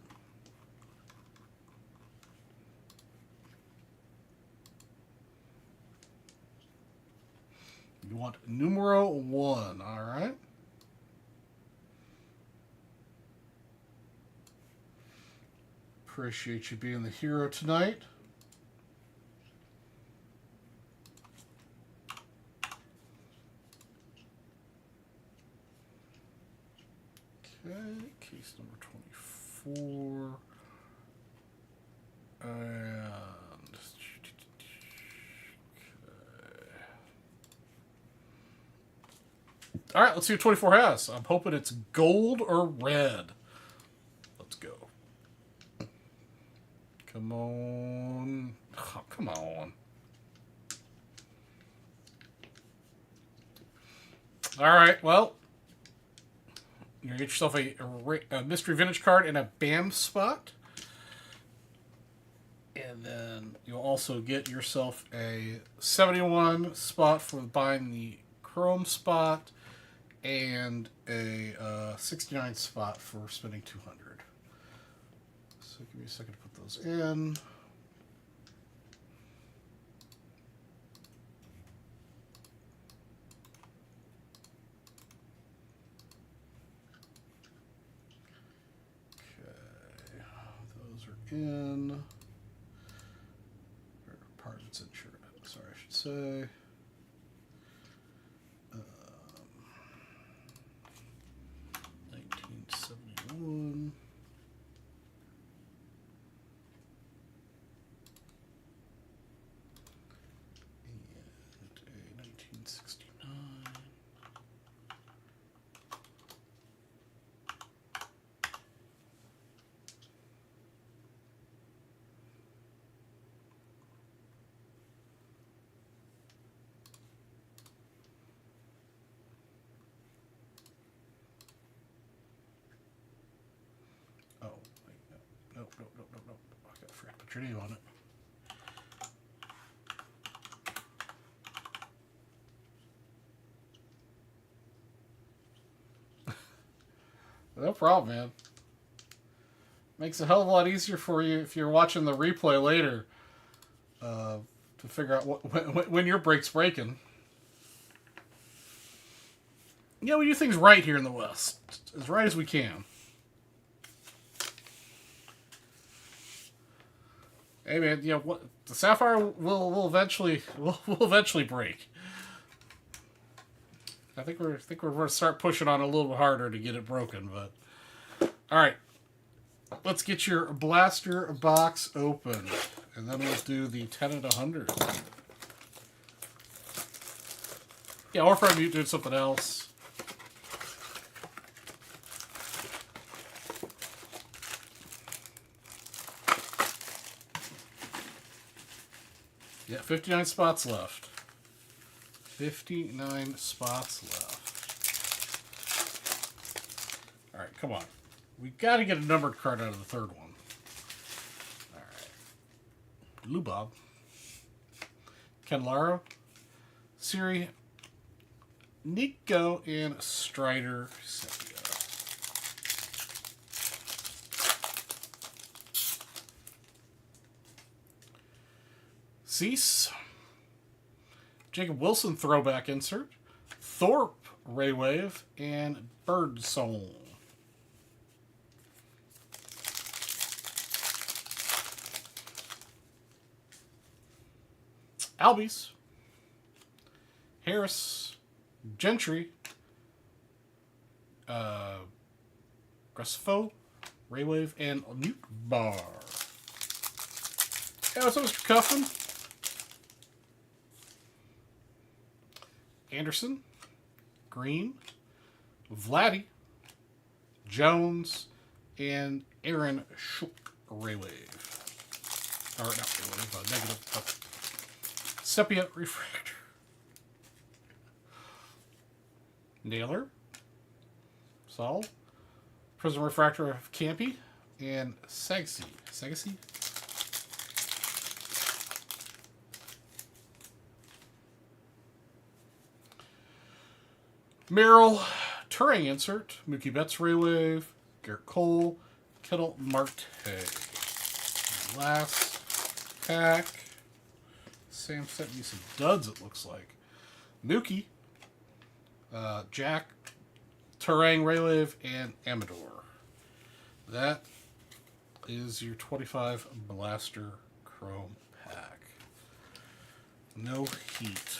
You want numero 1, all right? Appreciate you being the hero tonight. Okay, case number 24. And all right, let's see what 24 has. I'm hoping it's gold or red. Let's go. Come on. Oh, come on. All right, well, you're going to get yourself a mystery vintage card and a BAM spot. And then you'll also get yourself a 71 spot for buying the Chrome spot and a 69 spot for spending 200. So give me a second to put those in. Okay, those are in. Parts insurance. Sorry, I should say. 1971. And a 1969. Oh, wait, no. I forgot to put your name on it. No problem, man. Makes it a hell of a lot easier for you if you're watching the replay later to figure out when your break's breaking. Yeah, we do things right here in the West. As right as we can. Hey man, you know what? The Sapphire will eventually break. I think we're going to start pushing on a little harder to get it broken, but all right. Let's get your blaster box open, and then we'll do the 10 and 100. Yeah, or if I'm doing something else. Yeah, 59 spots left. 59 spots left. All right, come on. We got to get a numbered card out of the third one. All right. Lubob. Kenlaro. Siri. Nico and Strider Sepia. Cease. Jacob Wilson throwback insert. Thorpe Raywave and Birdsong. Albies. Harris. Gentry. Gressfo. Raywave and Nuke Bar. Hey, what's up, Mr. Cuffin? Anderson, Green, Vladdy, Jones, and Aaron Shook Raywave. Or not Raywave, negative. Sepia Refractor. Naylor, Sol, Prism Refractor of Campy, and Sagassi. Merrill, Turing insert, Mookie Betts Raywave, Garrett Cole, Kettle Marte. Last pack. Sam sent me some duds, it looks like. Mookie, Jack, Turang Raywave, and Amador. That is your 25 Blaster Chrome pack. No heat.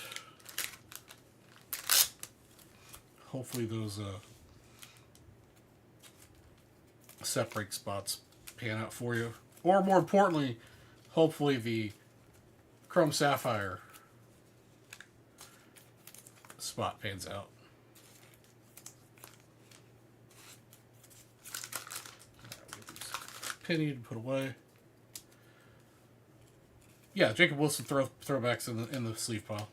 Hopefully those set break spots pan out for you. Or more importantly, hopefully the Chrome Sapphire spot pans out. Penny to put away. Yeah, Jacob Wilson throwbacks in the sleeve pile.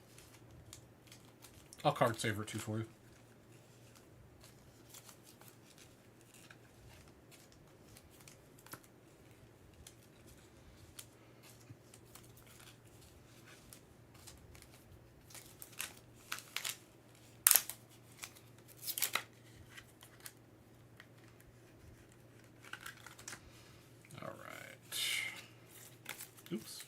I'll card saver it too for you. Oops.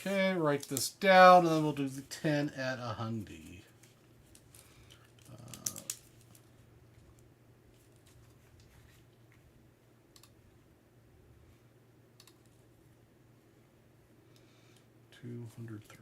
Okay, write this down, and then we'll do the 10 at a hundy. 203.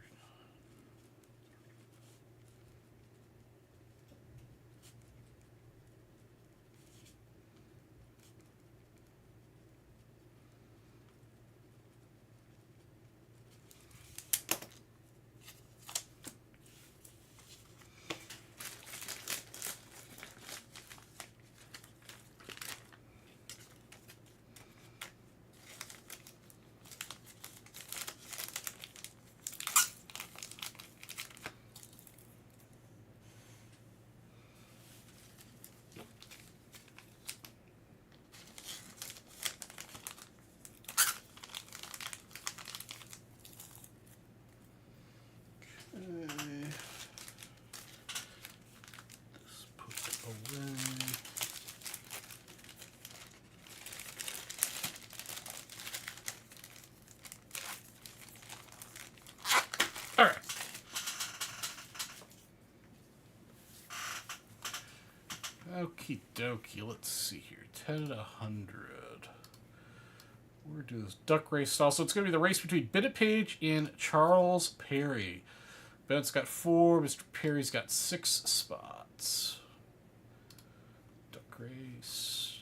All right. Okie dokie. Let's see here. 10 to 100. We're doing this duck race style. So it's going to be the race between Bennett Page and Charles Perry. Bennett's got 4. Mr. Perry's got 6 spots. Duck race.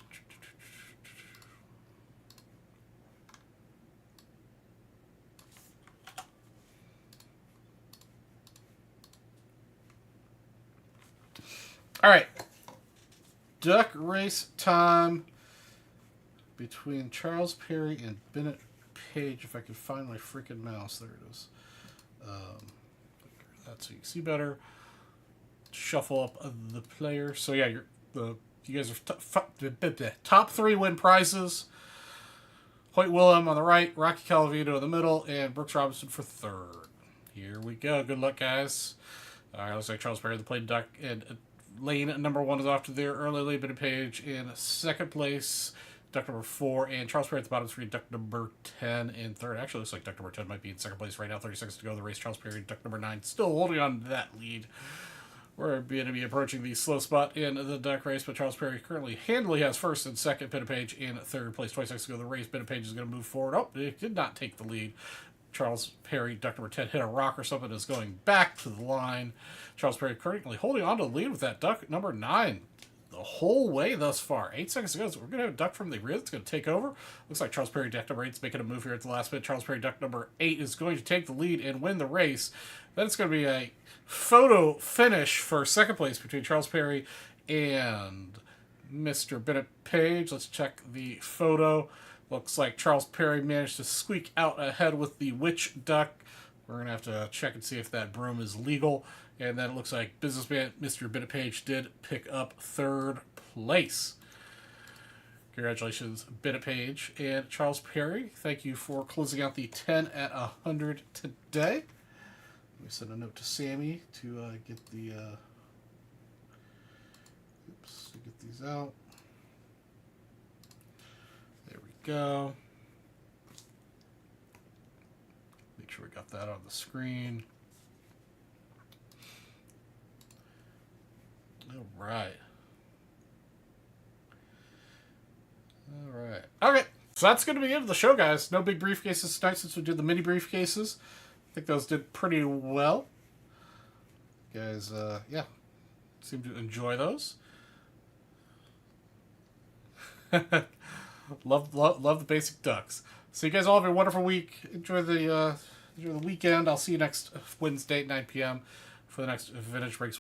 All right. Duck race time between Charles Perry and Bennett Page. If I could find my freaking mouse. There it is. That's so you can see better. Shuffle up the player. So yeah, you guys are top 3 win prizes. Hoyt Willem on the right, Rocky Calavito in the middle, and Brooks Robinson for 3rd. Here we go. Good luck, guys. All right, looks like Charles Perry played duck, and lane number 1 is off to their early lead. Bennett Page in 2nd place. Duck number 4, and Charles Perry at the bottom 3. Duck number 10 in 3rd. Actually, looks like duck number 10 might be in 2nd place right now. 30 seconds to go. The race. Charles Perry, duck number 9, still holding on to that lead. We're going to be approaching the slow spot in the duck race, but Charles Perry currently handily has 1st and 2nd. Bennett Page in 3rd place. 20 seconds to go. The race. Bennett Page is going to move forward. Oh, it did not take the lead. Charles Perry, duck number 10, hit a rock or something, is going back to the line. Charles Perry currently holding on to the lead with that duck number 9 the whole way thus far. 8 seconds to go. So we're going to have a duck from the rear that's going to take over. Looks like Charles Perry, duck number 8, is making a move here at the last minute. Charles Perry, duck number 8, is going to take the lead and win the race. Then it's going to be a photo finish for 2nd place between Charles Perry and Mr. Bennett Page. Let's check the photo. Looks like Charles Perry managed to squeak out ahead with the witch duck. We're going to have to check and see if that broom is legal. And then it looks like businessman Mr. Bennett Page did pick up 3rd place. Congratulations, Bennett Page and Charles Perry. Thank you for closing out the 10 at 100 today. Let me send a note to Sammy to get the... get these out. There we go. Make sure we got that on the screen. All right. All right. Okay. So that's going to be the end of the show, guys. No big briefcases tonight since we did the mini briefcases. I think those did pretty well. You guys, yeah, seem to enjoy those. love the basic ducks. So you guys all have a wonderful week. Enjoy the weekend. I'll see you next Wednesday at 9 p.m. for the next Vintage Breaks